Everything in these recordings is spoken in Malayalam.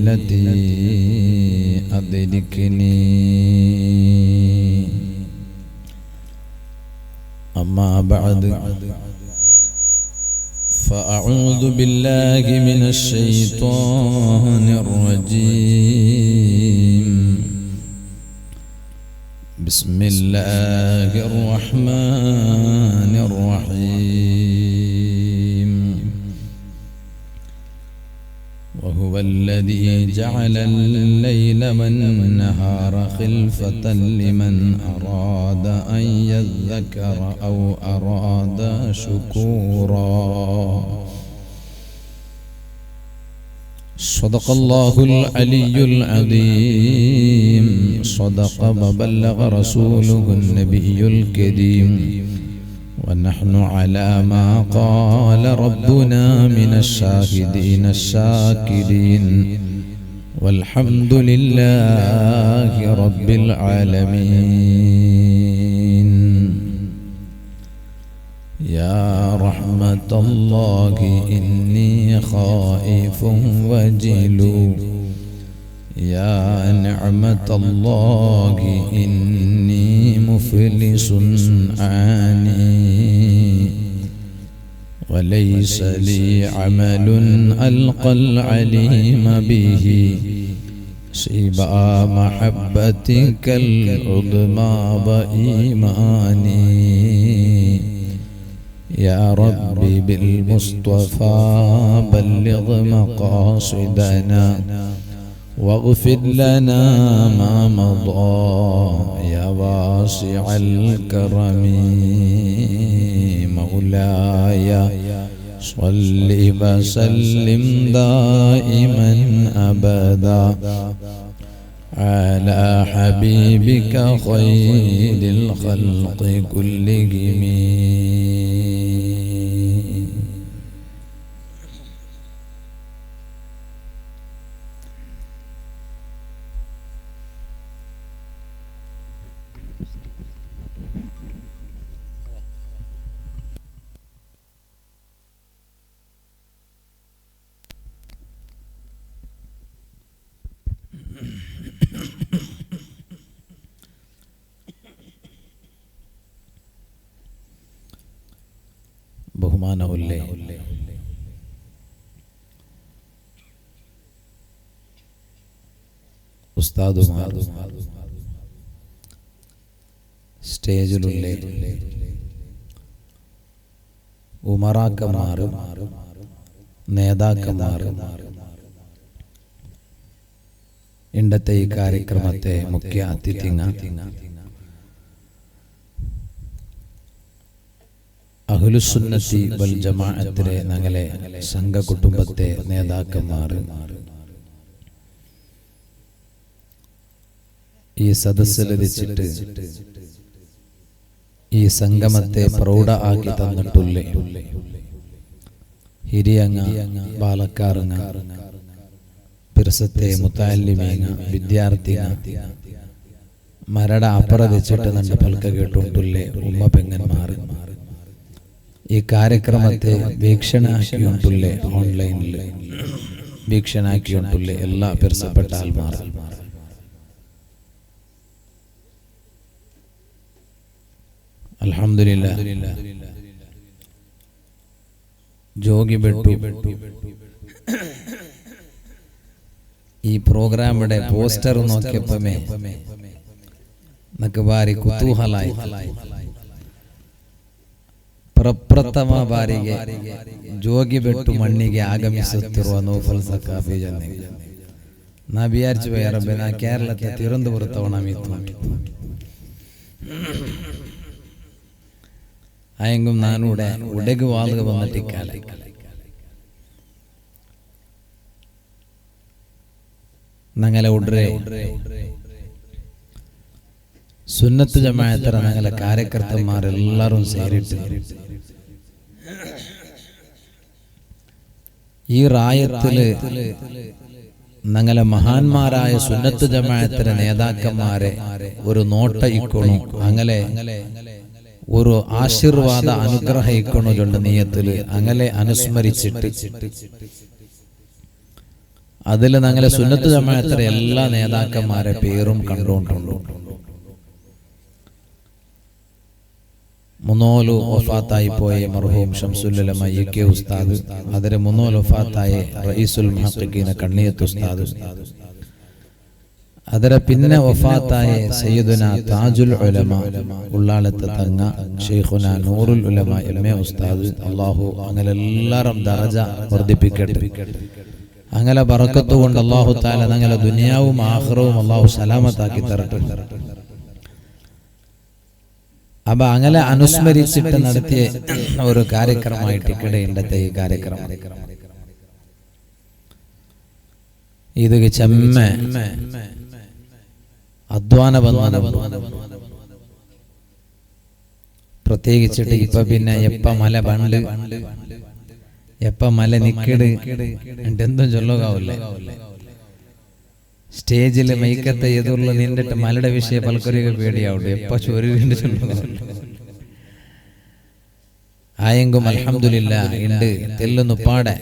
التي أدركني أما بعد فأعوذ بالله من الشيطان الرجيم بسم الله الرحمن الرحيم وهو الذي جعل الليل والنهار خلفة لمن أراد أن يذكر أو أراد شكورا صدق الله العلي العظيم صدق وبلغ رسوله النبي الكريم ونحن على ما قال ربنا من الشاهدين الشاكرين والحمد لله رب العالمين يا رحمة الله إني خائف وجل يا نعمة الله إني مفلس عاني وليس لي عمل ألقى العليم به سوى محبتك العظمى وإيماني يا ربي بالمصطفى بلغ مقاصدنا واغفر لنا ما مضى يا واسع الكرم مولاي صل وسلم دائما أبدا على حبيبك خير الخلق كلهم ബഹുമാനമുള്ളേ ഉസ്താദുമാർ, സ്റ്റേജിലുള്ളേ ഉമറാക്കന്മാർ, നേതാക്കന്മാർ, ഇന്നത്തെ ഈ കാര്യക്രമത്തെ മുഖ്യ അതിഥിങ്ങൾ, അഹ്ലുസുന്നത്തി വൽ ജമാഅത്തിലെ ഞങ്ങളെ സംഘകുടുംബത്തെ നേതാക്കന്മാർ, ഈ സദസ്സിൽ വെച്ചിട്ട് ഈ സംഗമത്തെ പ്രൗഢ ആക്കി തന്നിട്ടുള്ള ഹിരിയങ്ങ, ബാലക്കാരങ്ങ, പിറസത്തെ മുത്തഅല്ലിമീങ്ങ, വിദ്യാർത്ഥിങ്ങ, മരട അപ്പുറ വെച്ചിട്ട് നല്ല പൽക്ക കേട്ടുകൊണ്ടുള്ള ഉമ്മ പെങ്ങന്മാർ, ഈ കാര്യക്രമത്തെ വീക്ഷണാക്കിക്കൊണ്ടുള്ള ഓൺലൈനിൽ വീക്ഷണാക്കിക്കൊണ്ടുള്ള എല്ലാ പിറസപ്പെട്ട ആൾമാർ, അൽഹംദുലില്ലാഹ് ജോഗി ബെട്ടു ഈ പ്രോഗ്രാമിന്റെ പോസ്റ്റർ നോക്കിയപ്പോമേ നക്ക് ಬಾರಿ ಕುತೂಹಲಾಯಿ. ಪ್ರಪ್ರಥಮ ಬಾರಿಗೆ ಜೋಗಿ ಬೆಟ್ಟು ಮಣ್ಣಿಗೆ ಆಗಮಿಸುತ್ತಿರುವ ನೌಫಲ್ ಸಖಾಫಿ ಜನ ನಾ ವಿಚಾರಿച്ചു പോയ റബ്ബേ ನಾ കേരളത്തെ തിരുവനന്തപുരത്തവണമിತ್ತು ആയെങ്കും നാനൂടെ ഉടക് വാളുക വന്നിട്ടിക്കാല ഞങ്ങളെ ഉടരെ സുന്നത്ത് ജമാഅത്തര ഞങ്ങളെ കാര്യകർത്തന്മാരെല്ലാവരും ചേരിട്ട് ഈ റായത്തില് ഞങ്ങളെ മഹാന്മാരായ സുന്നത്ത് ജമാഅത്തര നേതാക്കന്മാരെ ഒരു നോട്ട ഇക്കണു, അങ്ങനെ ഒരു ആശീർവാദ അനുഗ്രഹ ഇക്കണു ചൊണ്ട നീയത്തില് അങ്ങനെ അനുസ്മരിച്ചിട്ട് അതിൽ ഞങ്ങളെ സുന്നത്ത് ജമാഅത്തിലെ എല്ലാ നേതാക്കന്മാരെ പേരും കണ്ടുകൊണ്ടുണ്ട്. മുന്നോലു വഫാത്തായി പോയ മർഹൂം ശംസുൽ ഉലമ YK ഉസ്താദ്, അതിലെ മുന്നോലു വഫാത്തായ റഈസുൽ മുഹഖ്ഖീന കണ്ണിയത്ത് ഉസ്താദ്, അതിലെ പിന്നെ വഫാത്തായ സയ്യിദുന താജുൽ ഉലമ ഉള്ളാളത്ത് തങ്ങ ശൈഖുന നൂറുൽ ഉലമ MA ഉസ്താദ്. അല്ലാഹു അങ്ങനെ എല്ലാവരും ദറജ വർദ്ധിപ്പിക്കട്ടെ. അങ്ങനെ ബറക്കത്ത് കൊണ്ട് അല്ലാഹു തആല ഞങ്ങളെ ദുനിയാവും ആഖിറവും അല്ലാഹു സലാമത്താക്കി തരട്ടെ. അപ്പൊ അങ്ങനെ അനുസ്മരിച്ചിട്ട് നടത്തിയ ഒരു കാര്യക്രമമായിട്ട് ഇടത്തെ ഈ കാര്യക്രമം ഇത് ചെമ്മ അധ്വാന ബന്ധനം. പ്രത്യേകിച്ചിട്ട് ഇപ്പൊ പിന്നെ എപ്പ മല ബണ്ട് എപ്പ മല നിക്കട് എന്തും ചൊല്ലുകാവൂല്ലേ. സ്റ്റേജില് മൈക്കത്തെ എതിർന്ന് നിന്നിട്ട് മലയുടെ വിഷയ പൽക്കൊരിക പേടിയാവട്ടെ എപ്പ ചൊരുവിന്റെ ചൊല്ലുകാവൂല്ലേ. ആയെങ്കും അൽഹംദുലില്ലാ ഉണ്ട് തെല്ലുന്നു പാടെ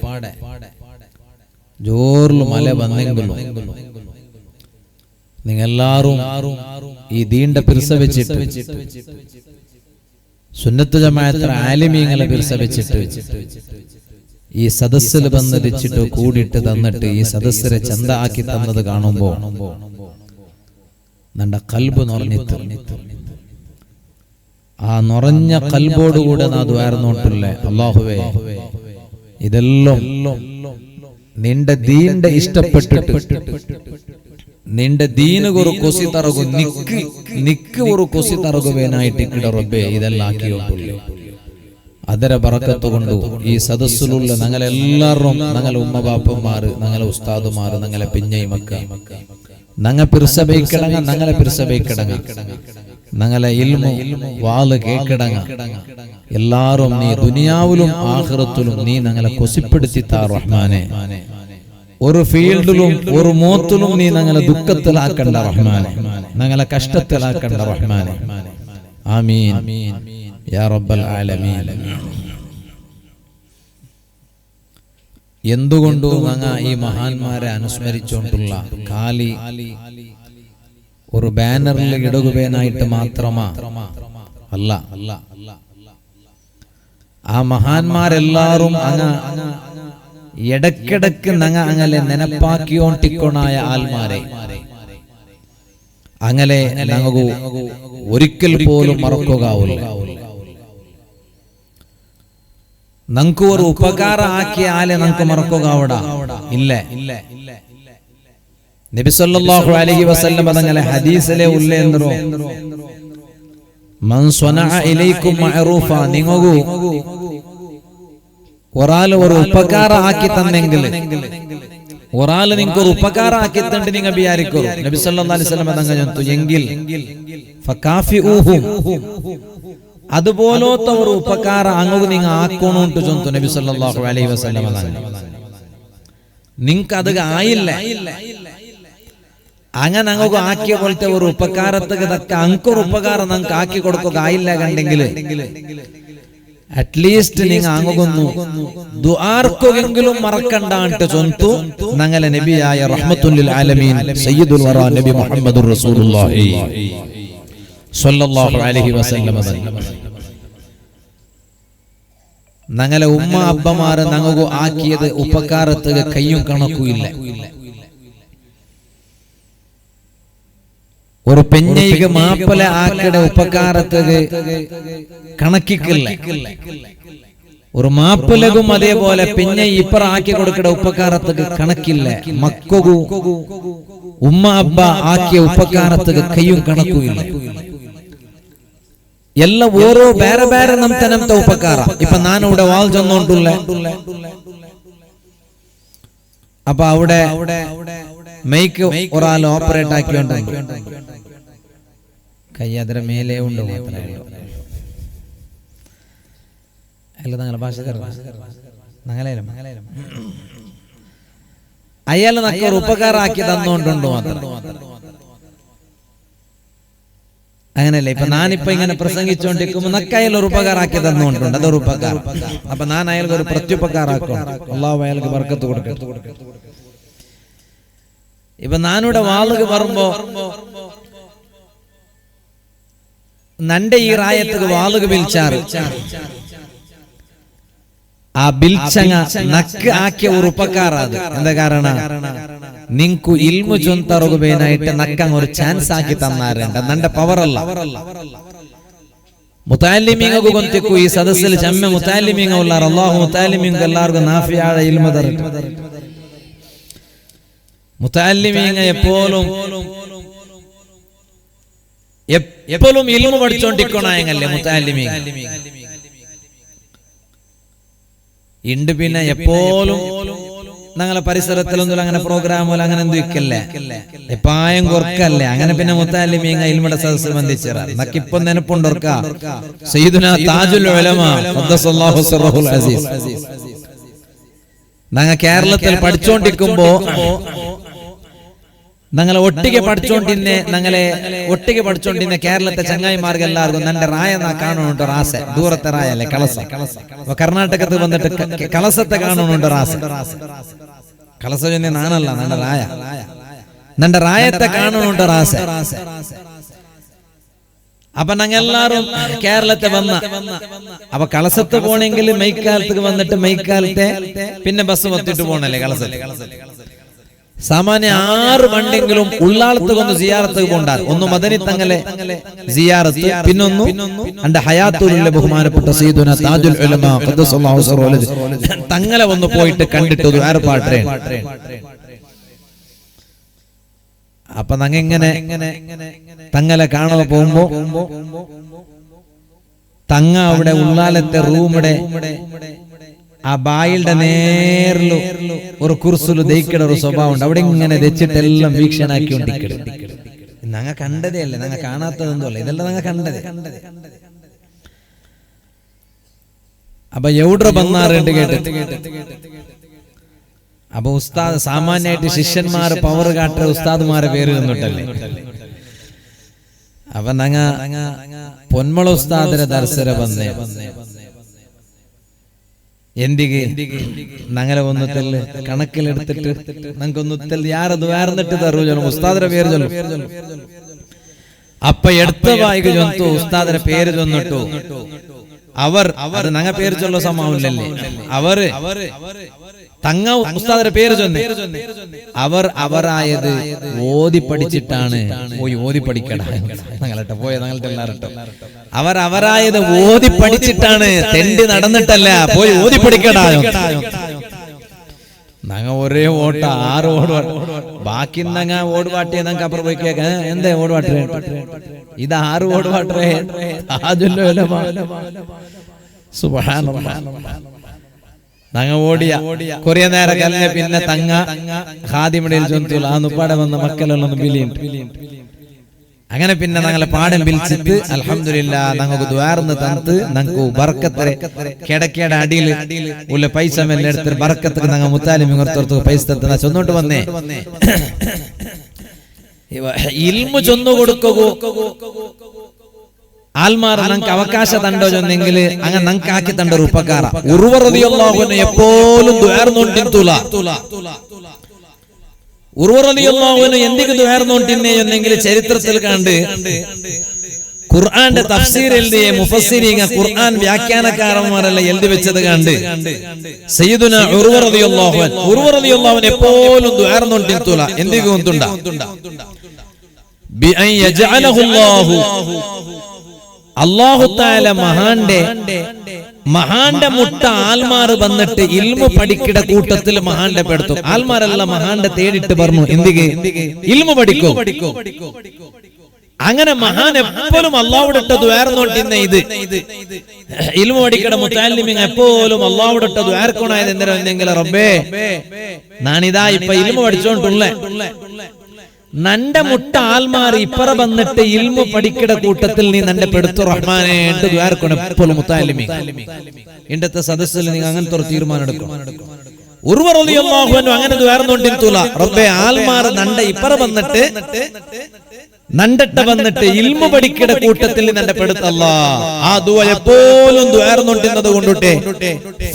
ജോറില് മല വന്നെങ്കിലും നിങ്ങളെല്ലാരും ഈ ദീന്റെ പിർസവെച്ചിട്ട് സുന്നത്ത് ജമാഅത്ത് ആലിമീങ്ങളെ പിർസവെച്ചിട്ട് ഈ സദസ്സിൽ ബന്ധിച്ചിട്ട് കൂടിയിട്ട് തന്നിട്ട് ഈ സദസ്സിനെ ചന്ത ആക്കി തന്നത് കാണുമ്പോ നമ്മുടെ കൽബ് നിറഞ്ഞിട്ട് ആ നിറഞ്ഞ കൽബോടുകൂടെ നാ ദ്വാരന്നോട്ടില്ലേ. അല്ലാഹുവേ, ഇതെല്ലാം നിന്റെ ദീന്റെ ഇഷ്ടപ്പെട്ടിട്ട് നിന്റെ ദീന് ഒരു കൊസി തറകു നിക്ക് ഒരു കൊസി തറകുവേനായിട്ട് ഇക്കിട റബ്ബേ ഇതെല്ലാം ആക്കിയോട്ടില്ലേ. അതര ബറക്കത്ത് കൊണ്ടു ഈ സദസ്സിലുള്ള ഞങ്ങളെല്ലാവരും ഞങ്ങളെ ഉമ്മബാപ്പന്മാര് ഞങ്ങളെ ഉസ്താദുമാര് ഞങ്ങളെ പിഞ്ഞൈ മക്ക ഞങ്ങ പിർസബൈക്കിടങ്ങ ഞങ്ങളെ പിർസബൈക്കിടങ്ങ ഞങ്ങളെ ഇൽമു വാല് കേക്കിടങ്ങ എല്ലാരും നീ ദുനിയാവിലും ആഖിറത്തിലും നീ ഞങ്ങളെ കൊസിപ്പെടുത്തി താ റഹ്മാനെ. ഒരു ഫീൽഡിലും ഒരു മോത്തിലും നീ ഞങ്ങളെ ദുഃഖത്തിലാക്കണ്ട റഹ്മാനെ, ഞങ്ങളെ കഷ്ടത്തിലാക്കണ്ട റഹ്മാനെ. ആമീൻ യാ റബ്ബൽ ആലമീൻ. എന്തുകൊണ്ടു ഞങ്ങ ഈ മഹാന്മാരെ അനുസ്മരിച്ചുകൊണ്ടുള്ള കാലി ഒരു ബാനറിൽ ഇടുകയായിട്ട് മാത്രമാ അല്ല. ആ മഹാന്മാരെല്ലാരും അങ്ങ് ഇടക്കിടക്ക് ഞങ്ങ അങ്ങനെ നെനപ്പാക്കിയോണ്ടിക്കൊണായ ആൽമാരെ അങ്ങനെ ഞങ്ങു ഒരിക്കൽ പോലും മറക്കുകയില്ല. നമുക്ക് ഒരു ഉപകാര ആക്കിയ ആലെ നമുക്ക് മറക്കുകവിട ഇല്ല. നബി സല്ലല്ലാഹു അലൈഹി വസല്ലം തങ്ങളെ ഹദീസിലെ ഉല്ലേന്ദ്രോ മൻ സ്വനഅ ഇലൈക്കും മഅറൂഫ, നിങ്ങു ഒരാള് ഒരു ഉപകാര ആക്കി തന്നെങ്കിൽ ഒരാള് നിങ്ങൾക്ക് ഒരു ഉപകാര ആക്കി തണ്ട് നിങ്ങൾ വിചാരിക്കൂ നബി സല്ലല്ലാഹു അലൈഹി വസല്ലം തങ്ങൾ ചൊല്ലുന്നു എങ്കിൽ ഫകാഫിഊഹും, അതുപോലത്തെ ഒരു ഉപകാര അങ്ങ് നിങ്ങൾ ആക്കണോണ്ട് ചൊല്ലുന്നു നബി സല്ലല്ലാഹു അലൈഹി വസല്ലം തങ്ങൾ. നിങ്ങൾക്ക് അത് ആയില്ല, അങ്ങനെ അങ്ങ് ആക്കിയ പോലത്തെ ഒരു ഉപകാരത്തിന് തക്ക അങ്കൊരു ഉപകാരം നിങ്ങൾക്ക് ആക്കി കൊടുക്കുക ആയില്ല കണ്ടെങ്കിൽ അറ്റ്ലീസ്റ്റ് നിങ്ങൾ അങ്ങൊന്നു ദുആർക്കെങ്കിലും മറക്കണ്ടാണ്ട് ചൊന്തു ഞങ്ങളെ നബിയായ റഹ്മത്തുൽ ലിൽ ആലമീൻ സയ്യിദുൽ വറാ നബി മുഹമ്മദുർ റസൂലുള്ളാഹി സ്വല്ലല്ലാഹു അലൈഹി വസല്ലം ഞങ്ങളെ ഉമ്മ അബ്ബമാരെ ഞങ്ങു ആക്കിയത് ഉപകാരത്തിന് കയ്യും കണക്കുമില്ല. ഒരു പെഞ്ഞയ്ക്ക് മാപ്പല ആക്കടെ ഉപകാരത്തിന് കണക്കിക്കില്ല. ഒരു മാപ്പലകും അതേപോലെ പെഞ്ഞ ഇപ്പറ ആക്കി കൊടുക്കട ഉപകാരത്തിന് കണക്കില്ല. മക്കു ഉമ്മ അബ്ബ ആക്കിയ ഉപകാരത്തിന് കയ്യും കണക്കുമില്ല. എല്ലാം ഓരോ ಬೇರೆ ಬೇರೆ നംതനംത ഉപകാര. ഇപ്പൊ ഞാനിവിടെ വാൾ ചെന്നോണ്ടുള്ള അപ്പൊ അവിടെ മൈക്ക് ഒരാൾ ഓപ്പറേറ്റ് ആക്കിയോണ്ടുണ്ട്, കൈ അതിന്റെ മേലെ ഉണ്ട് മാത്രമേ അല്ല ഞങ്ങളെ ഭാഷ അയാൾ നക്ക ഒരു ഉപകാരം ആക്കി തന്നോണ്ടുണ്ട് മാത്രം. അങ്ങനെയല്ലേ ഇപ്പൊ ഞാനിപ്പോ ഇങ്ങനെ പ്രസംഗിച്ചോണ്ടിരിക്കുമ്പോ നക്കയിൽ ഒരു ഉപകാരം ആക്കി തന്നുകൊണ്ടുണ്ട്, അതൊരു ഉപകാരം. അപ്പൊ ഞാൻ അയാൾക്ക് ഒരു പ്രത്യുപകാരം ആക്കും. അല്ലാഹു അയാൾക്ക് ബർക്കത്ത് കൊടുക്കട്ടെ. ഇപ്പൊ നാനൂടെ വാളുക വരുമ്പോ നന്റെ ഈ റായത്തുക്ക് വാളുക പിൽച്ചാറ് ആ ബിൽച്ചങ്ങ നക്ക് ആക്കിയ ഒരു ഉപകാറാത് എന്താ കാരണം നിങ്ങൾക്കു ഇൽമു ചൊന്തറുകുബേനായിട്ട് നക്കങ്ങ് ഒരു ചാൻസ് ആക്കി തന്നാറുണ്ട് നന്റെ പവറല്ല മുതാലിമീങ്ങു ಗೊಂತಿಕ್ಕು ഈ സദസ്സിൽ ചമ്മ മുതാലിമീങ്ങ ഉള്ളാർ അല്ലാഹു മുതാലിമീങ്ങ എല്ലാവർക്കും നാഫിയായ ഇൽമു തരട്ടെ മുതാലിമീങ്ങ എപ്പോഴും ഇൽമു പഠിച്ചോണ്ടിരിക്കണായല്ലേ മുതാലിമീങ്ങ ഇണ്ട് പിന്നെ എപ്പോഴും ഞങ്ങളെ പരിസരത്തിലൊന്നും അങ്ങനെ പ്രോഗ്രാമുകൾ അങ്ങനെ എന്തും ഇക്കല്ലേ എപ്പായും കൊർക്കല്ലേ അങ്ങനെ പിന്നെ മുത്താലിമീങ്ങ ഇൽമുടെ സദസ്സിൽ ബന്ധിച്ചേരാ നക്കിപ്പം നെനപ്പുണ്ടോർക്ക സയ്യിദുനാ താജുൽ ഉലമ ഖദ്ദസല്ലാഹു സിർറഹുൽ അസീസ് ഞങ്ങൾ കേരളത്തിൽ പഠിച്ചോണ്ടിരിക്കുമ്പോ ഞങ്ങളെ ഒട്ടിಗೆ പഠിച്ചോണ്ടിന്നെ കേരളത്തെ ചങ്ങായിമാർക്ക് എല്ലാവർക്കും നന്റെ റായ കാണുന്നുണ്ട് റാസെ ദൂരത്തെ റായല്ലേ കളസ കർണാടകത്തിൽ വന്നിട്ട് കളസത്തെ കാണുന്നുണ്ട് റാസെ കളസ നാനല്ല നന്റെ റായത്തെ കാണുന്നുണ്ട് റാസെ അപ്പൊ ഞങ്ങൾ എല്ലാരും കേരളത്തെ വന്ന അപ്പൊ കളസത്ത് പോണെങ്കിൽ മൈക്കാലത്തേക്ക് വന്നിട്ട് മൈക്കാലത്തെ പിന്നെ ബസ് വത്തിട്ട് പോണല്ലേ കളസത്തെ സാമാന്യ 6 വണ്ടെങ്കിലും ഉള്ളാളത്ത് വന്ന് സിയാറത്ത് കൊണ്ടാൽ ഒന്ന് മദനി തങ്ങളെ സിയാറത്ത് പിന്നൊന്നു അന്റെ ഹയാത്തുലുള്ള ബഹുമാനപ്പെട്ട സയ്യിദുനാ താജുൽ ഉലമ ഖദ്ദസല്ലാഹു സിർറഹു തങ്ങളെ ഒന്ന് പോയിട്ട് കണ്ടിട്ട് വേർപാട്ടെ അപ്പൊ ഞങ്ങ ഇങ്ങനെ തങ്ങളെ കാണാൻ പോകുമ്പോ തങ്ങ അവിടെ ഉള്ളാലത്തെ റൂമിടെ ആ ബായിയുടെ നേരിലും ഒരു കുർസുല് ദയിക്കട ഒരു സ്വഭാവം ഉണ്ട് അവിടെ ഇങ്ങനെ ദച്ചിട്ടെല്ലാം വീക്ഷണാക്കിക്കൊണ്ടിരിക്കട്ടെ ഞങ്ങ കണ്ടതേ അല്ലേ ഞങ്ങ കാണാത്തതെന്തോ അല്ല ഇതെല്ലാം ഞങ്ങ കണ്ടതേ അപ്പൊ എവിടെ വന്നാറുണ്ട് കേട്ടിട്ട് അപ്പൊ ഉസ്താദ് സാമാന്യമായിട്ട് ശിഷ്യന്മാര് പവർ കാട്ടുന്ന ഉസ്താദുമാരെ പേര് തന്നിട്ടല്ലേ അപ്പൊ ഞങ്ങ പൊന്മള ഉസ്താദിന്റെ ദർശന വന്നേ എന്തിಗೆ ഞങ്ങളെ ഒന്നത്തിൽ കണക്കിലെടുത്തിട്ട് ഞങ്ങൾക്ക് ഒന്നത്തിൽ യാരത് വേർന്നിട്ട് തരൂ ഉസ്താദിന്റെ പേര് ചൊല്ലും അപ്പൊ എടുത്ത വായിക്ക് ചൊന്നു ഉസ്താദിന്റെ പേര് ചൊന്നിട്ടു അവർ ഞങ്ങ പേര് ചൊല്ല സമാവില്ലല്ലേ അവര് തങ്ങ ഉസ്താദിന്റെ പേര് ചൊന്നെ അവരായത് ഓതി പഠിച്ചിട്ടാണ് പോയി ഓതി പഠിക്കട ഞങ്ങളട്ടെ പോയ ഞങ്ങളുടെ എല്ലാവരും അവരായത് ഓതി പഠിച്ചിട്ടാണ് തെണ്ടി നടന്നിട്ടല്ല പോയി ഓതി പഠിക്കടാ ഞങ്ങ ഒരേ ഓട്ട 6 ഓടുപാട്ട് ബാക്കി ഞങ്ങ ഓടുപാട്ടിയെ ഞങ്ങൾക്ക് അപ്പുറം പോയി കേൾക്കാൻ എന്താ ഓടുപാട്ടേ ഇത് 6 ഓടുപാട്ടേ താജുൽ ഉലമ സുബ്ഹാനല്ലാഹ് ഞങ്ങ ഓടിയ കുറേ നേരം കല്ലെ പിന്നെ തങ്ങ ഖാദിമിടയിൽ ചൊന്തുള്ള ആ നുപ്പാടെ വന്ന മക്കളെല്ലാം ബിലിയുണ്ട് അങ്ങനെ പിന്നെ ഞങ്ങളെ പാടം വിളിച്ചിട്ട് അൽഹംദുലില്ലാ ഞങ്ങൾക്ക് ദ്വാർന്ന് തന്ന് ഞങ്ങൾക്ക് ബർക്കത്ത് കിടക്കയുടെ അടിയിൽ ഉള്ള പൈസ മെല്ലെ എടുത്തിട്ട് ബർക്കത്ത് ഞങ്ങൾ മുത്താലിമി ഓർത്തോർത്ത് പൈസ തന്ന ചൊന്നോട്ട് വന്നേ ഇൽമു ചൊന്നു കൊടുക്കൂ ആൽമാർ ഞങ്ങൾക്ക് അവകാശ തണ്ടോ ചൊന്നെങ്കിൽ അങ്ങനെ ഞങ്ങൾക്ക് ആക്കി തണ്ട ഒരു ഉപകാര ഉർവ റളിയല്ലാഹു അൻഹു എപ്പോഴും ദ്വാർന്നോണ്ടിരുത്തുല ഉർവ റളിയല്ലാഹു അൻഹു എന്തിക്ക് ദ്വാർന്നോണ്ടിന്നെ എന്നെങ്കിൽ ചരിത്രത്തിൽ കണ്ട് ഖുർആന്റെ തഫ്സീർ എഴുതിയ മുഫസ്സിരീങ്ങ ഖുർആൻ വ്യാഖ്യാനക്കാരന്മാരെല്ലാം എഴുതി വെച്ചത് കണ്ട് സയ്യിദുനാ ഉർവ റളിയല്ലാഹു അൻഹു എപ്പോഴും ദ്വാർന്നോണ്ടിരുത്തുല എന്തിക്ക് കൊണ്ടുണ്ടാ ബി അൻ യജഅലഹു അല്ലാഹു തആല മഹാന്റെ മുട്ട ആൽമാർ വന്നിട്ട് ഇൽമു പഠിക്കട കൂട്ടത്തിൽ മഹാന്റെ പെടുത്തും ആൽമാരെല്ലാം മഹാന്റെ തേടിട്ട് പറഞ്ഞു എന്തിಗೆ ഇൽമു പഠിക്കോ അങ്ങനെ മഹാൻ എപ്പോഴും അല്ലാഹുവിന്റെ ദ്വാർന്നോണ്ടിരുന്ന ഇത് ഇൽമു പഠിക്കട മുത്തഅല്ലിമീൻ എപ്പോഴും അല്ലാഹുവിന്റെ ദ്വാർക്കണായത് എന്തെങ്കിലും റബ്ബേ ഞാനിതാ ഇപ്പൊ ഇൽമു പഠിച്ചോണ്ടുള്ളേ നന്റെ മുട്ട ആൽമാർ ഇപ്പറ വന്നിട്ട് ഇൽമു പഠിക്കട കൂട്ടത്തിൽ നീ നന്റെ പെടുത്തു റഹ്മാനെ എപ്പോഴും മുത്തഅല്ലിമീൻ ഇന്നത്തെ സദസ്സിൽ നിങ്ങൾ അങ്ങനത്തെ ഒരു തീരുമാനം എടുക്കും ഉർവ റളിയല്ലാഹു അൻഹു അങ്ങനെ ദ്വാർന്നോണ്ടിരുത്തുല റബ്ബേ ആൽമാർ നന്റെ ഇപ്പറ വന്നിട്ട് നണ്ടട്ട വന്നിട്ട് ഇൽമു പഠിക്കട കൂട്ടത്തിൽ നന്റെ പെടുത്തല്ലാ ആ ദുആ എപ്പോഴും ദ്വാർന്നോണ്ടിരുന്നത് കൊണ്ടിട്ടേ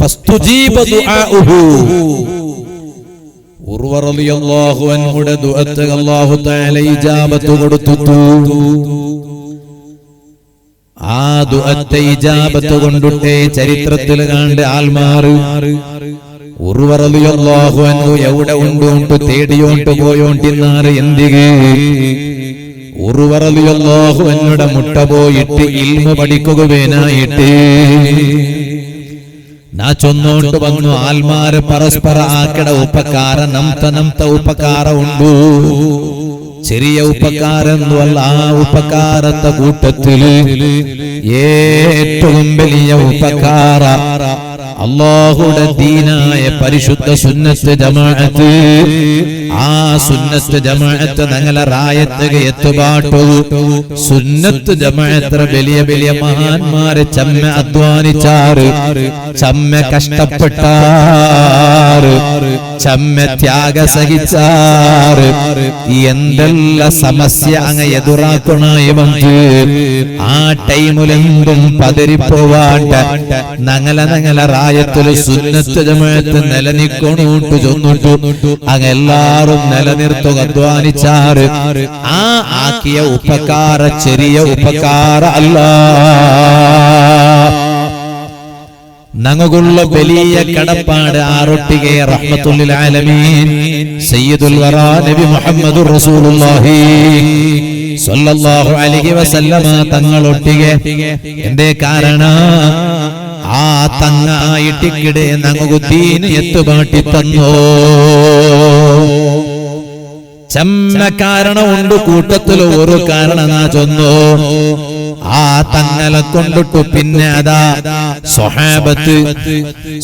ഫസ്തുജീബ ദുആഉഹു ഉർവ റളിയല്ലാഹു അൻഹുടെ ദുആത്ത് അല്ലാഹു തആല ഇജാബത്ത് കൊടുത്തു. ആ ദുആത്തെ ഇജാബത്ത് കൊണ്ടിട്ടേ ചരിത്രത്തിൽ കണ്ട് ആൽമാറ് ഉർവ റളിയല്ലാഹു അൻഹു എവിടെ ഉണ്ടോണ്ട് തേടിയോണ്ട് പോയോണ്ടിന്നാറ് എന്തികെ ഉർവ റളിയല്ലാഹു അൻഹുടെ മുട്ട പോയിട്ട് ഇൽമു പഠിക്കുകവേനായിട്ട് നാ ചൊന്നോണ്ട് വന്നു. ആൽമാര് പരസ്പര ആക്കട ഉപകാര നംത ഉപകാര ഉണ്ടു. ചെറിയ ഉപകാരമല്ല, ആ ഉപകാരത്തെ കൂട്ടത്തില് ഏറ്റവും വലിയ ഉപകാര അല്ലാഹുടെ ദീനായ പരിശുദ്ധ സുന്നത്ത് ജമാഅത്ത്. ആ സുന്നത്ത് ജമാഅത്ത് ഞങ്ങളെ റായത്തുക എത്തുപാട്ടു. സുന്നത്ത് ജമാഅത്ത് വലിയ വലിയ മഹാന്മാരെ ചമ്മ അധ്വാനിച്ചാറ്, ചമ്മ കഷ്ടപ്പെട്ടാറ്, ചമ്മ ത്യാഗ സഹിച്ചാറ്. എന്തെല്ലാം സമസ്യ അങ്ങ് എതിറാക്കണായി വന്ന് ആ ടൈമിലെന്തും പതറിപ്പോവാണ്ട ഞങ്ങളെ റായത്തില് സുന്നത്ത് ജമാഅത്ത് നിലനിൽക്കണോട്ട് ചൊന്നിട്ടു അങ്ങെല്ലാരും നിലനിർത്തുക അധ്വാനിച്ചാറ്. ആ ആക്കിയ ഉപകാര ചെറിയ ഉപകാര അല്ല, ഞങ്ങൾക്കുള്ള വലിയ കടപ്പാട്. ആറൊട്ടികെ റഹ്മത്തുൽ ആലമീൻ സയ്യിദുൽ വറാ നബി മുഹമ്മദുർ റസൂലുള്ളാഹി സ്വല്ലല്ലാഹു അലൈഹി വസല്ലമ തങ്ങളൊട്ടികെ. എന്തേ കാരണം? ആ തങ്ങായിട്ടിക്കിടെ ഞങ്ങൾക്ക് ദീൻ എത്തുപാട്ടി തന്നോ. ചമ്മ കാരണമുണ്ട്, കൂട്ടത്തിൽ ഒരു കാരണം നാ ചൊന്നോ. ആ തങ്ങളെ കൊണ്ടിട്ടു പിന്നെ അതാ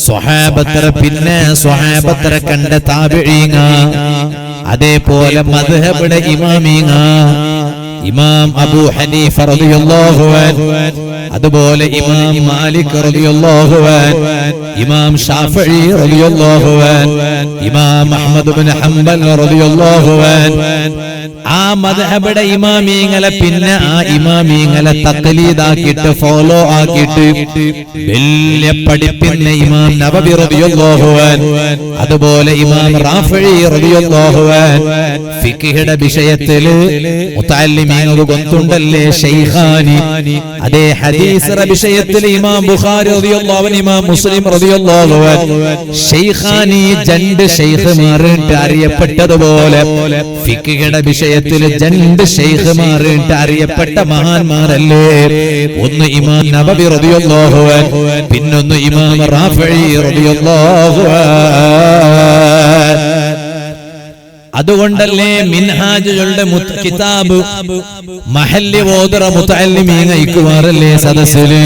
സ്വഹാബത്തര പിന്നെ സ്വഹാബത്തര കണ്ട താബിഈങ്ങ, അതേപോലെ മദ്ഹബിടെ ഇമാമീങ്ങ, ഇമാം അബൂ ഹനീഫ റളിയല്ലാഹു അൻഹു, അതുപോലെ ഇമാം മാലിക് റളിയല്ലാഹു അൻഹു, ഇമാം ഷാഫിഈ റളിയല്ലാഹു അൻഹു, ഇമാം അഹ്മദ് ഇബ്നു ഹംബൽ റളിയല്ലാഹു അൻഹു. ആ മദ്ഹബിടെ ഇമാമീങ്ങളെ പിന്നെ ആ ഇമാമീങ്ങളെ തഖ്ലീദാക്കിയിട്ട് ഫോളോ ആക്കിയിട്ട് വലിയ പഠിപ്പിന്റെ ഇമാം നവവി റളിയല്ലാഹു അൻഹു, അതുപോലെ ഇമാം റാഫിഈ റളിയല്ലാഹു അൻഹു ഫിഖ്ഹിന്റെ വിഷയത്തിൽ മുതഅല്ലിമീങ്ങൾ കൊണ്ടുണ്ടല്ലേ ശൈഖാനി. അതേ ഹദീസിന്റെ വിഷയത്തിൽ ഇമാം ബുഖാരി റളിയല്ലാഹു അൻഹു, ഇമാം മുസ്ലിം റളിയല്ലാഹു അൻഹു ശൈഖാനി രണ്ട് ശൈഖ്മാരായിട്ട് അറിയപ്പെട്ടതുപോലെ ഫിഖ്ഹിന്റെ വിഷയത്തിൽ രണ്ട് ശൈഖ്മാരായിട്ട് അറിയപ്പെട്ട മഹാന്മാരല്ലേ. ഒന്ന് ഇമാം നവവി റളിയല്ലാഹു അൻഹു, പിന്നൊന്ന് ഇമാം റാഫിഈ റളിയല്ലാഹു അൻഹു. അതുകൊണ്ടല്ലേ മിൻഹാജുകളുടെ കിതാബ് മഹല്ലി ഓദറ മുതഅല്ലിമീങ്ങ ഇക്കുവാറല്ലേ സദസ്സില്.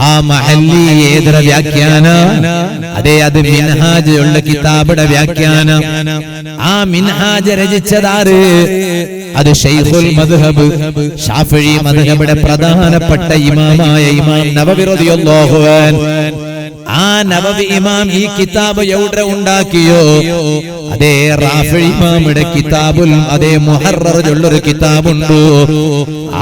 ആ മഹല്ലി ഏതര വ്യാഖ്യാന, അതേ അത് മിൻഹാജുകളുടെ കിതാബിയുടെ വ്യാഖ്യാന. ആ മിൻഹാജ് രചിച്ചതാര്? അത് ശൈഖുൽ മദ്ഹബ് ഷാഫിഈ മദ്ഹബിയുടെ പ്രധാനപ്പെട്ട ഇമാമായ ഇമാം നവവി റളിയല്ലാഹു അൻഹു. ആ നവവി ഇമാം ഈ കിതാബ് എവിടെ ഉണ്ടാക്കിയോ? അതേ റാഫിഈ ഇമാമിന്റെ കിതാബുൽ അതേ മുഹററുള്ളൊരു കിതാബുണ്ട്.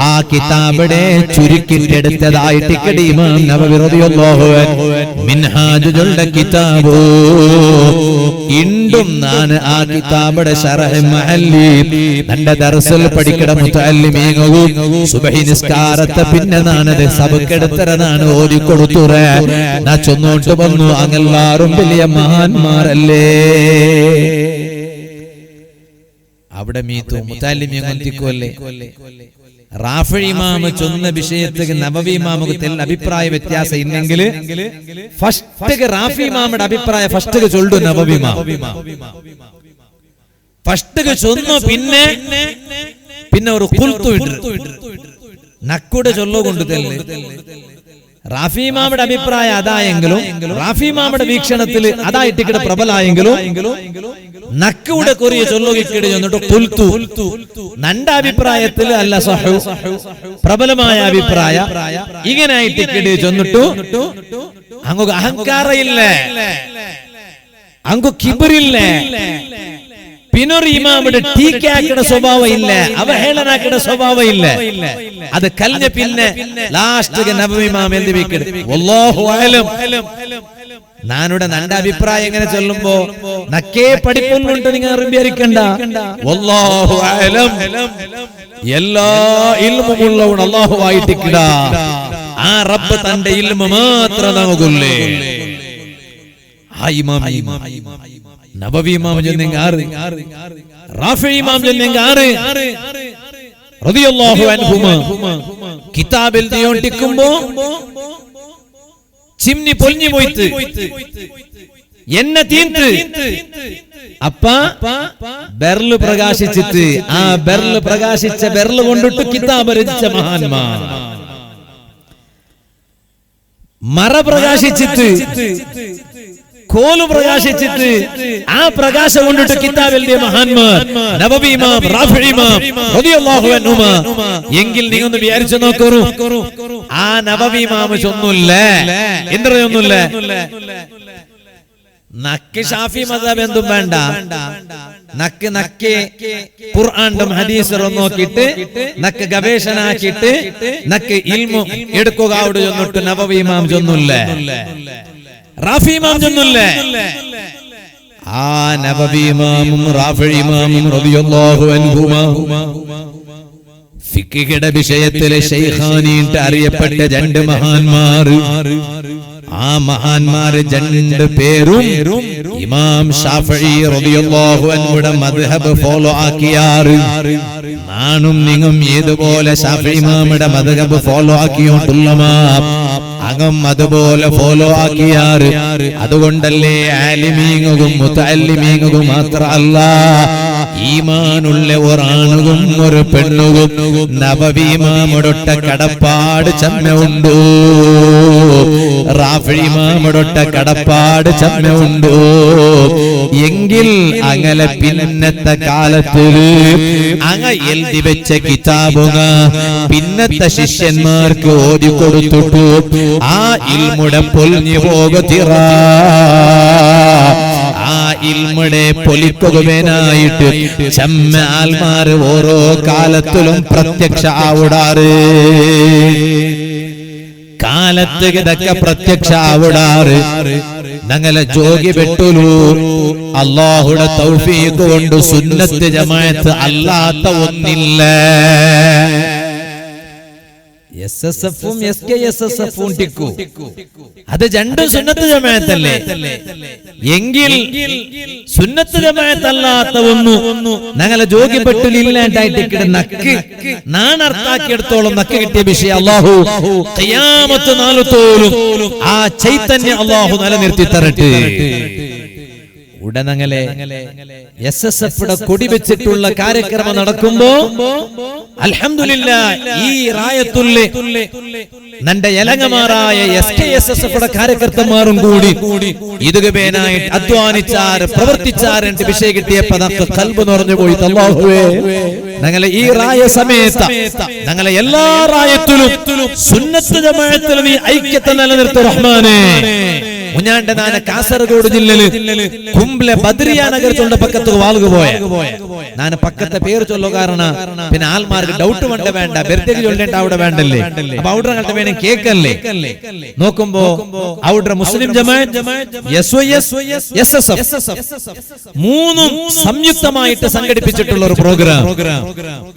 ആ കിതാബിനെ ചുരുക്കിട്ടെടുത്തതായിട്ട് ഇമാം നവവി റളിയല്ലാഹു അൻഹു മിൻഹാജുകളുടെ കിതാബ് ഇണ്ടും ഞാൻ ആ കിതാബിന്റെ ശറഹ് മഹല്ലി തന്റെ ദർസിൽ പഠിക്കണ മുതഅല്ലിമീങ്ങളും സുബ്ഹി നിസ്കാരത്തെ പിന്നെ നാനത് സബക്കെടുത്തരനാണ് ഓതിക്കൊടുത്തുറേ നാ ചൊന്നോട്ട് വന്നു. അങ്ങെല്ലാരും വലിയ മഹാന്മാരല്ലേ. അവിടെ മീത്തു മുതഅല്ലിമീങ്ങൊന്തിക്കുവല്ലേ. റാഫിഈ ഇമാം ചൊന്ന വിഷയത്തിൽ നവവി ഇമാമുക്ക് തെല്ല അഭിപ്രായ വ്യത്യാസം ഇല്ലെങ്കിൽ ഫസ്റ്റ് റാഫിഈ ഇമാമിന്റെ അഭിപ്രായ ഫസ്റ്റ് ചൊല്ലു നവവി ഇമാം ഫസ്റ്റ് ചൊന്നു. പിന്നെ ഒരു ഖുൽതു നക്കുടെ ചൊല്ലോ കൊണ്ട് തെല്ല് റാഫിഈ ഇമാമിന്റെ അഭിപ്രായം അതായെങ്കിലും റാഫിഈ ഇമാമിന്റെ വീക്ഷണത്തിൽ അതായിട്ട് പ്രബലായെങ്കിലും നക്കുടെ കൊറിയ ചൊല്ലുകിടെ ചെന്നിട്ട് ഖുൽതു നന്റെ അഭിപ്രായത്തിൽ അല്ല സഹു പ്രബലമായ അഭിപ്രായ ഇങ്ങനായിട്ട് ചെന്നിട്ടു. അങ്ങ് അഹങ്കാരയില്ലേ, അങ്ങ് കിബറില്ലേ, പിന്നൊരു ഇമാമിന്റെ ടീക്കാക്കണ സ്വഭാവം ഇല്ല, അവഹേളനാക്കണ സ്വഭാവം ഇല്ല. അത് കലിഞ്ഞ പിന്നെ ലാസ്റ്റ് നബവി ഇമാം എന്ത് വെക്കരുത്. വല്ലാഹു അലം നാനുടെ നന്റെ അഭിപ്രായം എങ്ങനെ ചൊല്ലുമ്പോ നക്കേ പഠിപ്പുന്നുണ്ട് നിങ്ങൾ അറബി അറിയിക്കണ്ട. വല്ലാഹു അഅലം, എല്ലാ ഇൽമുമുള്ളവൻ അല്ലാഹുവായിട്ടിക്കട. ആ റബ്ബ് തന്റെ ഇൽമു മാത്രം നമുക്കുള്ളേ. ആ ഇമാം നബവി ഇമാം ജന്നെങ്ക ആറ്, റാഫി ഇമാം ജന്നെങ്ക ആറ് റളിയല്ലാഹു അൻഹുമാ കിതാബിൽ ദിയോണ്ടിക്കുമ്പോ ചിമ്നി പൊളിഞ്ഞു പോയിട്ട് എന്നെ തീർത്ത് അപ്പ ബെർല് പ്രകാശിച്ചിട്ട് ആ ബെർല് പ്രകാശിച്ച ബെർല് കൊണ്ടിട്ട് കിതാബ് രചിച്ച മഹാന്മാർ. മറ പ്രകാശിച്ചിട്ട് കോല് പ്രകാശിച്ചിട്ട് ആ പ്രകാശം കൊണ്ടിട്ട് കിതാബ് എഴുതിയ മഹാന്മാർ നബവി ഇമാം, റാഫി ഇമാം റളിയല്ലാഹു അൻഹുമാ. എങ്കിൽ നീ ഒന്ന് വിചാരിച്ചു നോക്കൂ, ആ നബവി ഇമാം ചൊന്നില്ല, എന്തൊന്നുമില്ല. നക്ക് ഷാഫി മദ്ഹബ് എന്തും വേണ്ട, നക്ക് ഖുർആനും ഹദീസും നോക്കിയിട്ട് നക്ക് ഗവേഷണ ആക്കിയിട്ട് നക്ക് ഇൽമു എടുക്കുക. അവിടെ ചൊന്നിട്ട് നബവി ഇമാം ചൊന്നില്ല, റാഫി ഇമാം ചൊന്നില്ല. ആ നബവി ഇമാമും റാഫി ഇമാമും റളിയല്ലാഹു അൻഹുമാ ഫിഖിന്റെ വിഷയത്തിലെ ശൈഖാനീട്ട് അറിയപ്പെട്ട രണ്ട് മഹാന്മാർ. ആ മഹാന്മാര് രണ്ട് പേരും ഇമാം ഷാഫിഈ റളിയല്ലാഹു അൻഹുയുടെ മദ്ഹബ് ഫോളോ ആക്കിയാറ്. നാനും നിങ്ങും ഏതുപോലെ ഷാഫിഈ ഇമാമിന്റെ മദ്ഹബ് ഫോളോ ആക്കിയോണ്ടുള്ളമാ അകം അതുപോലെ ഫോളോ ആക്കിയാറ്. അതുകൊണ്ടല്ലേ ആലിമീങ്ങും മുതഅല്ലിമീങ്ങും മാത്രമല്ല, ഈമാനുള്ള ഒരാണുകും ഒരു പെണ്ണുകും നബവി ഇമാമുടൊട്ട കടപ്പാട് ചമ്മയുണ്ടോ, റാഫി ഇമാമുടൊട്ട കടപ്പാട് ചമ്മയുണ്ടോ. എങ്കിൽ അങ്ങനെ പിന്നത്തെ കാലത്തില് അങ്ങ എഴുതി വെച്ച കിതാബുക പിന്നത്തെ ശിഷ്യന്മാർക്ക് ഓതി കൊടുത്തിട്ടു ആ ഇൽമുടെ പൊലിഞ്ഞു പോകത്തിറ. ആ ഇൽമുടെ പൊലിക്കുകനായിട്ട് ചമ്മ ആൽമാര് ഓരോ കാലത്തിലും പ്രത്യക്ഷ ആവിടാറ്. കാലത്ത് ഇതൊക്കെ പ്രത്യക്ഷ ആവിടാറ്. ഞങ്ങളെ ജോഗി വെട്ടുലു അല്ലാഹുടെ തൗഫീഖ് കൊണ്ട് സുന്നത്ത് ജമാഅത്ത് അല്ലാത്ത ഒന്നില്ല. എസ്എസ്എഫും എസ്കെഎസ്എസ്എഫും ടിക്കു അത് രണ്ടും സുന്നത്ത് ജമാഅത്തല്ലേ. എങ്കിൽ സുന്നത്ത് ജമാഅത്തല്ലാത്ത ഒന്നു ഞങ്ങളെ ജോഗിപ്പെട്ടില്ലാണ്ടായിട്ട് നക്ക് നാണർത്താക്കിയെടുത്തോളം നക്ക് കിട്ടിയ വിഷയം അല്ലാഹു ഖിയാമത്ത് നാളത്തോളം ആ ചൈതന്യം അല്ലാഹു നിലനിർത്തി തരട്ടെ. ഉടനങ്ങളെ എസ്എസ്എഫുടെ കൊടി വെച്ചിട്ടുള്ള കാര്യക്രമം നടക്കുമ്പോ അൽഹംദുലില്ലാഹ് ഈ റായത്തുല്ലെ നന്റെ എലങ്ങമാറായ എസ്കെഎസ്എസ്എഫുടെ കാര്യകർത്തമാരും കൂടി ഇതുകേനായിട്ട് അധ്വാനിച്ചാർ പ്രവർത്തിച്ചാർ എന്റെ വിഷയം കിട്ടിയപ്പോ നമുക്ക് ഖൽബ് നിറഞ്ഞു പോയി. അല്ലാഹുവേ ഞങ്ങളെ ഈ റായ സമയത്ത് ഞങ്ങളെ എല്ലാ റായത്തിലും സുന്നത്ത് ജമാഅത്തിൽ നീ ഐക്യത്തെ നിലനിർത്ത് റഹ്മാനേ. മുഞ്ഞാണ്ട് നാന കാസർഗോഡ് ജില്ലയില് കുംബ്ലെ ബദ്രിയ നഗർ ചൊല്ല പക്കത്ത് വാളുക പോയ നാന പക്കത്തെ പേര് ചൊല്ലോ കാരണം പിന്നെ ആൾമാർക്ക് ഡൗട്ട് വേണ്ട ബെർത്തേക്ക് ചൊല്ലേണ്ട അവിടെ വേണ്ടല്ലേ. അപ്പൊ അവിടെ അങ്ങനത്തെ വേണം കേക്കല്ലേ. നോക്കുമ്പോ അവിടെ മുസ്ലിം ജമാഅത്ത് മൂന്നും സംയുക്തമായിട്ട് സംഘടിപ്പിച്ചിട്ടുള്ള ഒരു പ്രോഗ്രാം.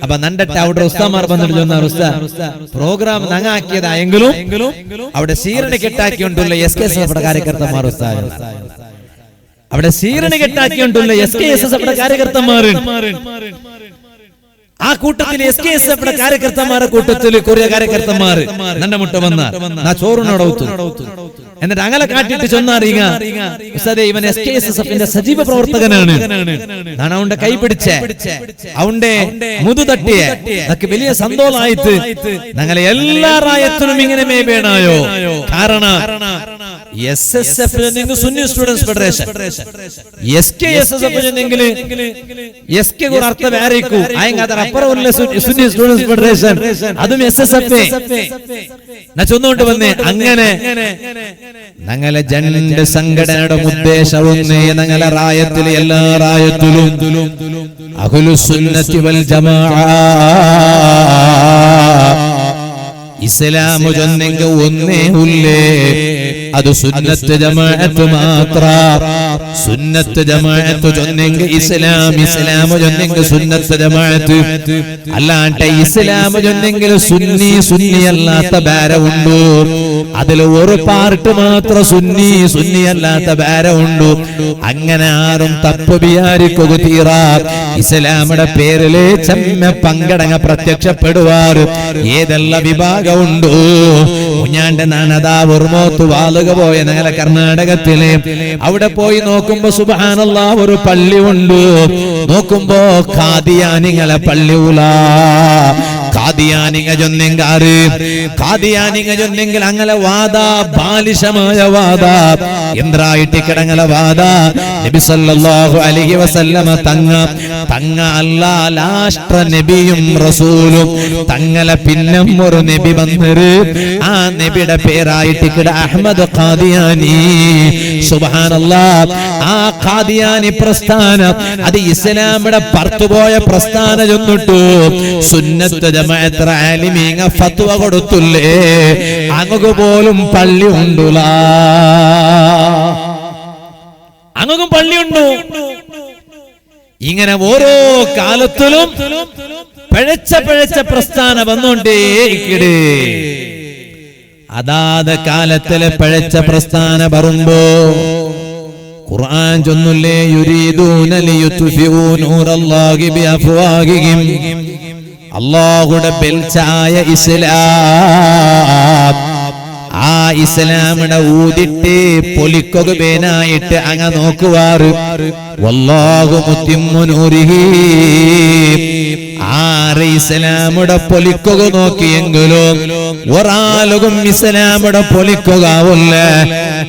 അപ്പൊ നണ്ടട്ടെ അവിടെ ഉസ്താമാർ വന്നിട്ട് ചൊന്നാർ പ്രോഗ്രാം നങ്ങാക്കിയതായെങ്കിലും അവിടെ സീരണി കെട്ടാക്കിക്കൊണ്ടുള്ള എസ്കെഎസ്എഫുടെ കാര്യകർത്തമാർ അവിടെ സീരണി കെട്ടാക്കിക്കൊണ്ടുള്ള എസ്കെഎസ്എഫുടെ കാര്യകർത്തമാർ ആ കൂട്ടത്തിൽ എസ്കെഎസ്എഫുടെ കാര്യകർത്തമാരുടെ കൂട്ടത്തിൽ കൊറിയ കാര്യകർത്തമാർ നന്റെ മുട്ട വന്ന ചോറിനോടൊത്തു. എന്നിട്ട് അങ്ങനെ കാട്ടിട്ട് ചൊന്നറിയുക ഇവൻ എസ്കെഎസ്എഫിന്റെ സജീവ പ്രവർത്തകനാണ്. അവന്റെ കൈ പിടിച്ച് അവന്റെ മുതു തട്ടിയെ നമുക്ക് വലിയ സന്തോഷമായിട്ട് ഞങ്ങളെ എല്ലാ റായത്തിലും ഇങ്ങനെ മേബേണായോ. കാരണം SSF Sunni students federation എസ്കെഎസ്എഫ് S K അർത്ഥം വേറെക്കൂ അപ്പുറമുള്ള സുന്നി സ്റ്റുഡൻസ് ഫെഡറേഷൻ അതും എസ്എസ്എഫ് ചൊന്നുകൊണ്ട് വന്നേ. അങ്ങനെ ഞങ്ങളെ രണ്ട് സംഘടനയുടെ ഉദ്ദേശവും ഞങ്ങളെ റായത്തിലെ എല്ലാ റായത്തിലും അഹ്ലുസുന്നത്തി വൽ ജമാഅ ഇസ്ലാമു ജന്നെങ്ക ഒന്നേ ഉള്ളേ അത് സുന്നത്ത് ജമാഅത്ത് മാത്ര. സുന്നത്ത് ജമാഅത്ത് ചൊന്നെങ്കിൽ ഇസ്ലാം, ഇസ്ലാം ചൊന്നെങ്കിൽ സുന്നത്ത് ജമാഅത്ത്. അല്ലാണ്ട് ഇസ്ലാം ചൊന്നെങ്കിൽ സുന്നി, സുന്നി അല്ലാത്ത വേറെയുണ്ട്. അതിൽ ഒരു പാർട്ട് മാത്രം സുന്നി, സുന്നി അല്ലാത്ത വേറെയുണ്ട്. അങ്ങനെ ആരും തപ്പ് വിചാരിക്കുക തീറ. ഇസ്ലാമിന്റെ പേരില് ചെമ്മ പങ്കടങ്ങ പ്രത്യക്ഷപ്പെടുവാറ് ഏതെല്ലാം വിഭാഗമുണ്ടോ. കുഞ്ഞാന്റെ നാനതാ ഉർമോത്ത് വാളുക പോയ ഞങ്ങളെ കർണാടകത്തിലെ അവിടെ പോയി നോക്കുമ്പോ സുബ്ഹാനല്ലാഹ് ഒരു പള്ളി ഉണ്ട്. നോക്കുമ്പോ ഖാദിയാനിങ്ങളെ പള്ളിയുല. ഖാദിയാനിങ്ങ ചൊന്നെങ്കാറ്, ഖാദിയാനിങ്ങ ചൊന്നെങ്കിൽ അങ്ങനെ വാദ, ബാലിശമായ വാദ, എന്തായിട്ട് കിടങ്ങല വാദ. നബി സല്ലല്ലാഹു അലൈഹി വസല്ലമ തങ്ങ അല്ലാ ലാഷ്ട്ര നബിയും റസൂലും തങ്ങളെ പിന്നെ ഒരു നബി വന്നര്. ആ നബിയുടെ പേരായിട്ട് കിട അഹ്മദ് ഖാദിയാനി. സുബ്ഹാനല്ലാഹ്. ആ ഖാദിയാനി പ്രസ്ഥാനം അത് ഇസ്ലാമിന്റെ പുറത്തുപോയ പ്രസ്ഥാനം ചെന്നിട്ടു. സുന്നത്ത് ജമാഅത്ത് ആലിമീങ്ങ ഫത്വ കൊടുത്തുല്ലേ, അങ്ങക്ക് പോലും പള്ളി ഉണ്ടുല. അങ്ങക്കും പള്ളിയുണ്ടോ? ഇങ്ങനെ ഓരോ കാലത്തിലും പിഴച്ച പ്രസ്ഥാനം വന്നോണ്ടേക്കിട്. അതാത് കാലത്തിലെ പിഴച്ച പ്രസ്ഥാനം വരുമ്പോ ഖുർആൻ ചൊന്നുല്ലേ, യുരീദൂന ലിയുത്ഫിഊ നൂറല്ലാഹി ബിഅഫ്വാഹിഹിം. അല്ലാഹുവിന്റെ ബെൽച്ചായ ഇസ്ലാം, ആ ഇസ്ലാമിനെ ഊതിട്ട് പൊലിക്കുകനായിട്ട് അങ്ങ് നോക്കുവാറ്. വല്ലാഹു മുത്തിമ്മു നൂരിഹി. ആറ് ഇസ്ലാമുടെ പൊലിക്കുക നോക്കിയെങ്കിലും ഒരാളും ഇസ്ലാമുടെ പൊലിക്കുകയില്ല.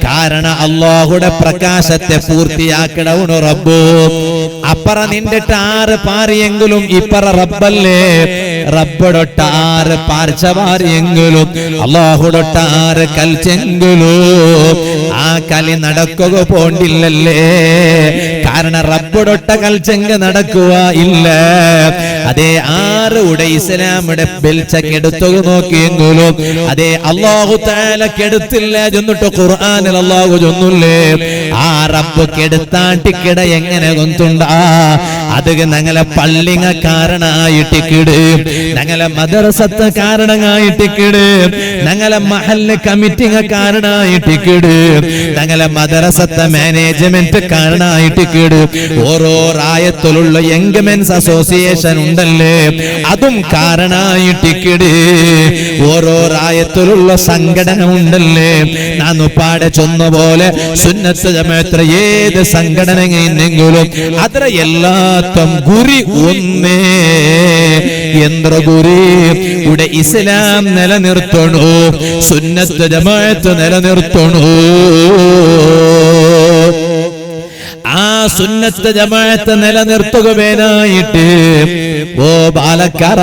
കാരണം അല്ലാഹുടെ പ്രകാശത്തെ പൂർത്തിയാക്കണവണ് റബ്ബ്. അപ്പറ നിന്നിട്ട് ആറ് പാറിയെങ്കിലും ഇപ്പറ റബ്ബല്ലേ. റബ്ബടൊട്ടാറ് പാർച്ചവാറിയെങ്കിലും അല്ലാഹുടൊട്ടാറ് കൽച്ചെങ്കിലും ആ കലി നടക്കുക പോണ്ടില്ലല്ലേ. കാരണം റബ്ബടൊട്ട കൽച്ചെങ്ക് നടക്കുക ഇല്ല. അതേ ആറ് ഉടെ ഇസ്ലാമിടെ ബെൽച്ചക്കെടുത്തു നോക്കിയെങ്കിലും അതേ അല്ലാഹു തആല കെടുത്തില്ല ചെന്നിട്ട് ഖുർആനിൽ അല്ലാഹു ചൊന്നുല്ലേ, ആ റബ്ബ് കെടുത്താണ്ടിക്കിട എങ്ങനെ കൊന്തുണ്ടാ. അത് ഞങ്ങളെ പള്ളിങ്ങ കാരണായിട്ടിക്കിട്, ഞങ്ങളെ മദ്രസത്ത് കാരണമായിട്ടിക്കിട്, ഞങ്ങളെ മഹല്ല് കമ്മിറ്റിങ്ങ കാരണായിട്ടിക്കിട്, ഞങ്ങളെ മദ്രസത്തെ മാനേജ്മെന്റ് കാരണായിട്ടിക്കിട്. ഓരോ റായത്തിലുള്ള യങ്മെൻസ് അസോസിയേഷൻ ഉണ്ടല്ലേ, അതും കാരണായിട്ടിക്കിട്. ഓരോ റായത്തിലുള്ള സംഘടന ഉണ്ടല്ലേ, ഞാൻ പാടെ ചൊന്ന പോലെ സുന്നത്ത് ജമാഅത്ത് ഏത് സംഘടനയെങ്കിലും അത്ര എല്ലാത്തും ഗുരി ഒന്നേ. എന്ത്ര ഗുരി? ഇവിടെ ഇസ്ലാം നിലനിർത്തണോ, സുന്നത്ത് ജമാഅത്ത് നിലനിർത്തണോ. ആ സുന്നത്ത് ജമാഅത്ത് നിലനിർത്തുകയായിട്ട് ഓ ബാലക്കാര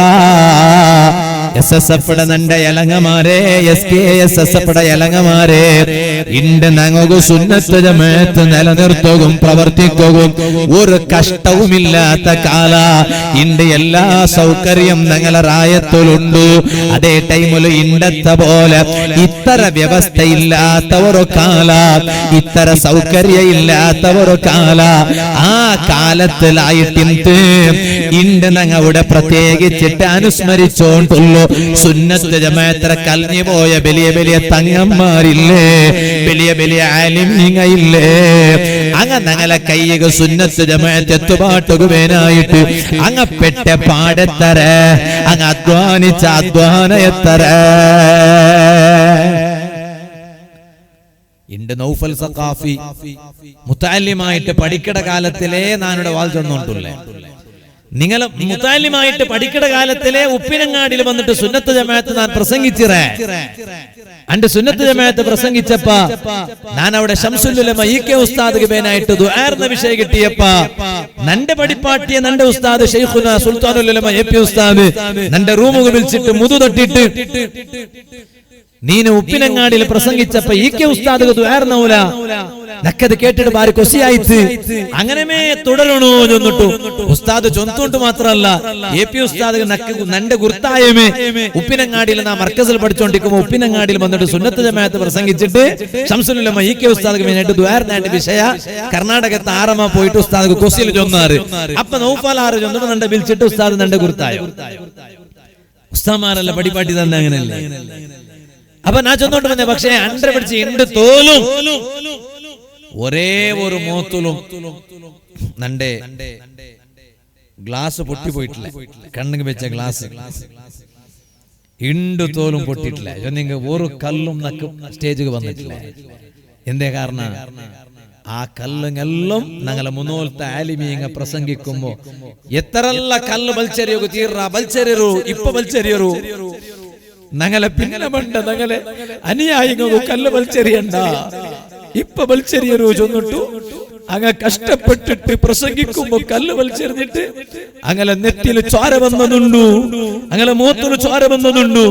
SSF നന്റെ എലങ്ങമാരെ, SKSSF എലങ്ങമാരെ, ഇണ്ട് ഞങ്ങൾക്ക് സുന്നത്ത് ജമാഅത്ത് നിലനിർത്തുകയും പ്രവർത്തിക്കുകയും ഒരു കഷ്ടവുമില്ലാത്ത കാല. ഇണ്ട് എല്ലാ സൗകര്യം ഞങ്ങളെ റായത്തിലുണ്ട്. അതേ ടൈമിൽ ഇണ്ടത്തെ പോലെ ഇത്തര വ്യവസ്ഥ ഇല്ലാത്ത ഒരു കാല, ഇത്തര സൗകര്യം ഇല്ലാത്ത ഒരു കാല. ആ കാലത്തിലായിട്ട് ഇണ്ട് ഞങ്ങളുടെ പ്രത്യേകിച്ചിട്ട് അനുസ്മരിച്ചോണ്ടുള്ളൂ സുന്നത്ത് ജമാഅത്ത് കൽഞ്ഞു പോയ വലിയ വലിയ തങ്ങന്മാരില്ലേ, വലിയ വലിയ ആലിമീങ്ങളില്ലേ. അങ്ങ് ഞങ്ങളെ കയ്യക സുന്നത്ത് ജമാഅത്ത് എത്തുപാട്ടുകുവേനായിട്ട് അങ്ങ് പെട്ട പാടത്തര, അങ്ങ് അധ്വാനിച്ച അധ്വാനയത്തര. ഇണ്ട് നൗഫൽ സഖാഫി മുതഅല്ലിമായിട്ട് പഠിക്കട കാലത്തിലേ ഞാനിവിടെ വാൾ ചൊന്നോണ്ടുള്ളേ. നിങ്ങൾ മുതഅല്ലിമായിട്ട് പഠിക്കട കാലത്തിലെ ഉപ്പിനങ്ങാടിയിൽ വന്നിട്ട് സുന്നത്ത് ജമാഅത്ത് ഞാൻ പ്രസംഗിച്ചിറേ. അന്റെ സുന്നത്ത് ജമാഅത്ത് പ്രസംഗിച്ചപ്പ ഞാൻ അവിടെ ശംസുൽ ഉലമ EK ഉസ്താദ് ബേനായിട്ട് ദുആർന്ന വിഷയം കിട്ടിയപ്പ നന്റെ പഠിപ്പാട്ടിയ നന്റെ ഉസ്താദ് ശൈഖുന സുൽത്താനുൽ ഉലമ AP ഉസ്താദ് നന്റെ റൂമുക വിളിച്ചിട്ട് മുതു തട്ടിട്ട് നീന് ഉപ്പിനങ്ങാടിയിൽ പ്രസംഗിച്ചപ്പ EK ഉസ്താദ് ദുആർന്നൗല നക്കത് കേട്ടിട്ട് ബാരി കൊസിയായിട്ട് അങ്ങനെമേ തുടരണോ ചൊന്നിട്ടു ഉസ്താദ് ചൊന്തുകൊണ്ട് മാത്രമല്ല AP ഉസ്താദ് നന്റെ ഗുർത്തായമേ ഉപ്പിനങ്ങാടിയിൽ നാ മർക്കസിൽ പഠിച്ചോണ്ടിരിക്കുമ്പോ ഉപ്പിനങ്ങാടിയിൽ വന്നിട്ട് സുന്നത്ത് ജമാഅത്ത് പ്രസംഗിച്ചിട്ട് ശംസുൽ ഉലമ EK ഉസ്താദ് വേണ്ടിട്ട് ദ്വാരനായിട്ട് വിഷയ കർണാടകത്തെ ആറമ പോയിട്ട് ഉസ്താദ് കൊസിയിൽ ചൊന്നാറ് അപ്പൊ നൗഫലാറ് ചൊന്നിട്ട് നന്റെ വിളിച്ചിട്ട് ഉസ്താദ് നന്റെ ഗുർത്തായ ഉസ്താമാരല്ല പടിപ്പാട്ടി തന്നെ അങ്ങനെയല്ലേ അപ്പൊ ഞാൻ ചെന്നോട്ട് വന്നേ പക്ഷേ അണ്ടര പിടിച്ച് ഇണ്ട് തോലും ഒരേ ഒരു മോത്തലും നന്റെ ഗ്ലാസ് പൊട്ടിപ്പോയിട്ടില്ല കണ്ണിന് വെച്ച ഗ്ലാസ് ഇണ്ട് തോലും പൊട്ടിയിട്ടില്ല നിങ്ങൾ ഒരു കല്ലും നക്കും സ്റ്റേജിൽ വന്നിട്ടില്ല എന്തേ കാരണം ആ കല്ലുങ്ങെല്ലാം ഞങ്ങളെ മുന്നോലത്തെ ആലിമീങ്ങ പ്രസംഗിക്കുമ്പോ എത്രല്ല കല്ല് ബൽച്ചെറിയോ തീർറ ബൽച്ചെറിയರು ഇപ്പൊ ബൽച്ചെറിയರು ഞങ്ങളെ പിന്നെ പണ്ട് ഞങ്ങളെ അനുയായികൾ കല്ല് ബൽച്ചെറിയണ്ട ഇപ്പൊ ബൽച്ചെറിയರು ചൊന്നിട്ടു അങ്ങനെ കഷ്ടപ്പെട്ടിട്ട് പ്രസംഗിക്കുമ്പോ കല്ല് വലിച്ചെറിഞ്ഞിട്ട് അങ്ങനെ നെറ്റിയിൽ ചോര വന്നതുണ്ടു അങ്ങനെ മൂത്തില് ചോര വന്നതുണ്ടു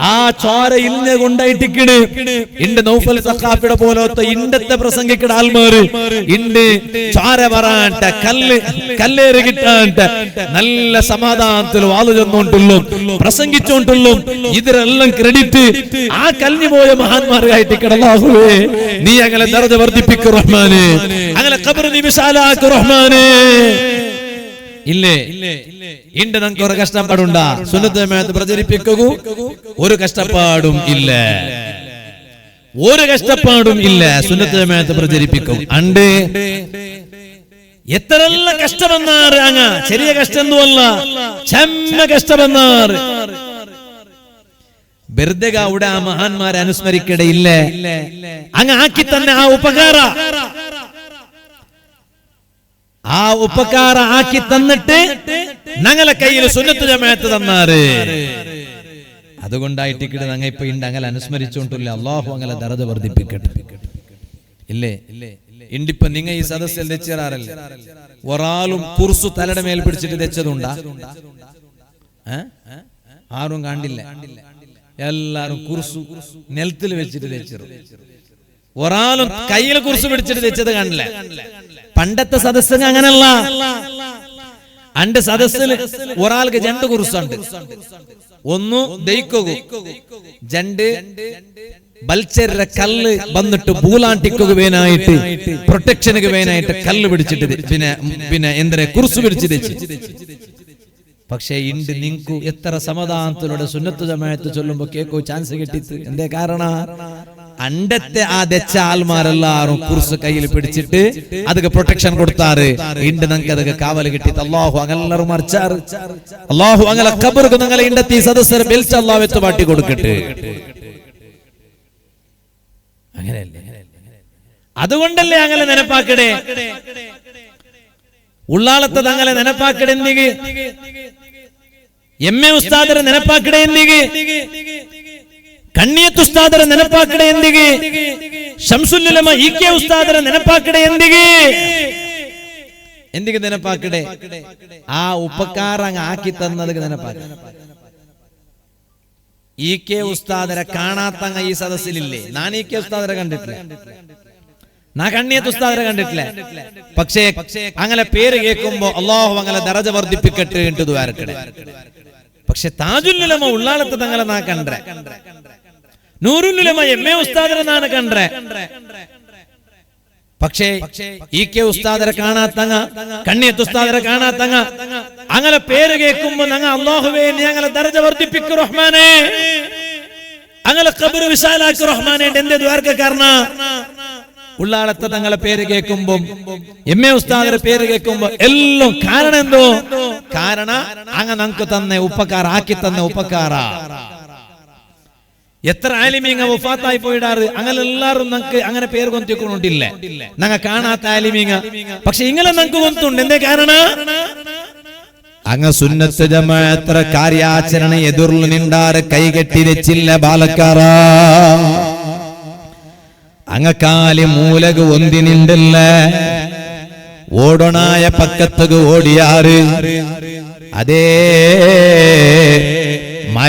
ആ ചോര ഇല്ല കൊണ്ടായിട്ടിക്കിട് ഇണ്ട് നൗഫൽ സഖാഫിയുടെ പോലത്തെ ഇണ്ടത്തെ പ്രസംഗിക്കട ആൾമാര് ഇണ്ട് ചോര വരാണ്ട കല്ലേറ് കിട്ടാണ്ട നല്ല സമാധാനത്തിൽ വാളു ചെന്നോണ്ടുള്ളൂ പ്രസംഗിച്ചോണ്ടുള്ളൂ ഇതിരെല്ലാം ക്രെഡിറ്റ് ആ കല്ലിഞ്ഞു പോയ മഹാന്മാരായിട്ട് കിടന്നാഹുവേ നീ അങ്ങനെ ദർജ വർദ്ധിപ്പിക്കും റഹ്മാനെ അങ്ങനെ ഖബർ നീ വിശാലാക്ക് റഹ്മാനെ ഇല്ലേ ഇണ്ട് നമുക്ക് ഒരു കഷ്ടപ്പാടുണ്ടാ സുന്നത്ത് ജമാഅത്ത് പ്രചരിപ്പിക്കൂ ഒരു കഷ്ടപ്പാടും ഇല്ല ഒരു കഷ്ടപ്പാടും ഇല്ല സുന്നത്ത് ജമാഅത്ത് പ്രചരിപ്പിക്കും അണ്ട് എത്രല്ല കഷ്ടമെന്നാറ് അങ്ങ ചെറിയ കഷ്ടമൊന്നുമല്ല ചെമ്മ കഷ്ടമെന്നാറ് വെറുതെ അവിടെ ആ മഹാന്മാരെ അനുസ്മരിക്കടയില്ല അങ്ങ് ആക്കി തന്നെ ആ ഉപകാര ആക്കി തന്നിട്ട് ഞങ്ങളെ കയ്യിൽ സുന്നത്ത് ജമാഅത്ത് തന്നാറ് അതുകൊണ്ടായിട്ട് ഞങ്ങൾ ഇപ്പൊ ഇണ്ട് അങ്ങനെ അനുസ്മരിച്ചോണ്ടില്ല അള്ളാഹു അങ്ങനെ ദർജ വർദ്ധിപ്പിക്കട്ടെ ഇല്ലേ ഇണ്ടിപ്പോ നിങ്ങൾ ഈ സദസ്സിൽ തെച്ചേറാറല്ലേ ഒരാളും കുർസു തലയുടെ മേൽ പിടിച്ചിട്ട് തെച്ചതുണ്ടാ ആരും കണ്ടില്ല എല്ലാരും കുർസു നിലത്തിൽ വെച്ചിട്ട് തെച്ചത് ഒരാളും കയ്യിൽ കുർസു പിടിച്ചിട്ട് തെച്ചത് കണ്ടില്ല പണ്ടത്തെ സദസ്സിന് അങ്ങനല്ല അന്റെ സദസ്സിൽ ഒരാൾക്ക് രണ്ട് കുർസുണ്ട് ഒന്ന് ദയിക്കു രണ്ട് ബൽച്ചെറിന്റെ കല്ല് വന്നിട്ട് ബൂലാണ്ടിക്കുക വേനായിട്ട് പ്രൊട്ടക്ഷനുക വേനായിട്ട് കല്ല് പിടിച്ചിട്ട് പിന്നെ എന്തിനെ കുർസു പിടിച്ച് തെച്ച് പക്ഷേ ഇണ്ട് നിങ്ങൾക്കു എത്ര സമാധാനത്തിലൂടെ സുന്നത്ത് ജമാഅത്ത് ചൊല്ലുമ്പോ കേക്കോ ചാൻസ് കിട്ടിത്ത് എന്തേ കാരണം അണ്ടത്തെ ആ ദച്ച ആൾമാരെല്ലാരും കുർസ് കയ്യിൽ പിടിച്ചിട്ട് അതൊക്കെ പ്രൊട്ടക്ഷൻ കൊടുത്താറ് ഇണ്ട് നമുക്ക് അതൊക്കെ കാവല് കിട്ടിത്ത് അള്ളാഹു അങ്ങനെല്ലാരും മറിച്ചാറ് അള്ളാഹു അങ്ങനെ ഖബർക്ക് നിങ്ങളെ ഇണ്ടത്തി സദസ്സരെ ബെൽച്ച് അള്ളാഹു എത്ത് പാട്ടി കൊടുക്കട്ടെ അങ്ങനെയല്ലേ അതുകൊണ്ടല്ലേ അങ്ങനെ നെനപ്പാക്കടേ ഉള്ളാളത്തെ തങ്ങളെ നെനപ്പാക്കട എന്തിಗೆ MA ഉസ്താദരെ നെനപ്പാക്കട എന്തിಗೆ കണ്ണിയത്ത് ഉസ്താദരെ നെനപ്പാക്കട എന്തിಗೆ ശംസുൽ ഉലമ EK ഉസ്താദരെ നെനപ്പാക്കട എന്തിಗೆ നെനപ്പാക്കടേ ആ ഉപകാരം അങ്ങ് ആക്കി തന്നത് നെനപ്പാക്കട EK ഉസ്താദരെ കാണാത്തങ്ങ ഈ സദസ്സിലില്ലേ ഞാൻ EK ഉസ്താദരെ കണ്ടിട്ടില്ല നാ കണ്ണിയത്ത് ഉസ്താദരെ കണ്ടിട്ടില്ല പക്ഷേ അങ്ങനെ പേര് കേൾക്കുമ്പോ അള്ളാഹു അങ്ങനെ ദറജ വർദ്ധിപ്പിക്കട്ടെ എന്ന് ദ്വാരക്കടേ പക്ഷെ താജുൽ ഉലമ ഉള്ളാളത്ത് തങ്ങളെ നാ കണ്ടേ നൂറുൽ ഉലമ MA ഉസ്താദരെ നാണ് കണ്ടേ പക്ഷേ EK ഉസ്താദരെ കാണാത്തങ്ങ കണ്ണിയത്ത് ഉസ്താദരെ കാണാത്തങ്ങ അങ്ങനെ പേര് കേൾക്കുമ്പോ ഞങ്ങൾ അള്ളാഹുവേ നീ അങ്ങനെ ദറജ വർദ്ധിപ്പിക്കു റഹ്മാനെ അങ്ങനെ ഖബർ വിശാലാക്കു റഹ്മാനെ എന്റെ ദ്വാരക്ക കാരണം ഉള്ളാളത്തെ തങ്ങളെ പേര് കേൾക്കുമ്പോ MA ഉസ്താദരെ പേര് കേൾക്കുമ്പോ എല്ലാം കാരണം എന്തോ കാരണം അങ്ങ് നമുക്ക് തന്നെ ഉപകാര ആക്കി തന്നെ ഉപകാര എത്ര ആലിമീങ്ങ വഫാത്തായി പോയിടാറ് അങ്ങനെ എല്ലാവരും നമുക്ക് അങ്ങനെ പേര് കൊണ്ടിക്കൊണ്ടില്ല ഞങ്ങൾ കാണാത്ത ആലിമീങ്ങ പക്ഷെ ഇങ്ങനെ നമുക്ക് കൊണ്ടുണ്ട് എന്തേ കാരണം അങ്ങ് സുന്നത്ത് ജമാഅത്ത് കാര്യാചരണ എതിർന്നു നിണ്ടാറ് കൈകെട്ടി വെച്ചില്ല ബാലക്കാറ അങ്ങക്കാലി മൂലക ഒന്തിനിണ്ടല്ല ഓടണായ പക്കത്തക ഓടിയാറ് അതേ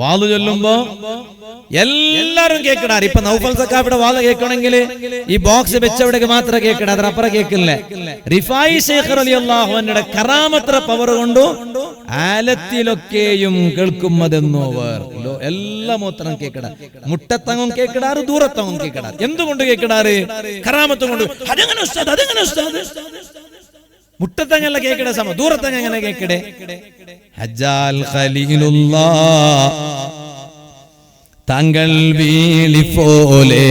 വാള് ചൊല്ലുമ്പോ എല്ലാരും കേൾക്കടാറ്. ഇപ്പൊ നൗഫൽ സഖാഫിയുടെ വാള് കേൾക്കണമെങ്കിൽ ഈ ബോക്സ് വെച്ചവിടെ മാത്രമേ കേൾക്കട, അതിനപ്പുറം കേൾക്കില്ല. റിഫായി ശൈഖ് റളിയല്ലാഹു അൻഹുവിന്റെ കറാമത്ര പവർ കൊണ്ട് ആലത്തിലൊക്കെയും കേൾക്കുമതെന്നോവർ എല്ലാം മൂത്രം കേൾക്കട. മുട്ടത്തങ്ങും കേൾക്കടാറ്, ദൂരത്തങ്ങും കേൾക്കടാറ്. എന്തുകൊണ്ട് കേൾക്കടാറ്? കറാമത്ത് കൊണ്ട്. അതെങ്ങനെ ഉസ്താദ്, അതെങ്ങനെ ഉസ്താദ്? മുട്ടത്തങ്ങല്ല കേൾക്കട സമ, ദൂരത്തങ്ങ എങ്ങനെ കേൾക്കടേ? ഹജ്ജാൽ ഖലീലുല്ലാഹ് തങ്ങൾ വീളി പോലെ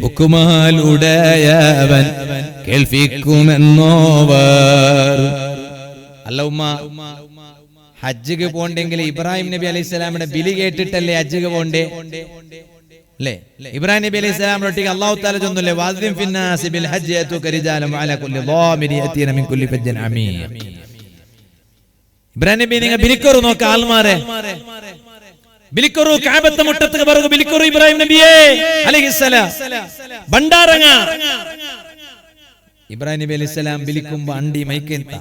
ബുക്കുമാലുടയവൻ കേൾപ്പിക്കുമെന്നോവർ. അല്ല ഉമ്മ, ഹജ്ജിക്ക് പോണ്ടെങ്കിൽ ഇബ്രാഹിം നബി അലൈഹി സ്വലാമിന്റെ ബിലി കേട്ടിട്ടല്ലേ ഹജ്ജിക്ക് പോണ്ടേ? അല്ലേ? ഇബ്രാഹിം നബി അലൈഹി സ്വലാമിനൊട്ടിക്ക് അല്ലാഹു തആല ചൊന്നുല്ലേ, വഅദ്ദിൻ ഫിന്നാസി ബിൽ ഹജ്ജി യതൂക റിജാലൻ വഅലാ കുല്ലി ളാമിരി യതീന മിൻ കുല്ലി ഫജ്ജിൻ അമീഖ്. ഇബ്രാഹിം നബി നിങ്ങൾ ബിലിക്കറു നോക്ക, ആൽമാരെ ബിലിക്കറു, കഅബത്തെ മുട്ടത്ത് ബറു ബിലിക്കറു ഇബ്രാഹിം നബിയേ അലൈഹിസ്സലാം ഭണ്ഡാരങ്ങ. ഇബ്രാഹിം നബി അലൈഹിസ്സലാം ബിലിക്കുമ്പോ ಅಂಡಿ ಮೈಕೆಂತ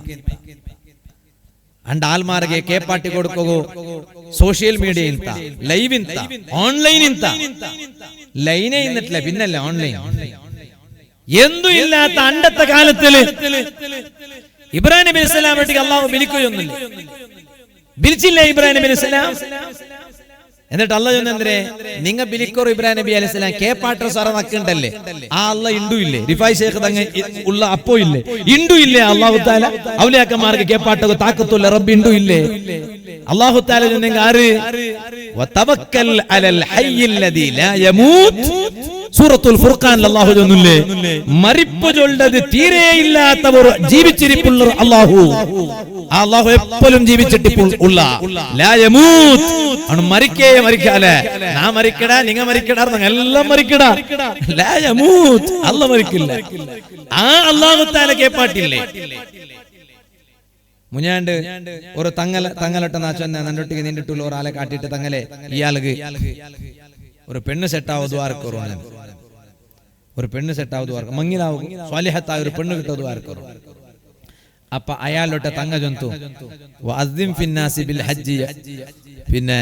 ಅಂಡ ಆಲ್ಮಾರ್ಗೆ ಕೇಪಾಟಿ ಕೊಡ್ಕೋಗೋ ಸೋಷಿಯಲ್ ಮೀಡಿಯಾ ಇಂತ ಲೈವ್ ಇಂತ ಆನ್ಲೈನ್ ಇಂತ ലൈനേ ഇന്നിട്ടില്ല, പിന്നല്ല ഓൺലൈൻ. എന്തും ഇല്ലാത്ത അണ്ടത്തെ കാലത്തില് ഇബ്രാഹിം നബി അലൈഹി സ്വലാം ഒട്ടിക്ക് അള്ളാഹു ബിലിക്കുകയൊന്നുമില്ല. ബിലിച്ചില്ലേ ഇബ്രാഹിം നബി അലൈഹി സ്വലാം? എന്നിട്ട് അള്ളാഹു ചൊന്നെന്തേ, നിങ്ങ ബിലിക്കോർ ഇബ്രാഹിം നബി അലൈഹി സ്വലാം കേപ്പാട്ടർ സാറ നക്കുണ്ടല്ലേ, ആ അള്ളാഹ് ഇണ്ടു ഇല്ലേ? റിഫായി ശൈഖ് തങ്ങ ഉള്ള അപ്പോ ഇല്ലേ? ഇണ്ടു ഇല്ലേ? അള്ളാഹു തആല ഔലിയാക്കന്മാർക്ക് കേപ്പാട്ടൊക്കെ താക്കത്തുള്ള റബ്ബ് ഇണ്ടു ഇല്ലേ? അള്ളാഹു തആല ചൊന്നെങ്ക ആര്? വതവക്കൽ അലൽ ഹയ്യിൽ ലദീ ലാ യമൂത്. സൂറത്തുൽ ഫുർഖാനിൽ അല്ലാഹു ചൊന്നുല്ലേ, മരിപ്പ് ചൊല്ലത് തീരെ ഇല്ലാത്തവർ ജീവിച്ചിരിപ്പുള്ള അല്ലാഹു. അല്ലാഹു എപ്പോഴും ജീവിച്ചിട്ടിപ്പുള്ള ലാ യമൂത്, അവൻ മരിക്കാലേ. നാ മരിക്കടാ, നിങ്ങ മരിക്കടാ, എല്ലാം മരിക്കടാ. ലാ യമൂത്, അല്ലാഹു മരിക്കില്ല. ആ അല്ലാഹു തആല കേപ്പാട്ടില്ലേ? മുഞ്ഞാണ്ട് ഒരു തങ്ങലട്ട നാച്ചൊന്നെ നന്നൊട്ടിക്ക് നിന്നിട്ടുള്ള ഒരാളെ കാട്ടിട്ട്, തങ്ങലെ ഇയാൾക്ക് ഒരു പെണ്ണ് സെറ്റാവുക ദ്വാരക്കോറും, ഒരു പെണ്ണ് സെറ്റാവുക ദ്വാരക്ക മങ്ങിലാവും, സ്വാലിഹത്തായ ഒരു പെണ്ണ് കിട്ടുക ദ്വാരക്കോറും. അപ്പൊ അയാളൊട്ടെ തങ്ങ ജന്തു വഅദ്ദിൻ ഫിന്നാസി ബിൽ ഹജ്ജി, പിന്നെ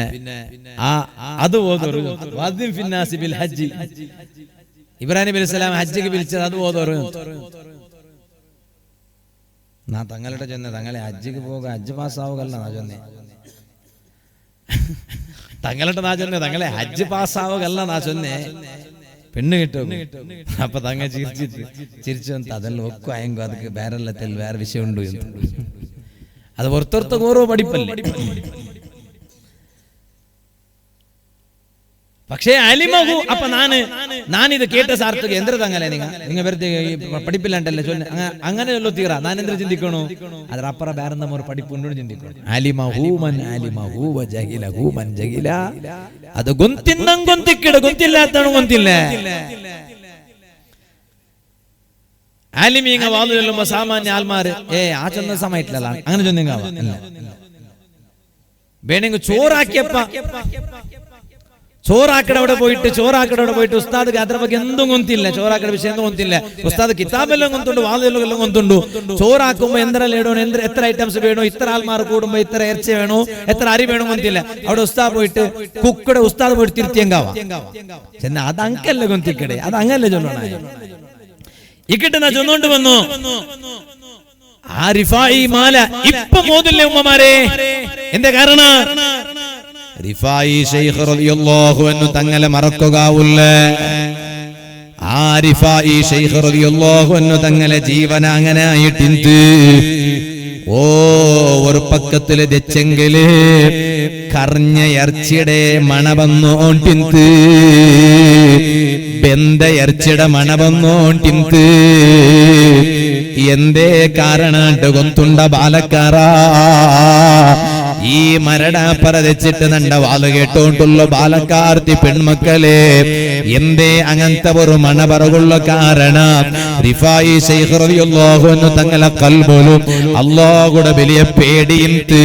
അത് ഓതോരു വഅദ്ദിൻ ഫിന്നാസി ബിൽ ഹജ്ജി. ഇബ്രാഹിം നബി അലൈഹി സ്വലാം ഹജ്ജിക്ക് വിളിച്ചത് അത് ഓതോരു. നാ തങ്ങളുടെ ചെന്ന് തങ്ങളെ ഹജ്ജിക്ക് പോക, ഹജ്ജ് പാസ്സാവുകല്ല നാ ചൊന്നേ. തങ്ങളുടെ നാ ചൊന്നെ തങ്ങളെ ഹജ്ജ് പാസ്സാവുകല്ല നാ ചൊന്നേ, പെണ്ണ് കിട്ടും. അപ്പൊ തങ്ങ ചിരിച്ചു അതെല്ലാം ഒക്കും അയങ്കോ, അതൊക്കെ വേറെല്ലത്തിൽ വേറെ വിഷയം ഉണ്ട്. അത് പുറത്തോർത്ത ഓരോ പഠിപ്പല്ലേ. പക്ഷേ അലിമഹു. അപ്പൊ ഞാനിത് കേട്ട സാർത്ഥക എന്ത്ര തങ്ങലെ നിങ്ങൾ വെറുതെ പഠിപ്പില്ലാണ്ടല്ലേ ചൊല്ല, അങ്ങനെ ചൊല്ലു തീറാ. ഞാൻ എന്തിനു ചിന്തിക്കണു? അതിനപ്പുറം വേറെ ഒരു പഠിപ്പുണ്ടോ ചിന്തിക്കണം. അലിമഹു മൻ അലിമഹു വജഹിലഹു മൻ ജഹില. അത് ഗൊന്തിന്നം ഗൊന്തിക്കിട, ഗൊന്തില്ലാത്തവണ് ഗൊന്തില്ല. ആലിമീങ്ങ വാതു ചൊല്ലുമ്പോ സാമാന്യ ആൽമാര് ആ ചൊന്ന സമയത്തില്ല അങ്ങനെ ചൊന്നിങ്ങ വേണമെങ്കിൽ ചോറാക്കടവിടെ പോയിട്ട് ഉസ്താദ് അದ್ರ ಬಗ್ಗೆ എന്തും ಗೊತ್ತಿಲ್ಲ, ചോറാക്കട വിഷയം ഒന്നും ಗೊತ್ತಿಲ್ಲ. ഉസ്താദ് കിതാബെല്ലാം കൊണ്ടുണ്ട്, വാതെല്ലാം കൊണ്ടുണ്ട്. ചോറാക്കുമ്പോ എന്തെല്ലാം ഇടണോ, എത്ര ഐറ്റംസ് വേണോ, ഇത്ര ആൾമാർ കൂടുമ്പോ ഇത്ര ഇറച്ചി വേണോ, എത്ര അരി വേണോ ಗೊತ್ತಿಲ್ಲ. അവിടെ ഉസ്താദ് പോയിട്ട് കുക്കടെ ഉസ്താദ് പോയിട്ട് തിരുത്തിയങ്കാവാ ചെന്ന. അത് അങ്കല്ല ಗೊತ್ತಿക്കടെ, അത് അങ്ങല്ലേ ചൊല്ലണ. ഇക്കിട്ട് നാ ചൊന്നോണ്ട് വന്നു ആ റിഫായി മാല ഇപ്പൊ മോദില്ലേ ഉമ്മമാരെ. എന്താ കാരണം? റിഫായി ശൈഖ് റളിയല്ലാഹു അൻഹു തങ്ങളെ മറക്കുകയില്ല. ആ റിഫായി ശൈഖ് റളിയല്ലാഹു അൻഹു തങ്ങളെ ജീവന അങ്ങനെ ആയിട്ടുണ്ട്. ഒരു പക്കത്തില് തെച്ചെങ്കില് കറിഞ്ഞ ഇറച്ചിയുടെ മണ വന്നോണ്ടിന്ത്, ಬೆಂದ ಎರ್ಚಿಡ ಮಣ ಬಂದೋಂಟಿಂತು. ಎಂದೇ ಕಾರಣ ಗೊತ್ತುಂಡ ಬಾಲಕಾರ ഈ മരട പരതച്ചിട്ട് നണ്ട വാല് കേട്ടോണ്ടുള്ള ബാലക്കാർത്തി പെൺമക്കളെ എന്തേ അങ്ങനത്തെ ഒരു മണ പറകുള്ള കാരണം റിഫായി ശൈഖ് റളിയല്ലാഹു അൻഹു തങ്ങളെ കൽബിലും അല്ലാഹുടെ വലിയ പേടിയുണ്ട്.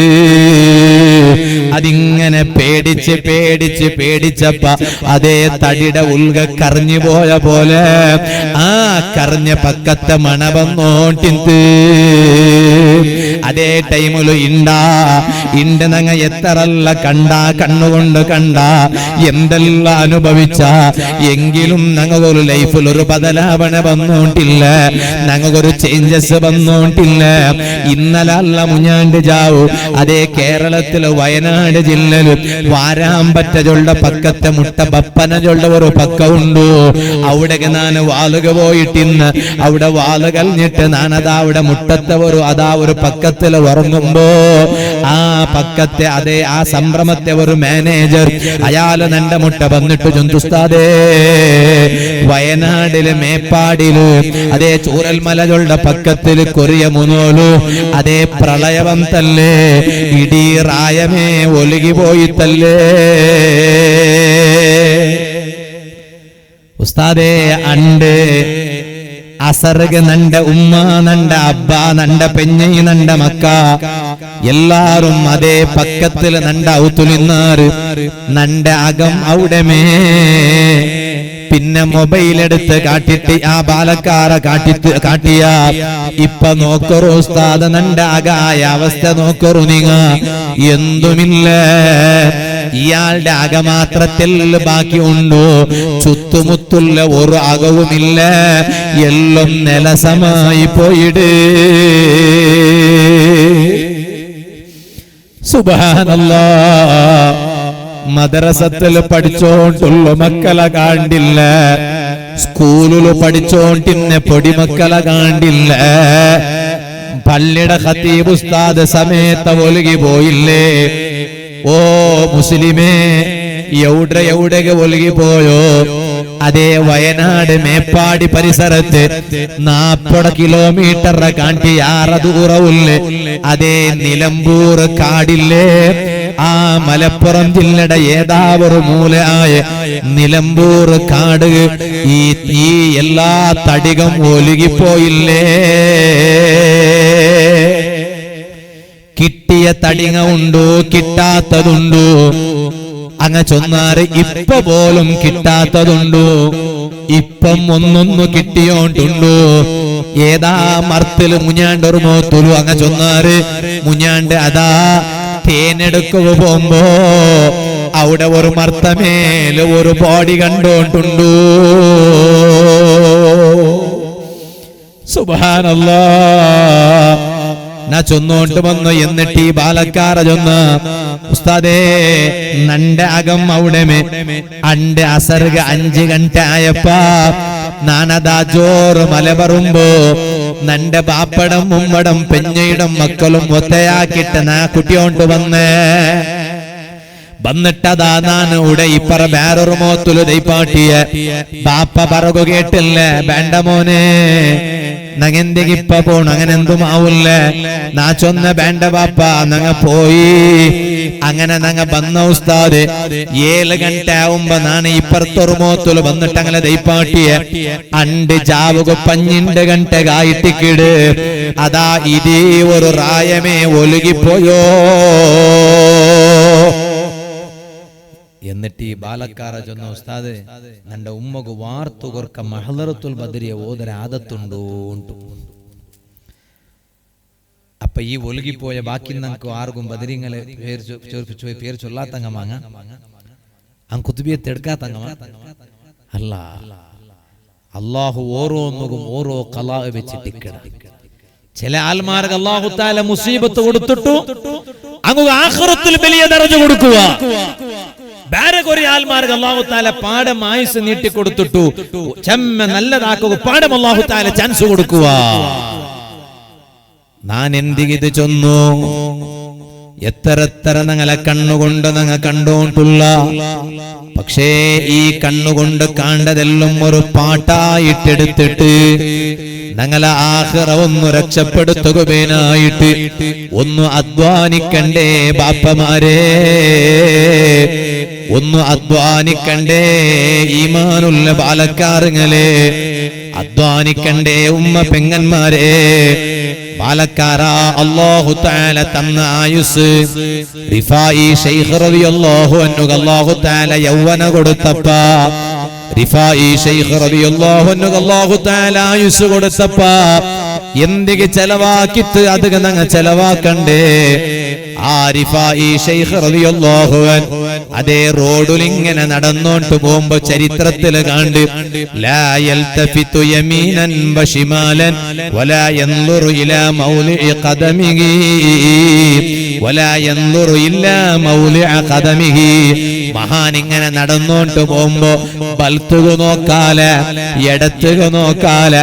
അതിങ്ങനെ പേടിച്ച് പേടിച്ച് പേടിച്ചപ്പ അതേ തടിയുടെ ഉൽക കറിഞ്ഞു പോയ പോലെ ആ കറിഞ്ഞ പക്കത്തെ മണ വന്നോട്ടിന്ത് അതേ ടൈമില് ഇണ്ട് നങ്ങ എത്രല്ല കണ്ട കണ്ണുകൊണ്ട് കണ്ട എന്തെല്ലാം അനുഭവിച്ച എങ്കിലും ഞങ്ങൾക്കൊരു ലൈഫിൽ ഒരു ബദലാവണ വന്നോണ്ടില്ല, ഞങ്ങൾക്കൊരു ചേഞ്ചസ് വന്നോണ്ടില്ല. ഇന്നലെ അല്ല മുഞ്ഞാണ്ട് ജാവു അതേ കേരളത്തില് വയനാട് ജില്ലയില് വാരാമ്പറ്റജുള്ള പക്കത്തെ മുട്ട ബപ്പനജുള്ള ഒരു പക്കമുണ്ടു. അവിടേക്ക് ഞാൻ വാലുക പോയിട്ടിന്ന് അവിടെ വാല് കഴിഞ്ഞിട്ട് ഞാനതാ അവിടെ മുട്ടത്തെ ഒരു പക്കത്തിൽ ഉറങ്ങുമ്പോ ആ പക്കത്തെ അതേ ആ സംഭ്രമത്തെ ഒരു മാനേജർ അയാള് നന്റെ മുട്ട വന്നിട്ട് ചുന്തുസ്താദേ വയനാടില് മേപ്പാടില് അതേ ചൂരൽമലകളുടെ പക്കത്തില് കൊറിയ മുനോലു അതേ പ്രളയവം തല്ലേ ഇടീ റായമേ ഒലുകി പോയി തല്ലേ ഉസ്താദേ അണ്ട് അസർഗ് നണ്ട ഉമ്മ നണ്ട അബ്ബ നണ്ട പെഞ്ഞൈ നണ്ട മക്ക എല്ലാരും അതേ പക്കത്തിൽ നണ്ട ഔത്തുലിന്നാറ് നണ്ട അകം അവിടമേ പിന്നെ മൊബൈൽ എടുത്ത് കാട്ടിട്ട് ആ ബാലക്കാരെ കാട്ടിയ ഇപ്പൊ നോക്കറു ഉസ്താദ് നണ്ട അകായ അവസ്ഥ നോക്കറു നിങ്ങ എന്തുമില്ല ഇയാളുടെ അകമാത്രത്തിൽ ബാക്കി ഉണ്ടു ചുത്തുമുത്തുള്ള ഒരു അകവുമില്ല എല്ലാം നിലസമായി പോയിട് സുബ്ഹാനല്ലാഹ് മദ്രസത്തിൽ പഠിച്ചോണ്ടുള്ള മക്കളെ കാണ്ടില്ല സ്കൂളില് പഠിച്ചോണ്ടിന്നെ പൊടിമക്കളെ കാണ്ടില്ല പള്ളിയുടെ ഖതീബ് ഉസ്താദ് സമയത്ത് ഒലുകി പോയില്ലേ ഓ മുസ്ലിമേ എവിടെ ഒലുകി പോയോ അതേ വയനാട് മേപ്പാടി പരിസരത്ത് 40 കിലോമീറ്റർ കാണ്ടിയാറ് ദൂരവുള്ളേ അതേ നിലമ്പൂർ കാടില്ലേ ആ മലപ്പുറം ജില്ലയുടെ ഏതാവൊരു മൂലയായ നിലമ്പൂർ കാട് ഈ എല്ലാ തടികം ഒലുകിപ്പോയില്ലേ കിട്ടിയ തടിക ഉണ്ടോ കിട്ടാത്തതുണ്ടോ അങ്ങ ചൊന്നാറ് ഇപ്പൊ പോലും കിട്ടാത്തതുണ്ടോ ഇപ്പം ഒന്നൊന്നു കിട്ടിയോണ്ടുണ്ടോ ഏതാ മർത്തില് മുഞ്ഞാണ്ടൊരു മോത്തുലു അങ്ങ ചൊന്നാറ് മുഞ്ഞാണ്ട് അതാ തേനെടുക്കുക പോകുമ്പോ അവിടെ ഒരു മർത്തമേല് ഒരു ബോഡി കണ്ടോണ്ടുണ്ടോ സുബ്ഹാനല്ലാഹ് നാ ചൊന്നോണ്ട് വന്നു എന്നിട്ട് ഈ ബാലക്കാര ചൊന്ന ഉസ്താദേ നന്റെ അകം അവിടമേ അണ്ട് അസർഗ 5 ഗಂಟೆ ആയപ്പ നാനതാ ജോറ് മല പറയുമ്പോ നന്റെ ബാപ്പടം ഉമ്മടം പെഞ്ഞയിടം മക്കളും ഒത്തയാക്കിട്ട് നാ കുട്ടിയോണ്ട് വന്നിട്ടതാ നാന് ഉടെ ഇപ്പറ വേറൊരു മോത്തുല് ദൈപ്പാട്ടിയ ബാപ്പ പറകു കേട്ടില്ല വേണ്ട മോനെ നങ്ങെന്തിപ്പ പോണു അങ്ങനെ എന്തും ആവൂല്ല നാ ചൊന്ന വേണ്ട ബാപ്പ നങ്ങ പോയി അങ്ങനെ നങ്ങ വന്ന ഉസ്താദ് 7 ഗಂಟೆ ആവുമ്പോ നാണ് ഇപ്പുറത്തൊരു മോത്തുല് വന്നിട്ട് അങ്ങനെ ദൈപ്പാട്ടിയ അണ്ട് ജാവുക 12 ഗಂಟೆ ആയിട്ടിക്കിട് അതാ ഇതേ ഒരു റായമേ ഒലുകിപ്പോയോ എന്നിട്ട് ഈ ബാലക്കാര ചൊന്ന ഉസ്താദ് നന്റെ ഉമ്മക്ക് വാർത്തു കൊർക്ക മഹ്ലറത്തുൽ ബദരിയ ഓതര ആദത്തുണ്ടോ അപ്പൊ ഈ ഒലുകിപ്പോയ ബാക്കി നമുക്ക് ആർക്കും ബദരിങ്ങളെ പേര് ചൊല്ലാത്തങ്ങ മാങ്ങ ആ കുത്തുബിയത്ത് എടുക്കാത്തങ്ങ അല്ല അള്ളാഹു ഓരോന്നും ഓരോ കലാ വെച്ചിട്ടിക്കട ചില ആൽമാർക്ക് അല്ലാഹു തആല മുസീബത്ത് കൊടുത്തിട്ടു അങ്ങ് ആഖിറത്തിൽ വലിയ ദർജ കൊടുക്കുക വേറെ കുറെ ആൽമാർക്ക് അല്ലാഹു തആല പാഠം ആയുസ് നീട്ടി കൊടുത്തിട്ടു ചെമ്മ നല്ലതാക്കുക പാഠം അല്ലാഹു തആല ചാൻസ് കൊടുക്കുക ഞാൻ എന്തിത് ചൊന്നു എത്ര ഞങ്ങളെ കണ്ണുകൊണ്ട് ഞങ്ങൾ കണ്ടോണ്ടുള്ള പക്ഷേ ഈ കണ്ണുകൊണ്ട് കണ്ടതെല്ലാം ഒരു പാട്ടായിട്ടെടുത്തിട്ട് ഞങ്ങളെ ആഖിറ ഒന്ന് രക്ഷപ്പെടുത്തുകയായിട്ട് ഒന്ന് അധ്വാനിക്കണ്ടേ ബാപ്പമാരെ ഒന്ന് അധ്വാനിക്കണ്ടേ ഈമാനുള്ള ബാലക്കാരങ്ങളെ അധ്വാനിക്കണ്ടേ ഉമ്മ പെങ്ങന്മാരെ പാലക്കാര അല്ലാഹു തആല തന്ന ആയുസ് റിഫായി ശൈഖ് റളിയല്ലാഹു അൻഹു അല്ലാഹു തആല യൗവന കൊടുത്തപ്പാ റിഫായി ശൈഖ് റളിയല്ലാഹു അൻഹു അല്ലാഹു തആല ആയുസ് കൊടുത്തപ്പാ എന്തിക്ക് ചെലവാക്കിട്ട് അത് ഞങ്ങൾ ചെലവാക്കണ്ടേ ആ റിഫായി ശൈഖ് റളിയല്ലാഹു അൻഹു അതേ റോഡിൽ ഇങ്ങനെ നടന്നോണ്ട് പോകുമ്പോ ചരിത്രത്തിൽ കണ്ട് ലാ യൽതഫിതു യമീനൻ വശിമാലൻ വലാ യൻദുറു ഇലാ മൗലിഇ ഖദമിഹി വലാ യൻദുറു ഇല്ലാ മൗലിഅ ഖദമിഹി മഹാൻ ഇങ്ങനെ നടന്നോണ്ട് പോകുമ്പോ ബൽത്തുക നോക്കാലെ ഇടത്തുക നോക്കാലെ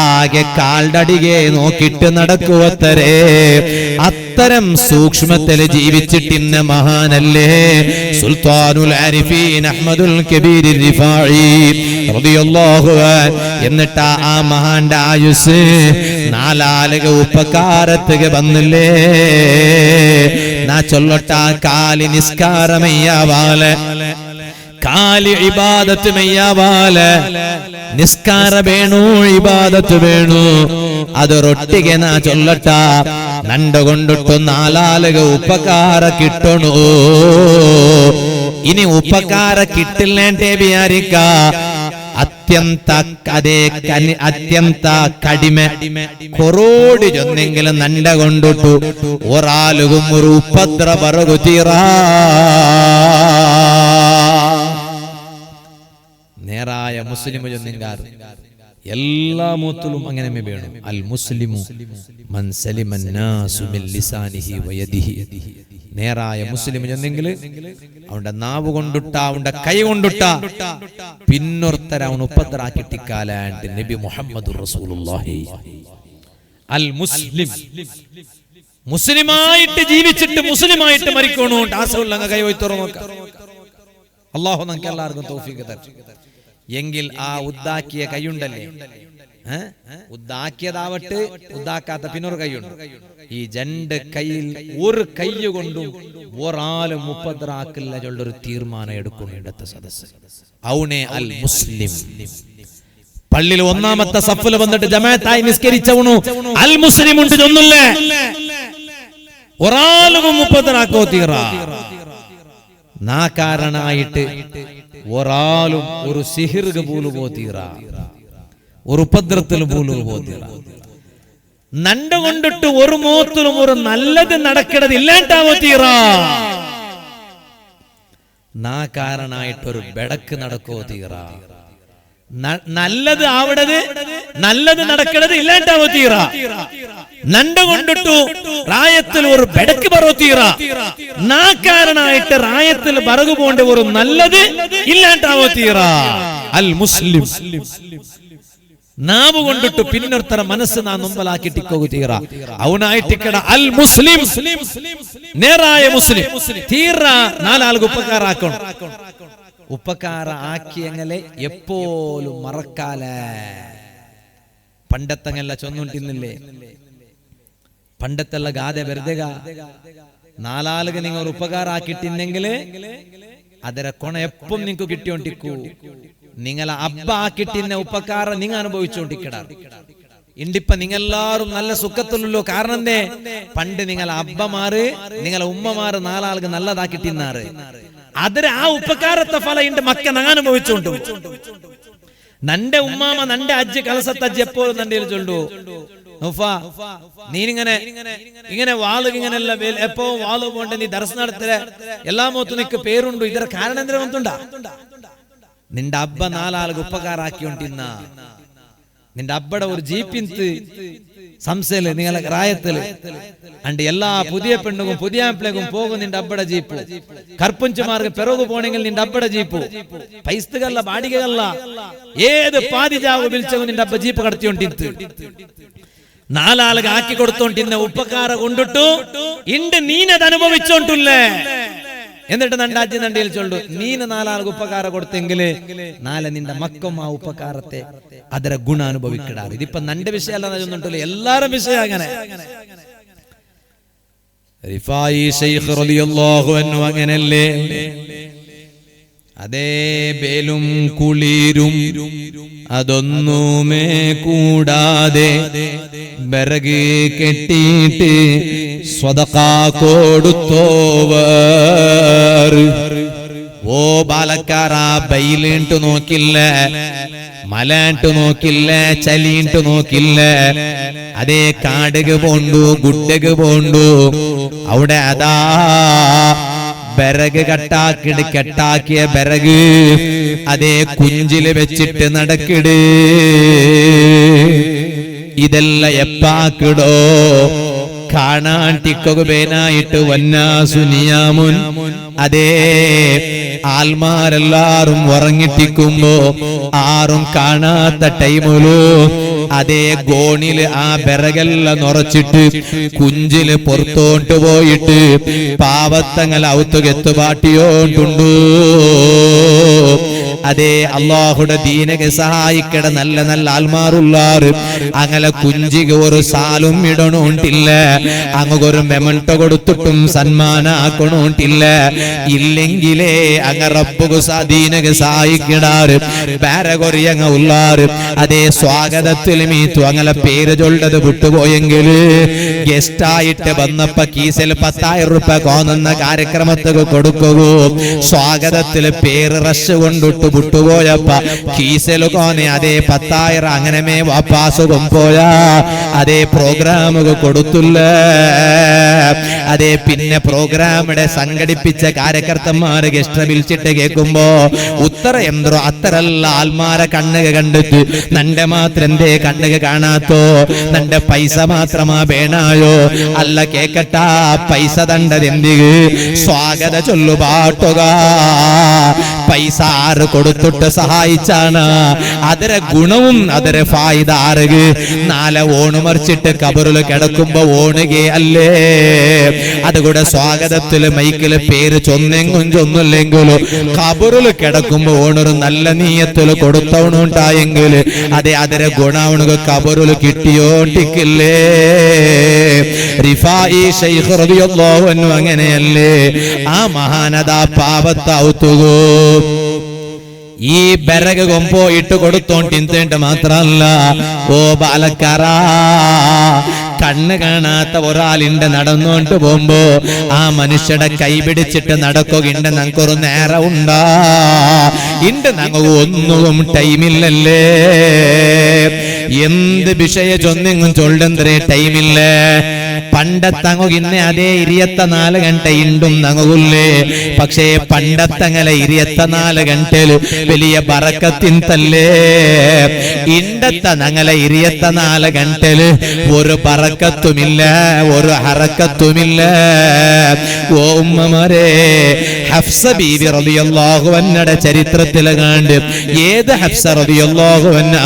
ആകെ കാൽടടികെ നോക്കിട്ട് നടക്കുവത്തരേ അത്തരം സൂക്ഷ്മത്തിൽ ജീവിച്ചിട്ടിന്ന മഹാനല്ലേ സുൽത്താനുൽ ആരിഫീൻ അഹ്മദുൽ കബീർ റിഫായി റളിയല്ലാഹു അൻഹു. എന്നിട്ട് ആ മഹാന്റെ ആയുസ് 4 ആളുകൾ ഉപകാരത്തുക വന്നില്ലേ നാ ചൊല്ലട്ട കാലി നിസ്കാരമയ്യാവാലെ കാലി ഇബാദത്ത് മെയ്യാവാലെ നിസ്കാര വേണു ഇബാദത്ത് വേണു അതൊരൊട്ടിಗೆ നാ ചൊല്ലട്ട നണ്ടുകൊണ്ടിട്ടു 4 ആളുകൾ ഉപകാര കിട്ടണു. ഇനി ഉപകാര കിട്ടില്ലേണ്ടേ വിചാരിക്ക അത്യന്ത കടിമೆ കൊറോടി ചൊന്നെങ്കിലും നണ്ട കൊണ്ടിട്ടു ഒരാളും ഒരു ഉപദ്ര ബറകുതീറ നേരായ മുസ്ലിം ചൊന്നിങ്കാർ എല്ലാ മൂത്തിലും അങ്ങനെ വേണം. അൽ മുസ്ലിമു മൻ സലിമൻ നാസു മിൻ ലിസാനിഹി വയദിഹി. നേരായ മുസ്ലിം എന്നെങ്കിൽ അവന്റെ നാവ് കൊണ്ടിട്ട അവന്റെ കൈ കൊണ്ടിട്ട പിന്നൊരുത്തര അവൻ ഉപദ്രാക്കിട്ടിക്കാലാണ്ട് നബി മുഹമ്മദുർ റസൂലുള്ളാഹി. അൽ മുസ്ലിം മുസ്ലിമായിട്ട് ജീവിച്ചിട്ട് മുസ്ലിമായിട്ട് മരിക്കണോ ആസവുള്ള കൈ പോയി തുറന്നോക്ക. അല്ലാഹു നമുക്ക് എല്ലാവർക്കും തൗഫീഖ് തരട്ടെ. എങ്കിൽ ആ ഉദ്ദാക്കിയ കൈയുണ്ടല്ലേ, ഉദ്ദാക്കിയതാവട്ടെ ഉദ്ദാക്കാത്ത പിന്നൊരു കൈയുണ്ട്. ഈ 2 കൈയിൽ ഒരു കൈ കൊണ്ടും ഒരാളും മുപ്പദ്രാക്കില്ല ചൊല്ലൊരു തീർമാനം എടുക്കുന്നു ഇടത്തെ സദസ്സ്. ഔനെ അൽ മുസ്ലിം. പള്ളിയിൽ 1-ാമത്തെ സഫിൽ വന്നിട്ട് ജമാഅത്തായി നിസ്കരിച്ചവണു അൽ മുസ്ലിം ഉണ്ട് ചൊന്നില്ലേ ഒരാളും മുപ്പദ്രാക്കോ തീറ. നാ കാരണായിട്ട് ഒരാളും ഒരു സിഹിർഗ് പോലും പോതീറ, ഒരു ഉപദ്രത്തിൽ പോലും പോതീറ. നണ്ട കൊണ്ടിട്ട് ഒരു മോത്തിലും ഒരു നല്ലത് നടക്കണത് ഇല്ലാണ്ടാവോ തീറ. നാ കാരണായിട്ടൊരു ബെടക്ക് നടക്കോ തീറ. നല്ലത് ആവടത് നല്ലത് നടക്കണത് ഇല്ലാണ്ടാവോ തീറ. നണ്ട കൊണ്ടിട്ടു റായത്തിൽ ഒരു ബെടക്ക് പറോ തീറ. നാ കാരണായിട്ട് റായത്തിൽ ബറകു പോണ്ട ഒരു നല്ലത് ഇല്ലാണ്ടാവോ തീറ. അൽ മുസ്ലിം. നാവ് കൊണ്ടിട്ടു പിന്നൊരുത്തര മനസ്സ് നാ നൊമ്പലാക്കിട്ടിക്കോ തീറ. അവനായിട്ടിക്കട അൽ മുസ്ലിം നേരായ മുസ്ലിം തീറ. 4 ആൾക്ക് ഉപകാരാക്കണം. ഉപകാര ആക്കിയങ്ങളെ എപ്പോലും മറക്കാല. പണ്ടത്തങ്ങല്ല ചൊന്നുണ്ടിന്നില്ലേ, പണ്ടത്തെല്ല ഗാഥ വെറുതെക 4 ആളുകൾ നിങ്ങൾ ഉപകാര ആക്കിട്ടിന്നെങ്കില് ಅದರ ಕೊಣ ಎಪ್ಪಂ ನಿಂಕು ಕಿಟ್ಟಿಯೊಂಟಿಕ್ಕು. നിങ്ങളെ അബ്ബ ആക്കിട്ടിന്ന ഉപകാര നിങ്ങൾ അനുഭവിച്ചോണ്ടിക്കട. ഇണ്ടിപ്പ നിങ്ങളെല്ലാരും നല്ല സുഖത്തിലുള്ളൂ. കാരണം എന്തേ, പണ്ട് നിങ്ങളെ അബ്ബമാര് നിങ്ങളെ ഉമ്മമാര് 4 ആൾക്ക് നല്ലതാക്കിട്ടിന്നാറ്. അതിന് ആ ഉപകാരത്തെ ഫല ഇണ്ട് മക്ക നങ്ങ അനുഭവിച്ചോണ്ടു. നന്റെ ഉമ്മാമ നന്റെ അജ്ജ് കലസത്തജ്ജ് എപ്പോഴും നന്റെ ചൊല്ലു നീനിങ്ങനെ ഇങ്ങനെ വാള് ഇങ്ങനെല്ല എപ്പോ വാള് പോണ്ട് നീ ദർശനം നടത്തല എല്ലാ മോത്തു നിക്ക് പേരുണ്ടു. ಇದರ ಕಾರಣ ಅಂದ್ರೆ ಒಂದುಂಡ നിന്റെ അബ്ബ 4 ആൾക്ക് ഉപകാരാക്കിയൊണ്ടിന്ന നിന്റെ അബ്ബടെ ഒരു ജീപ്പിന്ത് സംശയില് നിങ്ങളെ റായത്തില് അണ്ട് എല്ലാ പുതിയ പെണ്ണും പുതിയ ആപ്പിളേക്കും പോകും നിന്റെ അബ്ബടെ ജീപ്പ്. കർപ്പുഞ്ചുമാർക്ക് പിറകു പോണെങ്കിൽ നിന്റെ അബ്ബടെ ജീപ്പ്. പൈസ്തുകല്ല ബാടികല്ല ഏത് പാതിജാവ് വിളിച്ചവും നിന്റെ അബ്ബ ജീപ്പ് കടത്തിയൊണ്ടിന്ന് 4 ആൾക്ക് ആക്കി കൊടുത്തോണ്ടിന്ന ഉപകാര കൊണ്ടിട്ടു ഇണ്ട് നീനത് അനുഭവിച്ചോണ്ടില്ലേ. എന്നിട്ട് നണ്ടാജി നണ്ടിയിൽ ചൊല്ലു നീന് 4 ആൾക്ക് ഉപകാര കൊടുത്തെങ്കില് നാളെ നിന്റെ മക്കും ആ ഉപകാരത്തെ ಅದರ ಗುಣ ಅನುಭವಿಕ್ಕಿಡಾರು. ഇതിപ്പോ നന്റെ വിഷയമല്ല ചൊന്നിട്ടില്ല, എല്ലാരും വിഷയം അങ്ങനെ. റിഫായി ശൈഖ് റളിയല്ലാഹു അൻഹു അങ്ങനല്ലേ അതേ ബേലും കുളിരും അതൊന്നുമേ കൂടാതെ ബരക് കെട്ടിയിട്ട് സ്വതക്ക കൊടുത്തോവർ. ഓ ബാലക്കാരാ, ബൈലിട്ട് നോക്കില്ല, മലട്ട് നോക്കില്ല, ചലിട്ട് നോക്കില്ല. അതേ കാടുക പോണ്ടു, ഗുഡ്ഡക പോണ്ടു. അവിടെ അതാ ബരക് കെട്ടാക്കിയ ബരക് അതേ കുഞ്ചില് വെച്ചിട്ട് നടക്കിട്. ഇതെല്ലാം എപ്പാക്കിടോ കാണാൻ ടിക്കൊകുബേനായിട്ട് വന്നാസുനിയാമുൻ. അതേ ആൽമാരെല്ലാരും ഉറങ്ങിട്ടിക്കുമ്പോ ആരും കാണാത്ത ടൈമിലു അതേ ഗോണില് ആ ബെറകെല്ലാം നിറച്ചിട്ട് കുഞ്ചില് പുറത്തോട്ട് പോയിട്ട് പാവത്തങ്ങൾ ഔത്തുകെത്തു പാട്ടിയോണ്ടുണ്ടു. അതേ അള്ളാഹുടെ ദീനക്ക് സഹായിക്കട നല്ല നല്ല ആൽമാറുള്ളാറ് അങ്ങനെ കുഞ്ചിക്ക് ഒരു സാലും ഇടണോണ്ടില്ല, അങ്ങൊരു മെമൻട്ടോ കൊടുത്തിട്ടും സന്മാനാക്കണോണ്ടില്ല. ഇല്ലെങ്കിലേ അങ്ങ റബ്ബുക്ക് ദീനക്ക് സഹായിക്കിടാറ് വേറെ കൊറിയങ്ങ ഉള്ളാറ്. അതേ സ്വാഗതത്തിൽ മീത്തു അങ്ങനെ പേര് ചൊല്ലത് വിട്ടുപോയെങ്കിൽ ഗസ്റ്റായിട്ട് വന്നപ്പോ കീസിൽ 10,000 രൂപ കോന്നുന്ന കാര്യക്രമത്തിന് കൊടുക്കൂ. സ്വാഗതത്തിൽ പേര് റഷ് കൊണ്ടിട്ട് വിട്ടുപോയപ്പ കീസില് കോന്നെ അതേ 10,000 അങ്ങനെ വാപ്പാസ് കൊമ്പോയാ അതേ പ്രോഗ്രാമുകൾ കൊടുത്തില്ല. അതേ പിന്നെ പ്രോഗ്രാമിടെ സംഘടിപ്പിച്ച കാര്യകർത്തന്മാര് ഗസ്റ്റ് വിളിച്ചിട്ട് കേൾക്കുമ്പോ ഉത്തര എന്തോ അത്തരല്ല ആൽമാരെ കണ്ണുക കണ്ടിട്ട് നന്റെ മാത്രം എന്തേ കണ്ണുക കാണാത്തോ, നന്റെ പൈസ മാത്രമാ വേണായോ? അല്ല കേക്കട്ടാ, പൈസ തണ്ടതെന്തിക്ക് സ്വാഗത ചൊല്ലു പാട്ടുക. പൈസ ആറ് കൊടുത്തിട്ട് സഹായിച്ചാണ്, അതിരെ ഗുണവും അതിരെ ഫായിദ ആറുക. നാളെ ഓണ് മറിച്ചിട്ട് കബറിൽ കിടക്കുമ്പോ ഓണുകേ അല്ലേ? അതുകൂടെ സ്വാഗതത്തില് മൈക്കില് പേര് ചൊന്നില്ലെങ്കിലും കബറിൽ കിടക്കുമ്പോ ഓണൊരു നല്ല നീയത്തില് കൊടുത്തോണുണ്ടായെങ്കിൽ അതെ അതിരെ ഗുണവണുക കബറിൽ കിട്ടിയോണ്ടിക്കില്ലേ? റിഫായി ശൈഖ് റളിയല്ലാഹു അൻഹു അങ്ങനെയല്ലേ? ആ മഹാനദാ പാപത്തൗത്തുകോ ഈ ബെറക് കൊമ്പോയിട്ട് കൊടുത്തോണ്ടിട്ട് മാത്രല്ല, ഓ ബാലക്കാരാ, കണ്ണ് കാണാത്ത ഒരാളിന്റെ നടന്നോണ്ട് പോകുമ്പോ ആ മനുഷ്യയുടെ കൈ പിടിച്ചിട്ട് നടക്കുകയുണ്ട്. ഞങ്ങൾക്കൊരു നേരം ഉണ്ടാ ഇണ്ട്, ഞങ്ങൾ ഒന്നും ടൈമില്ലല്ലേ? എന്ത് വിഷയ ചൊന്നെങ്ങും ചൊല്ലെന്തരേ ടൈമില്ല. പണ്ടത്തങ്ങുകിന്നെ അതേ 24 ഗಂಟೆ ഇണ്ടും നങ്ങുല്ലേ. പക്ഷേ പണ്ടത്തങ്ങനെ 24 ഗಂಟೆല് വലിയ ബറക്കത്തിൻതല്ലേ. ഇണ്ടത്ത ഞങ്ങളെ 24 ഗಂಟೆല് ഒരു ബറക്കത്തുമില്ല, ഒരു ഹറക്കത്തുമില്ല. ഓ ഉമ്മമാരെ, ഹഫ്സ ബീവി റളിയല്ലാഹു അൻഹയുടെ ചരിത്രത്തിൽ കണ്ട് ഏത് ഹഫ്സ റളിയല്ലാഹു അൻഹ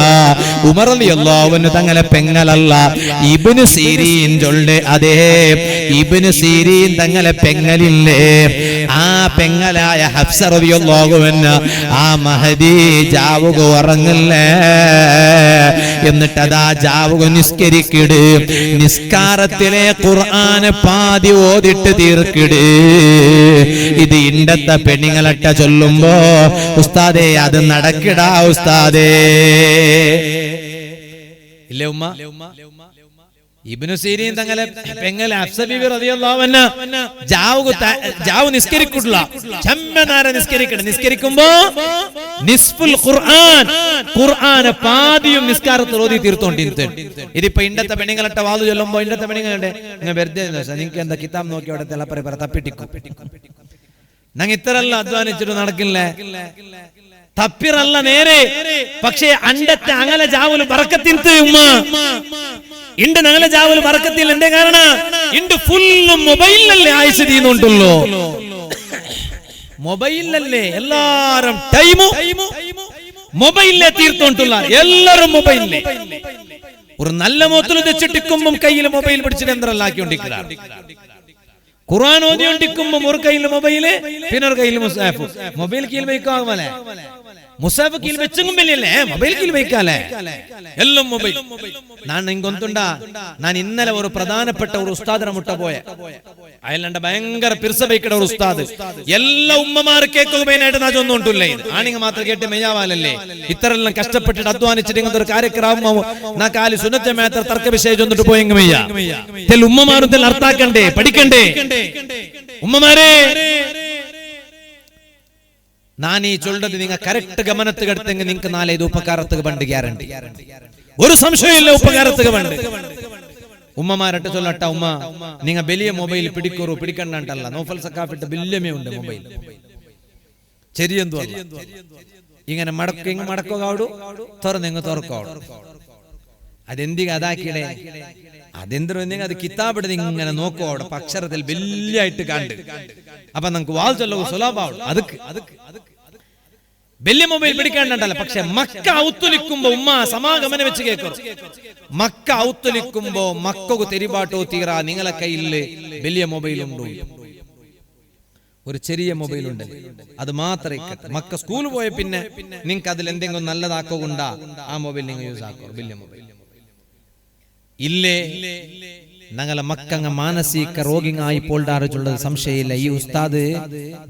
ഉമർ റളിയല്ലാഹു അൻഹു തങ്ങളെ പെങ്ങളല്ല, ഇബ്നു സീരീൻ ചൊല്ലെ. അതേ ഇബ്നു സീരീൻ തങ്ങളെ പെങ്ങളില്ലേ, ആ പെങ്ങളായ ഹഫ്സ റളിയല്ലാഹു അൻഹ ആ മഹദി ജാവുക ഉറങ്ങില്ലേ. എന്നിട്ട് അതാ ജാവുക നിസ്കരിക്കിട്. നിസ്കാരത്തിലെ ഖുർആന് പാതി ഓതിട്ട് തീർക്കിട്. ഇത് ഇണ്ടത്തെ പെണ്ണുങ്ങളട്ട ചൊല്ലുമ്പോ ഉസ്താദേ അത് നടക്കിടാ ഉസ്താദേ. ഇല്ലേ ഉമ്മ? ഇബ്നു സീരീൻ തങ്ങളെ പെങ്ങൾ ഹഫ്സ ബീവി റളിയല്ലാഹു അൻഹ ജാവു നിസ്കരിക്കുള്ള ചമ്മനാര നിസ്കരിക്കണം. നിസ്കരിക്കുമ്പോ നിസ്ഫുൽ ഖുർആൻ, ഖുർആന് പാതിയും നിസ്കാരത്തിൽ ഓതി തീർത്തോണ്ടിരുന്നു. ഇതിപ്പോ ഇണ്ടത്തെ പെണ്ണുങ്ങളട്ട വാതു ചൊല്ലുമ്പോ ഇണ്ടത്തെ പെണ്ണുങ്ങളുടെ വെറുതെ നിങ്ങൾക്ക് എന്താ കിതാബ് നോക്കി അവിടെ തിളപ്പറ തപ്പിട്ടിക്കും. ഞങ്ങൾ ഇത്രല്ല അധ്വാനിച്ചിട്ട് നടക്കില്ല, തപ്പിറല്ല നേരെ. പക്ഷേ അണ്ടത്തെ അങ്ങനെ ജാവല് ബറക്കത്തിൻത്ത് ഉമ്മ ഇണ്ട് ഞങ്ങളെ ജാവല് ബറക്കത്തിൽ. എന്തേ കാരണം? ഇണ്ട് ഫുള്ള് മൊബൈലല്ലേ ആയുസ് തീർന്നുണ്ടല്ലോ. മൊബൈലല്ലേ എല്ലാരും ടൈമു മൊബൈലിലെ തീർത്തോണ്ടുള്ള എല്ലാരും മൊബൈലിലെ. ഒരു നല്ല മോത്തിൽ വെച്ചിട്ടിക്കുമ്പം കയ്യിൽ മൊബൈൽ പിടിച്ചിട്ട് എന്തരല്ലാക്കിക്കൊണ്ടിരിക്കുക. ഖുർആൻ ഓതിക്കൊണ്ടിരിക്കുമ്പോ ഒരു കയ്യിൽ മൊബൈല്, പിന്നെ ഒരു കയ്യിൽ മുസാഫ്. മൊബൈൽ കയ്യിൽ വയ്ക്കാമല്ലേ? ಮುಸಾಫ್ ಕೀಲ್ ಬೆಚ್ಚಂಗು ಬೆಲೆಯಲ್ಲೇ ಮೊಬೈಲ್ ಕೀಲ್ ಬೇಕಲ್ಲ ಎಲ್ಲ ಮೊಬೈಲ್ ನಾನು ನಿಂಗೊಂತುಂಡ ನಾನು ഇന്നലെ ഒരു പ്രധാനപ്പെട്ട ഒരു ഉസ്താദിനെ മുട്ട പോയ അയലണ്ട ഭയങ്കര പിർസബൈക്കട ഒരു ഉസ്താദ് എല്ലാ ഉമ്മമാർ കേൾക്കുകയായിട്ട് നാ ചൊന്നുകൊണ്ടില്ലേ ആണിങ്ങ മാത്രം കേട്ട് മെയ്യാവാലല്ലേ ഇത്രയെല്ലാം കഷ്ടപ്പെട്ടിട്ട് അധ്വാനിച്ചിട്ട് ഇങ്ങനത്തെ ഒരു കാര്യക്രമം നാ കാലി സുന്നത്തെ മേത്ര തർക്ക വിഷയം ചൊന്നിട്ട് പോയെങ്കിൽ മെയ്യ തെൽ ഉമ്മമാരും തെൽ അർത്ഥാക്കണ്ടേ പഠിക്കണ്ടേ ഉമ്മമാരെ ನಾನು ಈ ಚೊಲ್ಲದು ನಿಂಗ ಕರೆಕ್ಟ್ ಗಮನಕ್ಕೆ എടുത്തെങ്കിൽ നിങ്ങൾക്ക് നാളെ ഇത് ഉപകാരத்துக்கு ബണ്ട് ഗ്യാരണ്ടി ഒരു സംശയമില്ല ഉപകാരத்துக்கு ബണ്ട് ഉമ്മമാരട്ട് ചൊല്ലട്ട ഉമ്മ നിങ്ങൾ വലിയ മൊബൈൽ പിടിക്കോറു പിടിക്കണ്ടല്ല നോഫൽ സക്കാഫിട്ട് ബില്യമേ ഉണ്ട് മൊബൈൽ ചെറിയെന്തു അല്ല ഇങ്ങനെ മടക്കോകാവു തുറന്നെങ്ങ് തുറക്കോടു അതെന്തിക അതാക്കിയടേ അതെന്തിനും അത് കിതാബിട്ട് ഇങ്ങനെ നോക്കോടെ അക്ഷരത്തിൽ വലിയായിട്ട് കണ്ട് അപ്പൊ നമുക്ക് വാൾ ചൊല്ലു സുലഭാവും അതുക്ക് വലിയ മൊബൈൽ പിടിക്കാണ്ടല്ല പക്ഷെ മക്ക ഔത്തുലിക്കുമ്പോ ഉമ്മ സമാഗമനം വെച്ച് കേൾക്കും മക്ക ഔത്തുലിക്കുമ്പോ മക്കൾക്ക് തെരിപാട്ടോ തീരാ നിങ്ങളെ കയ്യിൽ വലിയ മൊബൈൽ ഉണ്ടോ ഒരു ചെറിയ മൊബൈൽ ഉണ്ട് അത് മാത്രമേ മക്ക സ്കൂൾ പോയ പിന്നെ നിങ്ങൾക്ക് അതിൽ എന്തെങ്കിലും നല്ലതാക്കുകൊണ്ടാ ആ മൊബൈൽ നിങ്ങൾ യൂസ് ആക്കോ വലിയ മൊബൈൽ ഇല്ലേ ഞങ്ങളെ മക്കങ്ങ മാനസിക രോഗിയായി പോൾഡാറുള്ളത് സംശയമില്ല ഈ ഉസ്താദ്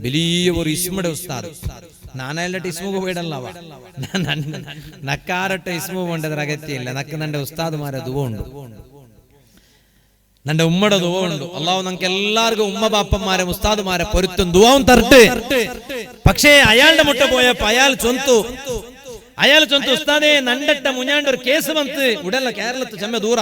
വലിയ ഒരു ഇസ്മയുടെ ഉസ്താദ് നാനയാളുടെ ഇസ്മുഖ പോയിടല്ലവ നക്കാരട്ടെ ഇസ്മു പോണ്ടത് അഗത്യമില്ല നക്ക് നന്റെ ഉസ്താദുമാരെ ദുവമുണ്ട് നന്റെ ഉമ്മയുടെ ദുവമുണ്ട് അള്ളാഹു നമുക്ക് എല്ലാവർക്കും ഉമ്മ ബാപ്പന്മാരെ ഉസ്താദുമാരെ പൊരുത്തും ദുവാവും തരട്ടെ പക്ഷേ അയാളുടെ മുട്ട പോയപ്പോ അയാൾ ചൊന്തു ഉസ്താദേ നണ്ടട്ട മുഞ്ഞാണ്ട് ഒരു കേസ് വന്ന് ഉടല്ല കേരളത്തിൽ ചെമ്മ ദൂര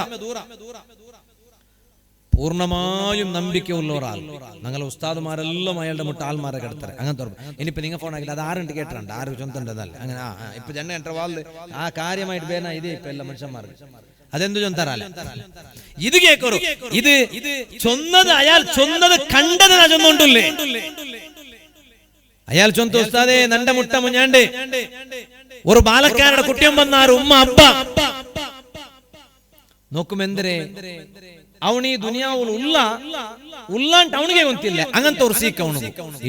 പൂർണ്ണമായും നമ്പിക്കയുള്ളവരാൾ ഞങ്ങളെ ഉസ്താദുമാരെല്ലാം അയാളുടെ മുട്ട ആൾമാരെ കിടത്തറ അങ്ങനത്തെ ഇനിയിപ്പോ നിങ്ങൾ ഫോൺ ആക്കില്ല അത് ആരുണ്ട് കേട്ടിട്ടുണ്ട് ആരും ചൊന്തണ്ടതല്ല അങ്ങനെ ഇപ്പൊ ജന എന്റെ വാളില് ആ കാര്യമായിട്ട് വേന ഇതേ ഇപ്പൊ എല്ലാ മനുഷ്യന്മാർക്ക് അതെന്തു ചൊന്തറാല ഇത് കേക്കറു ഇത് ചൊന്നത് അയാൾ ചൊന്നത് കണ്ടത് നാ ചൊന്നുകൊണ്ടല്ലേ അയാൾ ചൊന്തു ഉസ്താദേ നന്റെ മുട്ട മുഞ്ഞാണ്ട് ഒരു ബാലക്കാരുടെ കുട്ടിയും വന്നാറ് ഉമ്മ അപ്പ നോക്കുമെന്തരേ ಅವನಿ ದುನಿಯಾವುಲು ಉಲ್ಲಾಂಟ್ ಅವನಿಗೆ ಗೊತ್ತಿಲ್ಲ അങ്ങനത്തെ ഒരു സീക്ക് അവനു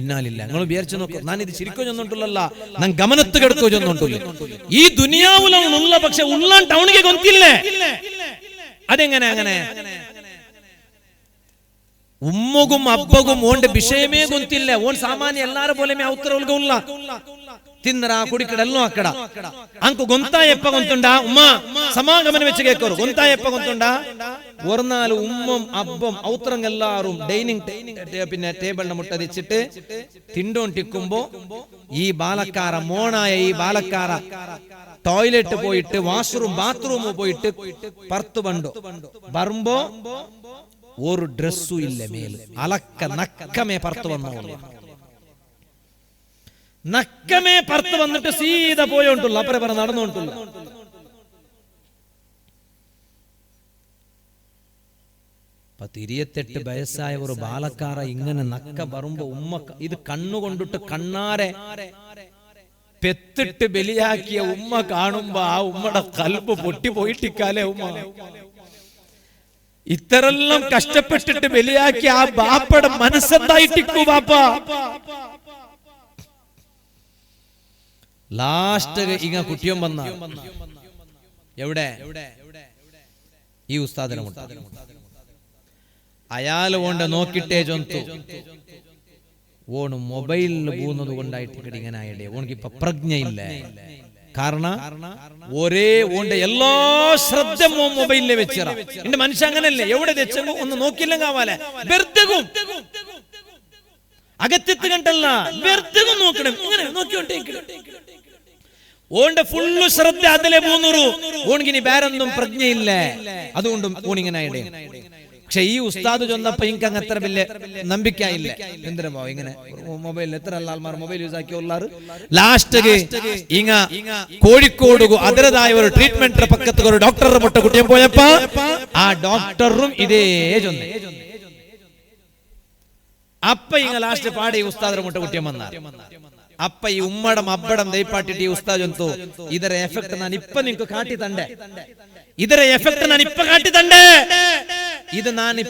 ഇന്നാലില്ല നിങ്ങൾ വിചാരിച്ചു നോക്കൂ ഞാൻ ഇത് ശരിക്കോ ചൊന്നിട്ടുള്ളല്ല ഞാൻ ഗമനത്ത് കിടക്കോ ചൊന്നിട്ടില്ല ഈ ദുനിയാവുൽ അവനുള്ള പക്ഷെ ഉള്ളാണ്ട് അവനിಗೆ ಗೊತ್ತಿಲ್ಲ അതെങ്ങനെ അങ്ങനെ ഉമ്മകും അബ്ബകും ഓന്റെ വിഷയമേ ಗೊತ್ತಿಲ್ಲ ഓൻ സാമാന്യ എല്ലാരെ പോലെ ഔത്തരവുൽಗ ഉള്ള ತಿನ್ನರ ಕುಡಿಕಡೆಲ್ಲೂ ಅಕ್ಕಡ ಅಂಕು ಗೊಂತಾಯಪ್ಪ ಗೊಂತುಂಡ ಉಮ್ಮ ಸಮಾಗಮನ വെച്ച് കേക്കോರು ಗೊಂತಾಯಪ್ಪ ಗೊಂತುಂಡ ഒരു നാല് ഉമ്മം അബ്ബം ഔത്രങ്ങെല്ലാരും ഡൈനിങ് പിന്നെ ടേബിളിനെ മുട്ടതിച്ചിട്ട് തിണ്ടോണ്ടിക്കുമ്പോ ഈ ബാലക്കാര മോണായ ഈ ബാലക്കാര ടോയ്ലറ്റ് പോയിട്ട് വാഷ്റൂം ബാത്റൂം പോയിട്ട് പർത്തു ബണ്ടു വരുമ്പോ ഒരു ഡ്രസ്സും ഇല്ല മേൽ അലക്ക നക്കമേ പർത്തു വന്നോളൂ നക്കമേ പർത്ത് വന്നിട്ട് സീത പോയോണ്ടുള്ളു അപ്പറെ പറ നടന്നുകൊണ്ടുള്ളു പത്തിരുപത്തെട്ട് വയസ്സായ ഒരു ബാലക്കാര ഇങ്ങനെ നക്ക വരുമ്പോ ഉമ്മ ഇത് കണ്ണുകൊണ്ടിട്ട് കണ്ണാരെ പെത്തിട്ട് ബലിയാക്കിയ ഉമ്മ കാണുമ്പോ ആ ഉമ്മയുടെ കൽബ് പൊട്ടിപ്പോയിട്ടിക്കാലേ ഉമ്മ ഇത്തരെല്ലാം കഷ്ടപ്പെട്ടിട്ട് ബലിയാക്കിയ ആ ബാപ്പയുടെ മനസ്സെന്തായിട്ടിക്കൂ ബാപ്പ ലാസ്റ്റ് ഇങ്ങ കുട്ടിയും വന്ന എവിടെ ഈ ഉസ്താദിനെ മുട്ട അയാൾ കൊണ്ട് നോക്കിട്ടേ ചൊന്തു ഓണ് മൊബൈലിൽ പോകുന്നത് കൊണ്ടായിട്ട് ഇങ്ങനെ ആയിടേ ഓണിക്ക് ഇപ്പൊ പ്രജ്ഞയില്ല കാരണം ഒരേ ഓണ്ട എല്ലാ ശ്രദ്ധ മൊബൈലിലെ വെച്ചിറ എന്റെ മനുഷ്യ അങ്ങനല്ലേ എവിടെ തെച്ചങ്ങോ ഒന്ന് നോക്കില്ല കാവാലെ വെറുതെകും അകത്തെത്ത് കണ്ടല്ല വെറുതെകും നോക്കണം ഇങ്ങനെ നോക്കിക്കൊണ്ടേക്കണം ഓന്റെ ഫുള്ള് ശ്രദ്ധ അതിലെ പോന്നൂറു ഓണിക്കിനി വേറൊന്നും പ്രജ്ഞയില്ല അതുകൊണ്ടും ഓണിങ്ങനെ പക്ഷെ ഈ ഉസ്താദ് ചൊന്നപ്പോ എനിക്ക് അങ്ങ് അത്ര വലിയ നമ്പിക്കായില്ല എന്തിനാ ഇങ്ങനെ മൊബൈലിൽ എത്ര ആൾമാർ മൊബൈൽ യൂസ് ആക്കിയുള്ളാറ് ലാസ്റ്റ് ഇങ്ങ കോഴിക്കോട് അതിരതായ ഒരു ട്രീറ്റ്മെന്റ് പക്കത്ത് ഒരു ഡോക്ടറുടെ മുട്ട കുട്ടിയെ പോയപ്പോ ആ ഡോക്ടറും ഇതേ ചൊന്ന അപ്പ ഇങ്ങ ലാസ്റ്റ് പാടി ഉസ്താദിന്റെ മുട്ട കുട്ടിയെ വന്നാർ അപ്പ ഈ ഉമ്മടം അബ്ബടം ദൈപ്പാട്ടിട്ട് ഈ ഉസ്താദ് ചൊന്തു ಇದರ ಎಫೆಕ್ಟ್ ನಾನು ಇಪ್ಪ ನಿಂಗೆ ಕಾಟಿ ತಂಡೆ ಇದರ ಎಫೆಕ್ಟ್ ನಾನು ಇಪ್ಪ ಕಾಟಿ ತಂಡೆ ಇದು ನಾನು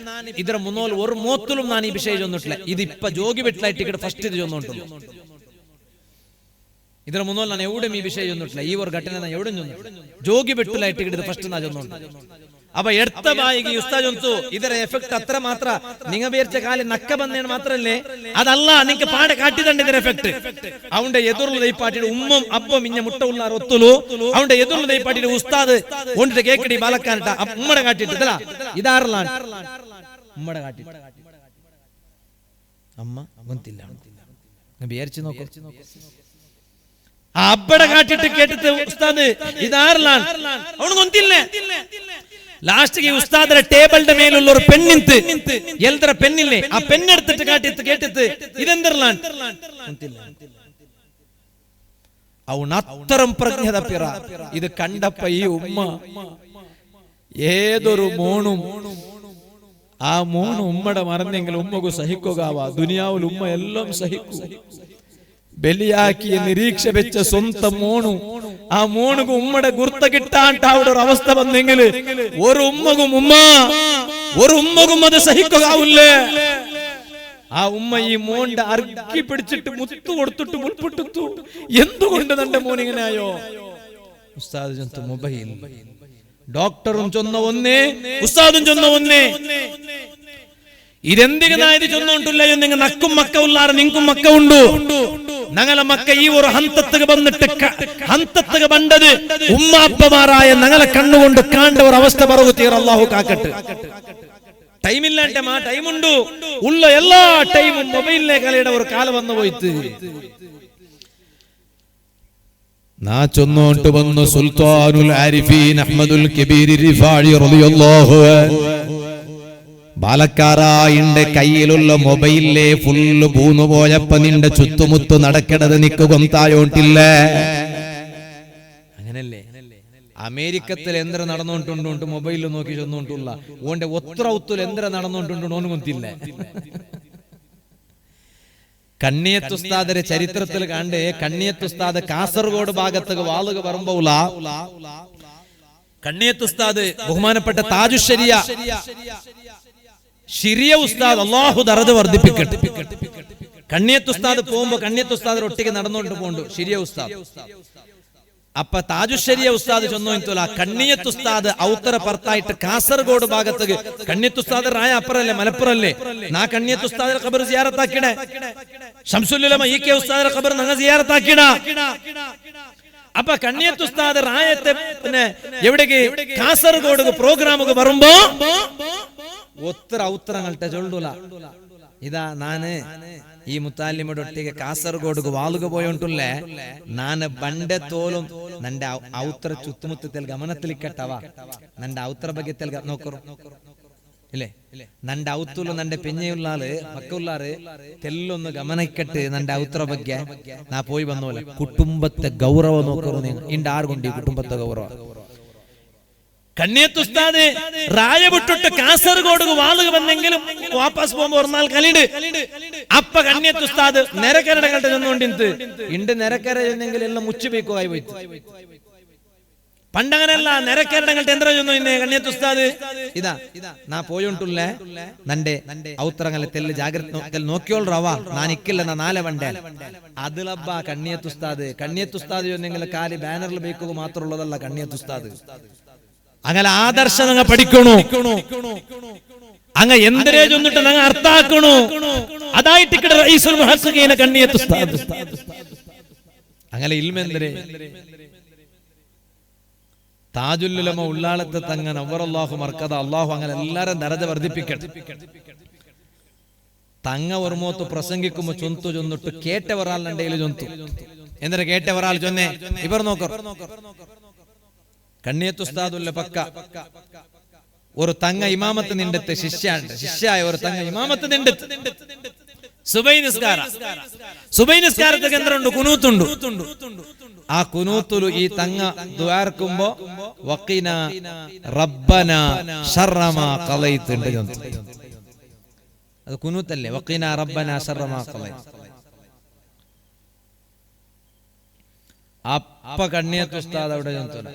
ಇದರ ಮುನ್ನೋಲ್ ഒരു മോത്തിലും ഞാൻ ഈ വിഷയം ചൊന്നിട്ടില്ല ഇത് ഇപ്പ ജോഗി വെട്ടിലായിട്ട് ഇവിടെ ഫസ്റ്റ് ഇത് ചൊന്നുണ്ടല്ലോ ಇದರ ಮುನ್ನೋಲ್ ನಾನು ಎವಡೆ ಈ ವಿಷಯ ಚೊಂದಿಟ್ಟಿಲ್ಲ ಈ ಒಂದು ಘಟನೆ ನಾನು ಎವಡೆ ಚೊಂದಿಟ್ಟಿಲ್ಲ ಜೋಗಿ ಬೆಟ್ಟುಲ ಇಟ್ಟು ಹಿಡಿದು ಫಸ್ಟ್ ನಾ ಚೊಂದುಂಟು ಅಪ್ಪ ಎಡ್ತ ಬಾಯಿಗೆ ಉಸ್ತಾದ್ ಚೊಂತು ಇದರ ಎಫೆಕ್ಟ್ ಅತ್ರ ಮಾತ್ರ ನಿಂಗ ಬೇರ್ಚ ಕಾಲಿ ನಕ್ಕ ಬಂದೇನು ಮಾತ್ರ ಅಲ್ಲೇ ಅದಲ್ಲ ನಿಂಗೆ ಪಾಡ ಕಾಟಿದಂಡ ಇದರ ಎಫೆಕ್ಟ್ ಅವನ ಎದುರುಲು ದೈಪಾಟಿಡು ಉಮ್ಮ ಅಬ್ಬ ಮಿಂಜ ಮುಟ್ಟ ಉಲ್ಲಾರ ಒತ್ತುಲು ಅವನ ಎದುರುಲು ದೈಪಾಟಿಡು ಉಸ್ತಾದ್ ಒಂಟೆ ಕೇಕಡಿ ಬಾಲಕಾಂಟ ಉಮ್ಮಡ ಕಾಟಿಟ್ಟದಲ್ಲ ಇದಾರಲ್ಲ ഉമ്മട കാട്ടി അമ്മ ഗൊന്തില്ല വിചാരിച്ചു നോക്കൂ ആ അബ്ബട കാട്ടിട്ട് കേട്ടിട്ട് ഉസ്താദ് ഇതാരലാണ് അവന് ഗൊന്തില്ല ലാസ്റ്റ് ഉസ്താദിന്റെ ടേബിളിന്റെ മേലുള്ള ഒരു പെണ്ണിന്ത് എൽദര പെണ്ണില്ലേ ആ പെണ്ണെടുത്തിട്ട് കാട്ടിട്ട് കേട്ടിട്ട് ഇതെന്തരലാണ് അവൻ അത്തരം പ്രജ്ഞത പിറ ഇത് കണ്ടപ്പ ഈ ഉമ്മ ഏതൊരു മോണും ആ മോണ് ഉമ്മടെ മറന്നെങ്കിൽ ഉമ്മക്ക് സഹിക്കുകവ ദുനിയാവിൽ ഉമ്മ എല്ലാം സഹിക്കൂ ബലിയാക്കിയ നിരീക്ഷ വെച്ച സ്വന്തം മോണു ആ മോണുക്ക് ഉമ്മടെ ഗുർത്ത കിട്ടാണ്ട് അവിടെ ഒരു അവസ്ഥ വന്നെങ്കിൽ ഒരു ഉമ്മകും അത് സഹിക്കുകയാവില്ലേ ആ ഉമ്മ ഈ മോന്റെ അർക്കി പിടിച്ചിട്ട് മുത്തു കൊടുത്തിട്ട് മുൾപ്പിട്ടു എന്തുകൊണ്ട് തന്റെ മോനിങ്ങനെയായോ ഉസ്താദ് ചൊന്ന മൊബൈൽ ഡോക്ടറും ചൊന്ന ഒന്നേ ഉസ്താദും ചൊന്ന ഒന്നേ ഇതെന്തിനായത് ചൊന്നോണ്ടില്ലയോ നിങ്ങൾ നക്കും മക്ക ഉള്ളാറ് നിങ്ങൾക്കും മക്ക ഉണ്ടു ഞങ്ങളെ മക്ക ഈ ഒരു ഹന്തത്തുക വന്നിട്ട് ഹന്തത്തുക ബണ്ടത് ഉമ്മാപ്പമാരായ ഞങ്ങളെ കണ്ണുകൊണ്ട് കാണ്ട ഒരു അവസ്ഥ പറവു തീർ അല്ലാഹു കാക്കട്ടെ ടൈമില്ലാണ്ട് ആ ടൈമുണ്ടു ഉള്ള എല്ലാ ടൈമും മൊബൈലിനെ കളിയുടെ ഒരു കാലം വന്നു പോയിട്ട് നാ ചൊന്നോണ്ട് വന്നു സുൽത്താനുൽ ആരിഫീൻ അഹ്മദുൽ കബീർ റിഫാഇ റളിയല്ലാഹു അൻഹു ബാലക്കാരായിന്റെ കയ്യിലുള്ള മൊബൈലിലെ ഫുള്ള് പൂന്നു പോയപ്പോ നിന്റെ ചുത്തുമുത്തു നടക്കണത് നിക്ക് കൊന്തായോട്ടില്ല അങ്ങനല്ലേ അമേരിക്കത്തിൽ എന്തിനാ നടന്നുകൊണ്ടുണ്ട് മൊബൈലിൽ നോക്കി ചെന്നുകൊണ്ടുള്ള ഓന്റെ ഒത്രൗത്തിൽ എന്തിനാ നടന്നുകൊണ്ടുണ്ട് ഓന് കൊന്തില്ല കണ്ണിയത്തുസ്താദരെ ചരിത്രത്തിൽ കണ്ട് കണ്ണിയത്തുസ്താദ് കാസർഗോഡ് ഭാഗത്തേക്ക് വാളുക വരുമ്പോള കണ്ണിയത്തുസ്താദ് ബഹുമാനപ്പെട്ട താജുശ്ശേരിയ ശിരിയ ഉസ്താദ് അല്ലാഹു ദറജ വർദ്ധിപ്പിക്കട്ടെ കണ്ണിയത്തുസ്താദ് പോകുമ്പോ കണ്ണിയത്തുസ്താദ് ഒട്ടിക്ക് നടന്നുകൊണ്ട് പോണ്ടു ശിരിയ ഉസ്താദ് അപ്പൊ താജുശ്ശേരിയ ഉസ്താദ് ചൊന്നോല കണ്ണിയത്തുസ്താദ് ഔത്തര പർത്തായിട്ട് കാസർഗോഡ് ഭാഗത്തേക്ക് കണ്ണിയത്തുസ്താദ് റായ അപ്പറല്ലേ മലപ്പുറല്ലേ നാ കണ്ണിയത്തുസ്താദിന്റെ ഖബർ സിയാറത്താക്കിടേ ശംസുൽ ഉലമ ഈ കെ ഉസ്താദിന്റെ ഖബർ ഞങ്ങൾ സിയാറത്താക്കിട അപ്പൊ കണ്ണിയത്തുസ്താദ് റായത്തെ പിന്നെ എവിടേക്ക് കാസർഗോഡ് പ്രോഗ്രാമുകൾ വരുമ്പോ ഒത്തര ഔത്തരങ്ങൾട്ടെ ചൊല്ലൂല ഇതാ നാന് ഈ മുത്താലിമയുടെ ഒട്ടിಗೆ കാസർഗോഡ് വാളുക പോയോണ്ടുള്ളേ ನಾನು ಬಂಡೆ ತೋಲು ನಂಡೆ ಔತ್ರ ಚುತ್ತಮುತ್ತಲ್ ಗಮನತಿಲಿಕ್ಕಟ್ಟವ ನಂಡೆ ಔತ್ರ ಬಗ್ಗೆ ತೆಲ್ ನೋಕರು ഇല്ലേ നന്റെ ഔത്തുള്ള നന്റെ പെഞ്ഞയുള്ളാള് മക്കുള്ളാറ് തെല്ലൊന്ന് ഗമനക്കെട്ട് നന്റെ ഔത്ര ಬಗ್ಗೆ നാ പോയി വന്നോലെ കുടുംബത്തെ ഗൗരവ നോക്കറു നിങ്ങൾ ഇണ്ട് ആർകൊണ്ട് കുടുംബത്തെ ഗൗരവ കണ്ണിയത്തുസ്താദ് റായ വിട്ടിട്ട് കാസർഗോഡ് വാളുക വന്നെങ്കിലും വാപ്പസ് പോകുമ്പോ ഒരാൾ കലിണ്ട് അപ്പ കണ്ണിയത്തുസ്താദ് നെരക്കരടെ കണ്ട ചെന്നുകൊണ്ടിന്ത് ഇണ്ട് നെരക്കര ചെന്നെങ്കിൽ എല്ലാം മുച്ചുപേക്കുമായി പോയിട്ട് പണ്ടങ്ങനല്ല നെരക്കരടെ കണ്ട എന്താ ചെന്നു ഇന്നെ കണ്ണിയത്തുസ്താദ് ഇതാ നാ പോയോണ്ടുള്ളേ നന്റെ ഔത്രങ്ങളെ തെല്ല് ജാഗ്രത നോക്കിയോളറാവാ നാനിക്കില്ല നാ നാലെ വണ്ടേ അതിലബ്ബ കണ്ണിയത്തുസ്താദ് ചെന്നെങ്കിൽ കാലി ബാനറിൽ ബേക്കുക മാത്രമുള്ളതല്ല കണ്ണിയത്തുസ്താദ് അങ്ങനെ ആദർശം ഞങ്ങൾ പഠിക്കണു അങ്ങ എന്തിനേ ചൊന്നിട്ട് ഞങ്ങൾ അർത്ഥാക്കണു അതായിട്ട് റഈസുൽ മുഹഖഖീന കണ്ണിയത്തുസ്താദ് അങ്ങനെ ഇൽമെന്തരേ താജുൽ ഉലമ ഉള്ളാളത്തെ തങ്ങ നവറല്ലാഹു മർക്കദ അല്ലാഹു അങ്ങനെ എല്ലാരും ദറജ വർദ്ധിപ്പിക്കട്ടെ തങ്ങ ഒരുമോത്ത് പ്രസംഗിക്കുമ്പോ ചൊന്നിട്ട് കേട്ടവരാൾ നണ്ടയിൽ ചൊന്തു എന്തിനാ കേട്ടവരാൾ ചൊന്നേ ഇവർ നോക്കർ കണ്ണിയത്തുസ്താദുല്ല പക്ക ഒരു തങ്ങ ഇമാമത്ത് നിണ്ടെത്ത് ശിഷ്യായ ഒരു തങ്ങ ഇമാമത്ത് നിണ്ടെത്ത് സുബൈ നിസ്കാരത്തെ കേന്ദ്രമുണ്ട് കുനൂത്തുണ്ട് ആ കുനൂത്തുലു ഈ തങ്ങ ദ്വാർക്കുമ്പോ വഖിന റബ്ബന ശർറ മാ ഖളൈത് ഉണ്ട് അത് കുനൂത്തല്ലേ വഖിന റബ്ബന ശർറ മാ ഖളൈത് അപ്പ കണ്ണിയത്തുസ്താദ് അവിടെ ചൊന്തല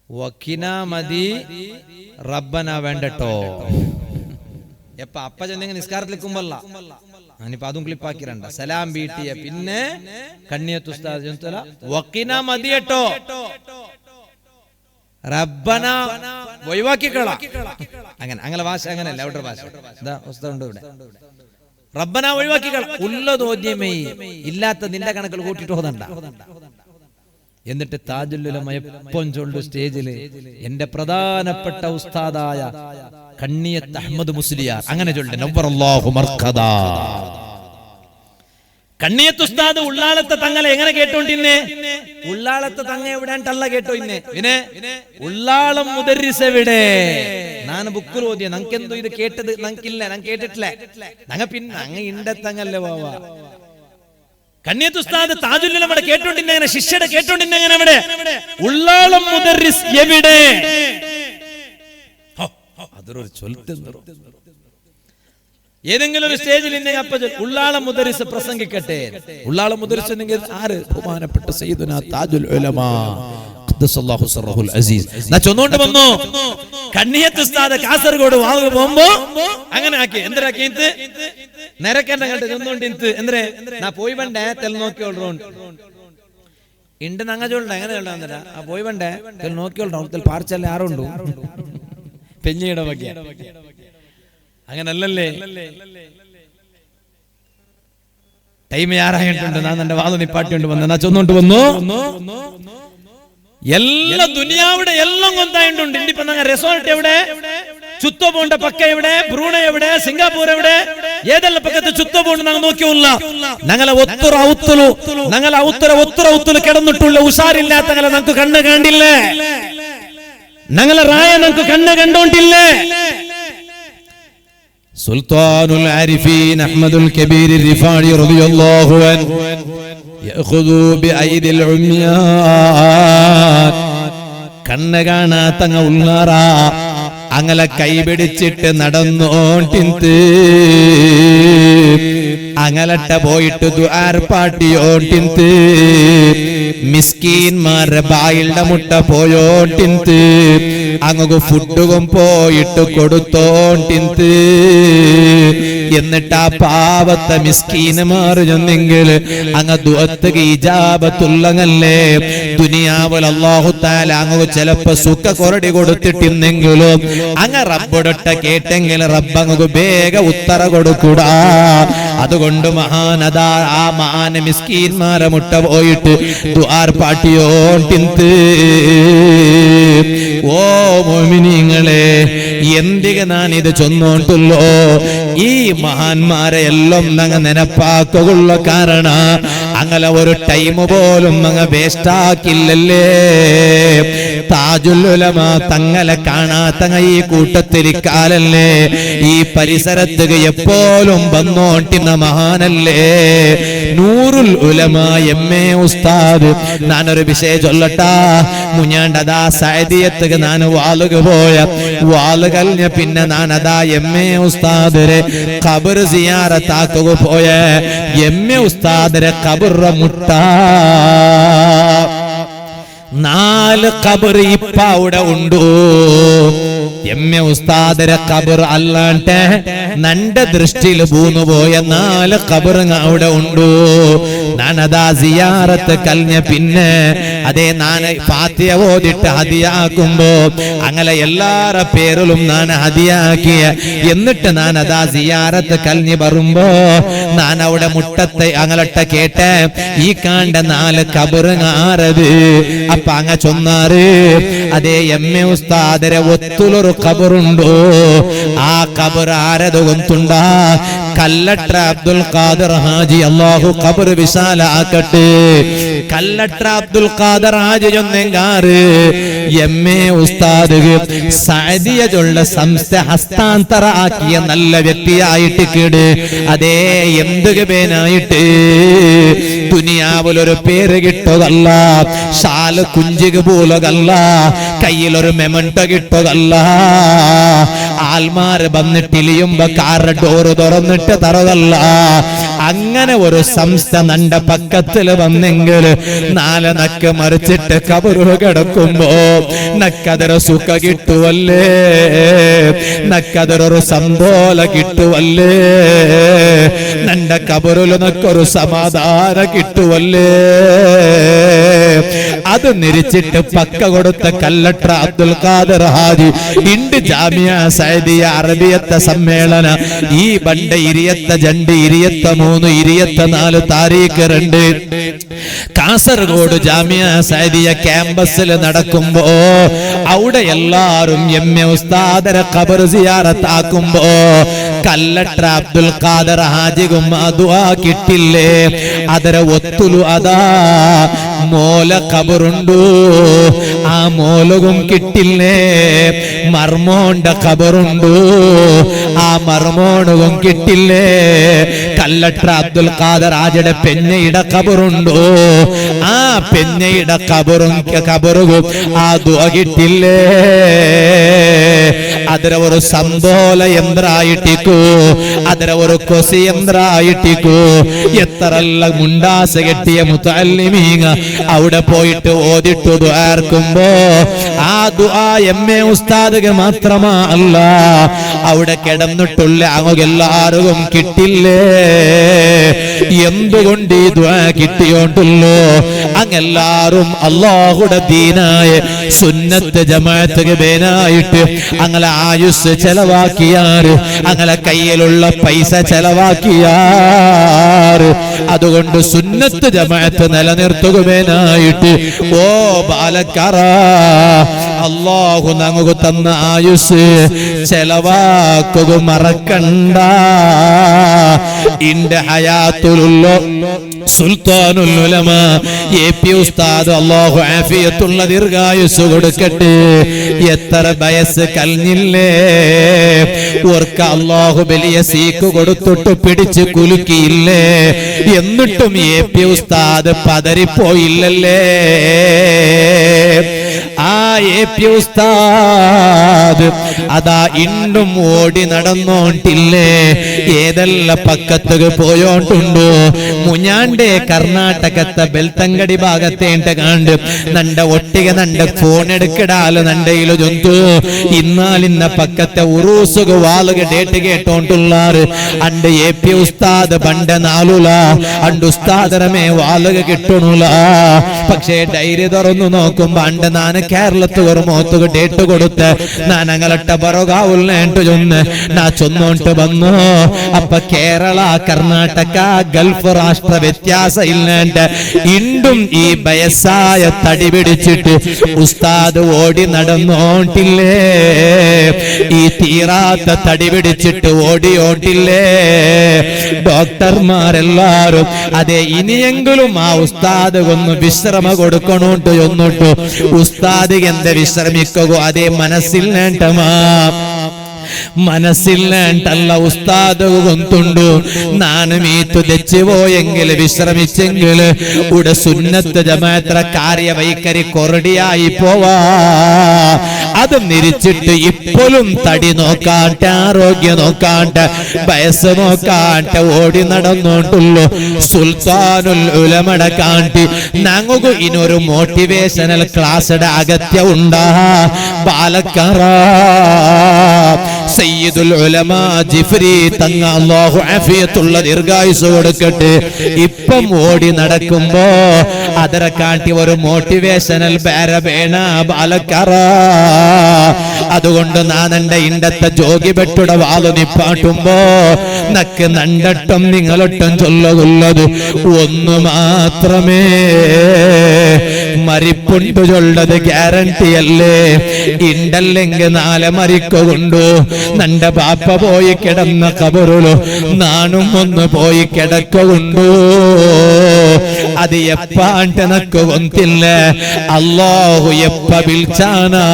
വഖിന മതി റബ്ബന വേണ്ടട്ടോ എപ്പ അപ്പ ചെന്നെങ്കിൽ നിസ്കാരത്തിൽ നിൽക്കുമ്പല്ല ഞാനിപ്പോ അതും ക്ലിപ്പാക്കിരണ്ട. സലാം വീട്ടിയ പിന്നെ കണ്ണിയത്ത് ഉസ്താദ് വക്കിന മതിയട്ടോ റബ്ബന ഒഴിവാക്കിക്കള. അങ്ങനെ ഭാഷ അങ്ങനെയല്ല, അവിടെ ഭാഷ ഉണ്ട് ഇവിടെ. റബ്ബന ഒഴിവാക്കിക്കള. ഉള്ളതോദ്യമേ ഇല്ലാത്ത നിന്റെ കണക്കിൽ കൂട്ടിട്ട് പോകുന്നുണ്ട. എന്നിട്ട് താജുൽ ഉലമ എപ്പം ചൊല്ലു സ്റ്റേജില് എന്റെ പ്രധാനപ്പെട്ട ഉസ്താദായ കണ്ണിയത്ത് അഹ്മദ് മുസ്ലിയാർ അങ്ങനെ ചൊല്ലു നവ്വറല്ലാഹു മർഖദാ. കണ്ണിയത്ത് ഉസ്താദ് ഉള്ളാളത്തെ തങ്ങളെ എങ്ങനെ കേട്ടോണ്ടിന്നെ? ഉള്ളാളത്തെ തങ്ങ എവിടെയാണ്ടല്ല കേട്ടോ ഇന്നെ. പിന്നെ ഉള്ളാളം മുദർരിസ് എവിടെ? ഞാൻ ബുക്കിൽ ഓതിയ നങ്ങെന്തോ ഇത് കേട്ടത് നങ്ങില്ല, ഞാൻ കേട്ടിട്ടില്ല. നങ്ങ പിന്നെ അങ്ങ ഇണ്ടത്തങ്ങല്ലേ പോവാ. കണ്ണിയത്ത് ഉസ്താദ് താജുൽ ഉലമയുടെ കേട്ടോണ്ടിന്നെ എങ്ങനെ? ശിഷ്യയുടെ കേട്ടോണ്ടിന്നെ എങ്ങനെ? എവിടെ ഉള്ളാളം മുദർരിസ് എവിടെ? അതൊരു ചൊല്ലുന്നു. ഏതെങ്കിലും ഒരു സ്റ്റേജിൽ ഉള്ളാളം മുദരിസ് പ്രസംഗിക്കട്ടെ. ഉള്ളാളം മുദരിസ് ആര്? ബഹുമാനപ്പെട്ട സയ്യിദുനാ താജുൽ ഉലമ ഖദ്ദസല്ലാഹു സിർറഹുൽ അസീസ്. ഞാൻ ചൊന്നോണ്ട് വന്നു. കണ്ണിയത്ത് ഉസ്താദ് കാസർഗോഡ് പോകുമ്പോ അങ്ങനെ ആക്കി എന്തരാക്കി നിരക്കണ്ട കണ്ട് ചൊന്നോണ്ട് എന്തേ നാ പോയി വേണ്ടേ തെൽ നോക്കിയോളോണ്ട് ഇണ്ട് നങ്ങ ചൊല്ല എങ്ങനെ ചൊല്ലാ ആ പോയി വേണ്ടേ തെൽ നോക്കിയോളോ തെൽ പാർച്ചല്ല ആരുണ്ടു പെഞ്ഞിയുടെ വകയ അങ്ങനല്ലേ. ടൈം ആറായിട്ടുണ്ട്. ഞാൻ എന്റെ വാദം നിപ്പാട്ടിയോണ്ട് വന്നു. ഞാൻ ചൊന്നോണ്ട് വന്നു. എല്ലാ ദുനിയാവിടെ എല്ലാം കൊണ്ടായിട്ടുണ്ട്. ഇപ്പൊ ഞങ്ങൾ റിസോർട്ട് എവിടെ? ചുത്തോപോണ്ട പക്ക എവിടെ? ബ്രൂണ എവിടെ? സിംഗപ്പൂർ എവിടെ? ഏതെല്ലാം പക്കത്ത് ചുത്തോപോണ്ട് ഞങ്ങൾ നോക്കിയുള്ള ഞങ്ങളെ ഒത്തുറ കിടന്നിട്ടുള്ള ഉഷാറില്ലാത്ത ഞങ്ങൾക്ക് കണ്ണ് കണ്ടില്ലേ? ഞങ്ങളെ റായ ഞങ്ങൾക്ക് കണ്ണ് കണ്ടോണ്ടില്ലേ? സുൽത്താനുൽ ആരിഫീൻ അഹ്മദുൽ കബീർ റിഫാഇ റളിയല്ലാഹു അൻഹു യഖുദു ബിഐദിൽ ഉമ്യാൻ. കണ്ണ് കാണാത്തങ്ങ ഉള്ളാറ അങ്ങനെ കൈപിടിച്ചിട്ട് നടന്നോണ്ടിന്ത് അങ്ങലട്ട പോയിട്ട് ദുആർ പാട്ടിയോണ്ടിന്ത് മിസ്കീൻമാരുടെ ബായിയുടെ മുട്ട പോയോണ്ടിന്ത് അങ്ങ് ഫുഡും പോയിട്ട് കൊടുത്തോണ്ടിന്ത്. എന്നിട്ട് ആ പാവത്തെ മിസ്കീന്മാർ ചെന്നെങ്കിൽ അങ്ങ് ദുആക്ക് ഇജാബത്തുള്ളങ്ങല്ലേ. ദുനിയാവിൽ അല്ലാഹു തആല അങ്ങ് ചിലപ്പോ സുഖ കൊറടി കൊടുത്തിട്ടിന്നെങ്കിലും അങ്ങ് റബ്ബൊടൊട്ട കേട്ടെങ്കിൽ റബ്ബങ്ങ് വേഗ ഉത്തര കൊടുക്കൂടാ. അതുകൊണ്ട് മഹാനദാ ആ മഹാന മിസ്കീന്മാരെ മുട്ട പോയിട്ട് ദുആർ പാട്ടിയോണ്ടിന്ത്. ഓ മുഅ്മിനീങ്ങളെ, എന്തിಗೆ ഞാനിത് ചൊന്നോണ്ടുള്ളോ? ഈ മഹാന്മാരെ എല്ലാം അങ്ങ് നെനപ്പാക്കുള്ള കാരണ അങ്ങനെ ഒരു ടൈം പോലും അങ്ങ് വേസ്റ്റാക്കില്ലല്ലേ. താജുൽ ഉലമ തങ്ങളെ കാണാത്തങ്ങ ഈ കൂട്ടത്തിരിക്കാലല്ലേ, ഈ പരിസരത്ത് എപ്പോഴും വന്നോണ്ടിന്ന മഹാനല്ലേ. നൂറുൽ ഉലമ എം.എ. ഉസ്താദ്. ഞാനൊരു വിഷയം ചൊല്ലട്ടാ. മുഞ്ഞാണ്ടതാ സഅദിയത്ത് ഞാൻ വാളുക പോയ വാള് കഴിഞ്ഞ പിന്നെ ഞാനതാ എം.എ. ഉസ്താദിരെ ഖബർ സിയാറത്താക്കുക പോയ എം.എ. ഉസ്താദിരെ ഖബറ മുട്ട 4 ഖബർ ഇപ്പ അവിടെ ഉണ്ടു. എം.എ. ഉസ്താദിരെ ഖബർ അല്ലാണ്ട് നന്റെ ദൃഷ്ടിയിൽ പൂന്നുപോയ 4 ഖബർ അവിടെ ഉണ്ടു. ഞാനതാ സിയാറത്ത് കഴിഞ്ഞ പിന്നെ അതേ ഞാൻ ഫാത്തിഹ ഓതിട്ട് ഹദിയാക്കുമ്പോ അങ്ങനെ എല്ലാരെ പേരിലും ഞാൻ ഹദിയാക്കിയ. എന്നിട്ട് ഞാൻ അതാ സിയാറത്ത് കഴിഞ്ഞ് വരുമ്പോ ഞാൻ അവിടെ മുട്ടത്തെ അങ്ങലട്ട കേട്ടെ ഈ കാണ്ട 4 ഖബർ ആരത്? അപ്പൊ അങ്ങ ചൊന്നാറ് അതേ എം.എ. ഉസ്താദിരെ ഒത്തുലൊരു ഖബറുണ്ടോ. ആ ഖബർ ആരത് ഗൊന്തുണ്ടാ? കല്ലട്ര അബ്ദുൽ ഖാദിർ ഹാജി, അല്ലാഹു ഖബർ വിശാലാക്കട്ടെ. കല്ലട്ര അബ്ദുൽ ഖാദിർ ഹാജി ചൊന്നെങ്കാറ് എം.എ. ഉസ്താദ് സഅദിയ ചൊല്ല സംസ്ഥ ഹസ്താന്തര ആക്കിയ നല്ല വ്യക്തിയായിട്ട് കേട്. അതേ എന്തുക പേനായിട്ട് ദുനിയാവിലൊരു പേര് കിട്ടുകല്ല, ഷാല് കുഞ്ചിക പോലകല്ല, കയ്യിലൊരു മെമന്റോ കിട്ടുകല്ല. ആൽമാര് വന്നിട്ടിലിയുമ്പോ കാറിന്റെ ഡോറ് തുറന്നിട്ട് തറകല്ല. അങ്ങനെ ഒരു സംസ്ഥ നന്റെ പക്കത്തിൽ വന്നെങ്കിൽ നാല് നക്ക് മറിച്ചിട്ട് കബറിൽ കിടക്കുമ്പോ നക്കതൊരു സുഖ കിട്ടുവല്ലേ, നക്കതൊരു സന്തോല കിട്ടുവല്ലേ, നന്റെ കബറിൽ നക്കൊരു സമാധാന കിട്ടുവല്ലേ. അത് നിരിച്ചിട്ട് പക്ക കൊടുത്ത കല്ലട്ര അബ്ദുൽ ഖാദർ ഹാജി ഇണ്ട് ജാമിയ സഅദിയ അറബിയത്തെ സമ്മേളന ഈ ബണ്ട 22 23 24 താരീഖ് 2 കാസർഗോഡ് ജാമിയ സഅദിയ ക്യാമ്പസിൽ നടക്കുമ്പോ അവിടെ എല്ലാരും എംഎ ഉസ്താദരെ ഖബർ സിയാറത്ത് ആക്കുമ്പോ കല്ലട്ര അബ്ദുൽ ഖാദർ ഹാജിക്കും ദുആ കിട്ടില്ലേ, ಅದರ ಒತ್ತುಲು അതാ മോല ഖബറുണ്ടു, ആ മോലകും കിട്ടില്ലേ. മർമോണ്ട ഖബറുണ്ടു, ആ മർമോണും കിട്ടില്ലേ. കല്ലട്ര അബ്ദുൽ ഖാദർ ഹാജിയുടെ പെന്നയുടെ ഖബറുണ്ടു, ആ പെന്നയുടെ ഖബറും ആ ദുആ കിട്ടില്ലേ. ಅದರ ഒരു സംബോല യന്ത്രായിട്ടിക്കൂ, ಅದರ ഒരു കൊസി യന്ത്രായിട്ടിക്കൂ. എത്രല്ല മുണ്ടാസ കെട്ടിയ മുതഅല്ലിമീങ്ങ അവിടെ പോയിട്ട് ഓതിട്ടു ദുആർക്കുമ്പോ ആ ദുആ എംഎ ഉസ്താദുക്ക് മാത്രമാ അല്ല, അവിടെ കിടന്നിട്ടുള്ള അങ്ങെല്ലാവർക്കും കിട്ടില്ലേ. എന്തുകൊണ്ട് ഈ ദുആ കിട്ടിയോണ്ടുള്ളൂ? അങ്ങെല്ലാരും അല്ലാഹുടെ ദീനായ സുന്നത്ത് ജമാഅത്ത് ബേനായിട്ട് അങ്ങനെ ആയുസ് ചെലവാക്കിയാറ്, അങ്ങനെ കയ്യിലുള്ള പൈസ ചെലവാക്കിയാറ്. അതുകൊണ്ട് സുന്നത്ത് ജമാഅത്ത് നിലനിർത്തുകയായിട്ട് ഓ ബാലക്കാര, അല്ലാഹു നമുക്ക് തന്ന ആയുസ് ചെലവാക്കുക മറക്കണ്ട. ഇന്റെ ഹയാത്തുലുള്ള സുൽത്താനുൽ ഉലമ എപി ഉസ്താദ് അല്ലാഹു ആഫിയത്തുള്ള ദീർഘായുസ് കൊടുക്കട്ടെ. എത്ര വയസ്സ് കഴിഞ്ഞില്ലേ, ഓർക്ക് അല്ലാഹു വലിയ സീക്ക് കൊടുത്തിട്ട് പിടിച്ച് കുലുക്കിയില്ലേ, എന്നിട്ടും എപി ഉസ്താദ് പതറിപ്പോയില്ലല്ലേ. ആ എപി ഉസ്താദ് അതാ ഇന്നും ഓടി നടന്നോണ്ടില്ലേ, ഏതെല്ലാം പക്കത്തേക്ക് പോയോണ്ടുണ്ടോ. മുഞ്ഞാണ്ടേ കർണാടകത്തെ ബെൽത്തങ്കടി ഭാഗത്തേണ്ട കാണ്ട് നന്റെ ഒട്ടിಗೆ നന്റെ ഫോൺ എടുക്കിടാല് നണ്ടയില് ജൊന്തു ഇന്നാലിന്ന പക്കത്തെ ഉറൂസുക വാളുക ഡേറ്റ് കേട്ടോണ്ടുള്ളാറ്. അണ്ട് എപി ഉസ്താദ് പണ്ട് നാളുല അണ്ട് ഉസ്താദരമേ വാളുക കിട്ടണുല. പക്ഷേ ഡയറി തുറന്നു നോക്കുമ്പോ അണ്ട് നാന് കേരളത്ത് ഒരു മോത്തുക ഡേറ്റ് കൊടുത്ത് നാനങ്ങളട്ട ബറോഗാവുള്ളേണ്ടു ചൊന്ന് നാ ചൊന്നോണ്ട് വന്നു. അപ്പൊ കേരള കർണാടക ഗൾഫ് രാഷ്ട്ര വ്യത്യാസ ഇല്ലാണ്ട് ഇണ്ടും ഈ വയസ്സായ തടി പിടിച്ചിട്ട് ഉസ്താദ് ഓടി നടന്നോണ്ടില്ലേ. ഈ തീരാത്ത തടി പിടിച്ചിട്ട് ഓടിയോണ്ടില്ലേ. ഡോക്ടർമാരെല്ലാരും അതെ ഇനിയെങ്കിലും ആ ഉസ്താദ് ഒന്ന് വിശ്രമ കൊടുക്കണോണ്ട് ചൊന്നിട്ടു. ഉസ്താദ് എന്ത് വിശ്രമിക്കുക അതേ മനസ്സിൽ നേട്ടമാ, മനസ്സില്ലാണ്ടല്ല ഉസ്താദ് ഗൊന്തുണ്ടു. നാന് മീത്തു തെച്ചു പോയെങ്കിൽ വിശ്രമിച്ചെങ്കിൽ ഉടെ സുന്നത്ത് ജമാഅത്ര കാര്യവൈഖരി കൊറടിയായി പോവാ. അത് നിരിച്ചിട്ട് ഇപ്പോഴും തടി നോക്കാണ്ട് ആരോഗ്യം നോക്കാണ്ട് വയസ്സ് നോക്കാണ്ട് ഓടി നടന്നോണ്ടുള്ളൂ. സുൽത്താനുൽ ഉലമട കാണ്ടി ഞങ്ങൾക്ക് ഇനൊരു മോട്ടിവേഷണൽ ക്ലാസ്സുടെ അഗത്യം ഉണ്ടാ. പാലക്കാറ സയ്യിദുൽ ഉലമ ജിഫ്രി തങ്ങ അല്ലാഹു ആഫിയത്തുള്ള ദീർഘായുസ് കൊടുക്കട്ടെ. ഇപ്പം ഓടി നടക്കുമ്പോ അതരെ കാട്ടി ഒരു മോട്ടിവേഷണൽ ബേര വേണ ബാലക്കാറ. അതുകൊണ്ട് നാനെന്റെ ഇണ്ടത്തെ ജോഗിബെട്ടുടെ വാളു നിപ്പാട്ടുമ്പോ നക്ക് നണ്ടട്ടം നിങ്ങളൊട്ടും ചൊല്ലുള്ളത് ഒന്ന് മാത്രമേ, മരിപ്പുണ്ടു ചൊല്ലത് ഗ്യാരണ്ടി അല്ലേ. ഇണ്ടല്ലെങ്കിൽ നാളെ മരിക്കൊണ്ടു. നന്റെ ബാപ്പ പോയി കിടന്ന ഖബറിലോ നാനും ഒന്ന് പോയി കിടക്കൊണ്ടു. അത് എപ്പാണ്ട് നക്ക് കൊന്തില്ല. അല്ലാഹു എപ്പ വിളിച്ചാനാ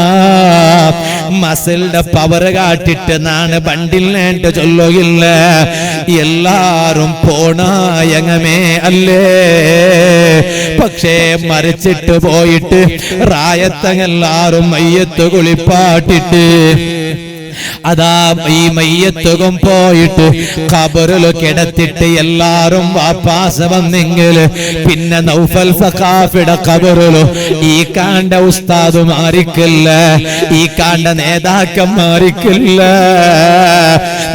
മസിലിന്റെ പവർ കാട്ടിട്ട് നാണ് ബണ്ടിൽ നേട്ട് ചൊല്ലുകില്ല. എല്ലാരും പോണായങ്ങമേ അല്ലേ. പക്ഷേ മരിച്ചിട്ട് പോയിട്ട് റായത്തങ്ങെല്ലാരും മയ്യത്ത് കുളിപ്പാട്ടിട്ട് അതാ ഈ മയ്യത്തുകം പോയിട്ട് ഖബറിൽ കിടത്തിട്ട് എല്ലാരും വാപ്പാസ് വന്നെങ്കിൽ പിന്നെ നൗഫൽ സഖാഫിയുടെ ഖബറിൽ ഈ കാണ്ട ഉസ്താദ് മാറിക്കില്ല, ഈ കാണ്ട നേതാക്കന്മാരിക്കില്ല.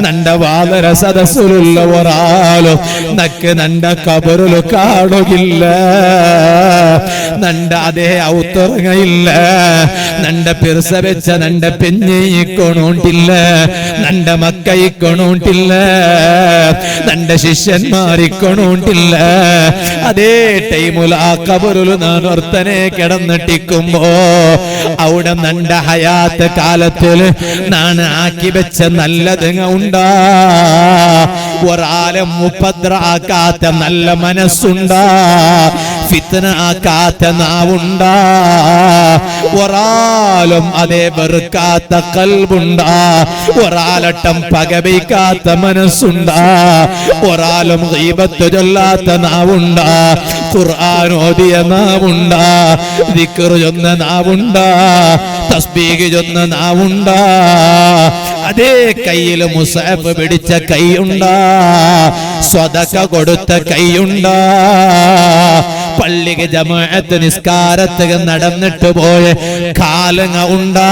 നന്റെ വാദര സദസ്സിലുള്ള ഒരാളും നക്ക് നന്റെ ഖബറിൽ കാണുകില്ല. നന്റെ അതേ ഔത്തുറങ്ങയില്ല, നന്റെ പിർസ വെച്ച നന്റെ പെഞ്ഞിക്കൊണൂട്ടില്ല, നന്റെ മക്കയിക്കൊണൂട്ടില്ല, നന്റെ ശിഷ്യന്മാരിക്കൊണൂട്ടില്ല. അതേ ടൈമുൽ ആ ഖബറിൽ ഞാൻ ഒരുത്തനെ കിടന്നിട്ടിക്കുമ്പോ അവിടെ നന്റെ ഹയാത്ത് കാലത്തിൽ ഞാൻ ആക്കി വെച്ച നല്ലത് ഉണ്ടാ, ഒരാളും ഉപദ്രവാക്കാത്ത നല്ല മനസ്സുണ്ടാ, ഫിത്ന ആക്കാത്ത നാവുണ്ടാ, ഒരാളും അതേ വെറുക്കാത്ത കൽബുണ്ടാ, ഒരാളട്ടം പകവയ്ക്കാത്ത മനസ്സുണ്ടാ, ഒരാളും ഗീബത്ത് ചൊല്ലാത്ത നാവുണ്ടാ, ഖുർആൻ ഓതിയ നാവുണ്ടാ, ദിക്ർ ചൊന്ന നാവുണ്ടാ, തസ്ബീഹ് ചൊന്ന നാവുണ്ടാ, അതേ കയ്യിൽ മുസഹഫ് പിടിച്ച കൈയുണ്ടാ, സ്വദഖ കൊടുത്ത കൈയുണ്ടാ, പള്ളിക്ക് ജമാഅത്ത് നിസ്കാരത്തിന് നടന്നിട്ട് പോയ കാലങ്ങ ഉണ്ടാ.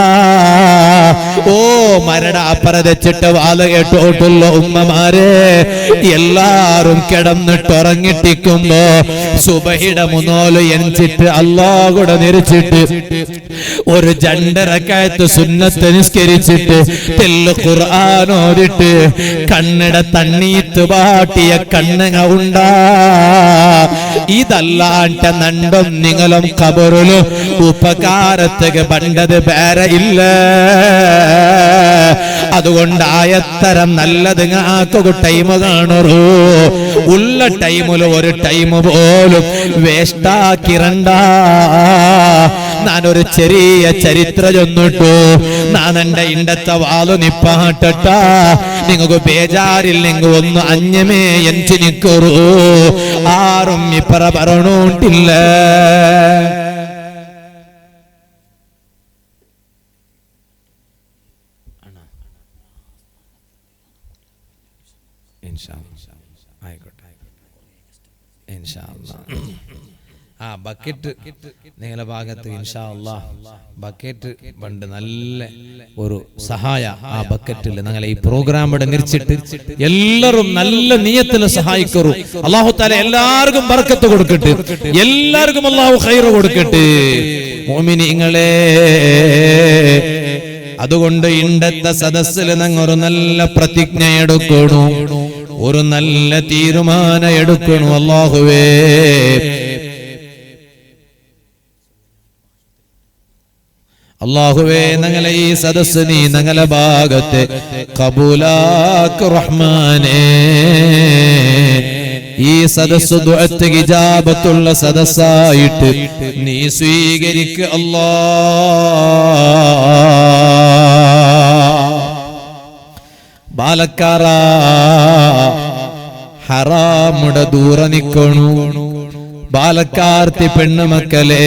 ഓ മരണ അപ്പുറച്ചിട്ട് വാല കേട്ടോട്ടുള്ള ഉമ്മമാരെ എല്ലാരും കിടന്നിട്ടുറങ്ങിട്ടിക്കുമ്പോ സുബഹിയുടെ മുന്നോല് എണിച്ചിട്ട് അല്ലാഹുടെ നിരിച്ചിട്ട് ഒരു 2 റക്അത്ത് സുന്നത്ത് നിസ്കരിച്ചിട്ട് തെല്ല് ഖുർആൻ ഓതിട്ട് കണ്ണട തണ്ണീത്ത് പാട്ടിയ കണ്ണങ്ങ ഉണ്ടാ. ഇതല്ലാണ്ട നണ്ടും നിങ്ങളും ഖബറിലും ഉപകാരത്തിന് പണ്ടത് വേറെ ഇല്ല. അതുകൊണ്ട് ആയത്തരം നല്ലത് ആക്കുക ടൈം കാണുറൂ. ഉള്ള ടൈമിൽ ഒരു ടൈം പോലും വേസ്റ്റാക്കിരണ്ട. ഞാനൊരു ചെറിയ ചരിത്ര ചൊന്നിട്ടു, ഞാൻ എന്റെ ഇണ്ടത്തെ വാലു നിപ്പാട്ടട്ട. നിങ്ങൾക്ക് ബേജാറില്ലെങ്കിൽ ഒന്ന് അഞ്ഞമേ എനിക്ക് നിക്കറൂ. ആരും ഇപ്പറ പറഞ്ഞോട്ടില്ല. ആ ബക്കറ്റ് നിങ്ങളുടെ ഭാഗത്ത് ഇൻഷാ അല്ലാഹ് ബക്കറ്റ് പണ്ട് നല്ല ഒരു സഹായ ആ ബക്കറ്റിൽ നിങ്ങളെ ഈ പ്രോഗ്രാം നിർച്ചിട്ട് എല്ലാവരും നല്ല നിയത്തിൽ സഹായിക്കറു. അല്ലാഹു തആല എല്ലാവർക്കും ബർക്കത്ത് കൊടുക്കട്ടെ, എല്ലാവർക്കും അല്ലാഹു ഖൈർ കൊടുക്കട്ടെ മുഅ്മിനീങ്ങളെ. അതുകൊണ്ട് ഇണ്ടത്തെ സദസ്സിൽ നിങ്ങൾ ഒരു നല്ല പ്രതിജ്ഞ എടുക്കണു, ഒരു നല്ല തീരുമാനം എടുക്കണു. അല്ലാഹുവേ അല്ലാഹുവേ ഞങ്ങളെ ഈ സദസ്സ് നീ ഞങ്ങളെ ഭാഗത്തെ ഖബൂലാക്ക് റഹ്മാനേ. ഈ സദസ്സ് ദുആത്ത് ഇജാബത്തുള്ള സദസ്സായിട്ട് നീ സ്വീകരിക്ക് അല്ലാഹ്. ബാലക്കാര ഹറാമുടെ ദൂര നിക്കണു. ബാലക്കാർത്തി പെണ്ണുമക്കളെ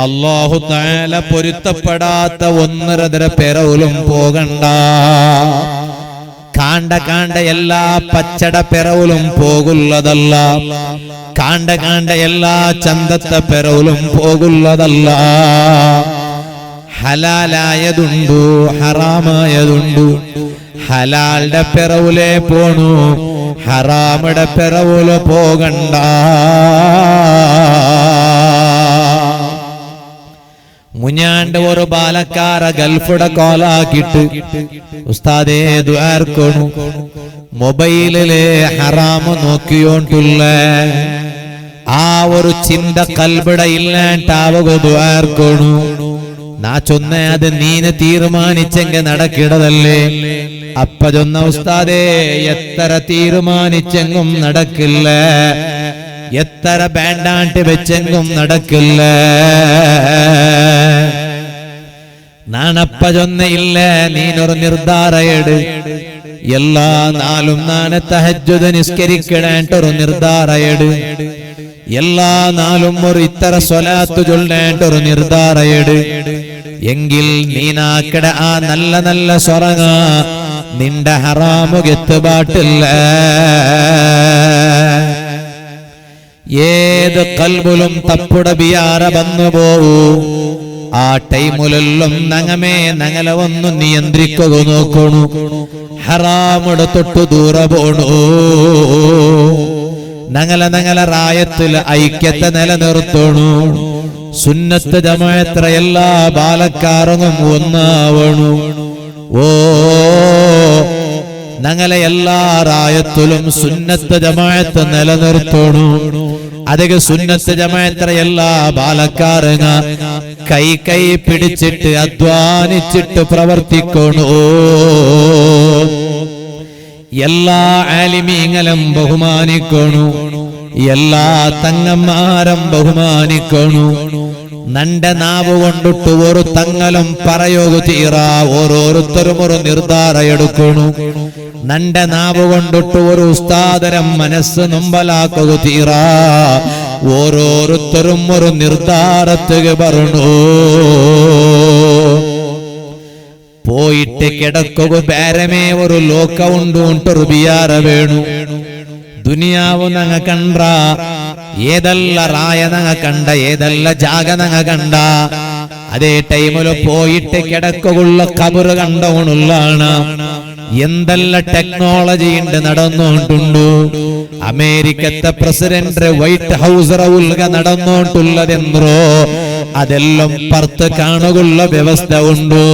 അല്ലാഹു തആല പൊരുത്തപ്പെടാത്ത ഒന്നരതര പെറവുലും പോകണ്ട. കാണ്ട കാണ്ട എല്ലാ പച്ചട പെറവുലും പോകുള്ളതല്ല, കാണ്ട കാണ്ട എല്ലാ ചന്തത്തെ പെറവുലും പോകുള്ളതല്ല. ഹലാലായതുണ്ടു, ഹറാമായതുണ്ടു. ഹലാലിന്റെ പെറവുലേ പോണു, ഹറാമിടെ പെറവുല് പോകണ്ട. മുഞ്ഞാണ്ട് ഒരു ബാലക്കാര ഗൾഫുടെ കോലാക്കിട്ട് ഉസ്താദേ ദുആർക്കണു. മൊബൈലിലെ ഹറാമ് നോക്കിയോണ്ടുള്ള ആ ഒരു ചിന്ത കൽബിടെ ഇല്ലാണ്ടാവുക ദുആർക്കണു. നാ ചൊന്ന അത് നീന തീരുമാനിച്ചെങ്ക നടക്കിടതല്ലേ. അപ്പ ചൊന്ന ഉസ്താദേ എത്ര തീരുമാനിച്ചെങ്കും നടക്കില്ല, എത്ര വേണ്ടാണ്ട് വെച്ചെങ്കും നടക്കില്ല. നാണപ്പ ചൊന്നയില്ല, നീനൊരു നിർദ്ധാരയെട്. എല്ലാ നാളും നാനെ തഹജ്ജുദ് നിസ്കരിക്കണേണ്ടൊരു നിർദ്ധാരയെട്. എല്ലാ നാളും ഒരു ഇത്തര സ്വലാത്ത് ചൊല്ലേണ്ട ഒരു നിർധാരയിട്. എങ്കിൽ നീനാക്കട ആ നല്ല നല്ല സ്വറങ്ങ നിന്റെ ഹറാമുകെത്ത് പാട്ടില്ല. ഏത് കൽബിലും തപ്പുട ബിയാറ വന്നു പോവൂ. ആ ടൈമിലെല്ലാം നങ്ങമേ നങ്ങല ഒന്ന് നിയന്ത്രിക്കുക നോക്കണു. ഹറാമുടെ തൊട്ടു ദൂര പോണു. നങ്ങല റായത്തിൽ ഐക്യത്തെ നിലനിർത്തണു. സുന്നത്ത് ജമാഅത്ത് എല്ലാ ബാലക്കാരനും ഒന്നാവണു. ഓ ഞങ്ങളെ എല്ലാ റായത്തിലും സുന്നത്ത് ജമാഅത്ത് നിലനിർത്തണു. അതൊക്കെ സുന്നത്ത് ജമാഅത്ത് എല്ലാ ബാലക്കാരങ്ങ കൈ പിടിച്ചിട്ട് അധ്വാനിച്ചിട്ട് പ്രവർത്തിക്കണു. എല്ലാ ആലിമീങ്ങളും ബഹുമാനിക്കണു. എല്ലാ തങ്ങന്മാരും ബഹുമാനിക്കണു. നന്റെ നാവ് കൊണ്ടിട്ട് ഒരു തങ്ങലും പറയോഗ തീറ ഓരോരുത്തരും ഒരു നിർധാര എടുക്കണു. നന്റെ നാവ് കൊണ്ടിട്ട് ഒരു ഉസ്താദരം മനസ്സ് നൊമ്പലാക്കുക തീറ ഓരോരുത്തരും ഒരു നിർധാരത്തുക പറഞ്ഞു. പോയിട്ട് കിടക്കുക ബേരമേ ഒരു ലോകമുണ്ടൊരു ബിയാറ വേണു. ദുനിയാവ് നങ്ങ കണ്ട ഏതല്ല റായ നങ്ങ കണ്ട ഏതല്ല ജാഗ നങ്ങ കണ്ട അതേ ടൈമില് പോയിട്ട് കിടക്കുള്ള കബറ് കണ്ടവണുള്ളാണ്. എന്തെല്ല ടെക്നോളജി ഉണ്ട് നടന്നോണ്ടുണ്ടു. അമേരിക്കത്തെ പ്രസിഡന്റ് വൈറ്റ് ഹൗസ് ഉൾക നടന്നോണ്ടുള്ളതെന്തോ അതെല്ലാം പുറത്ത് കാണുകയുള്ള വ്യവസ്ഥ ഉണ്ടു.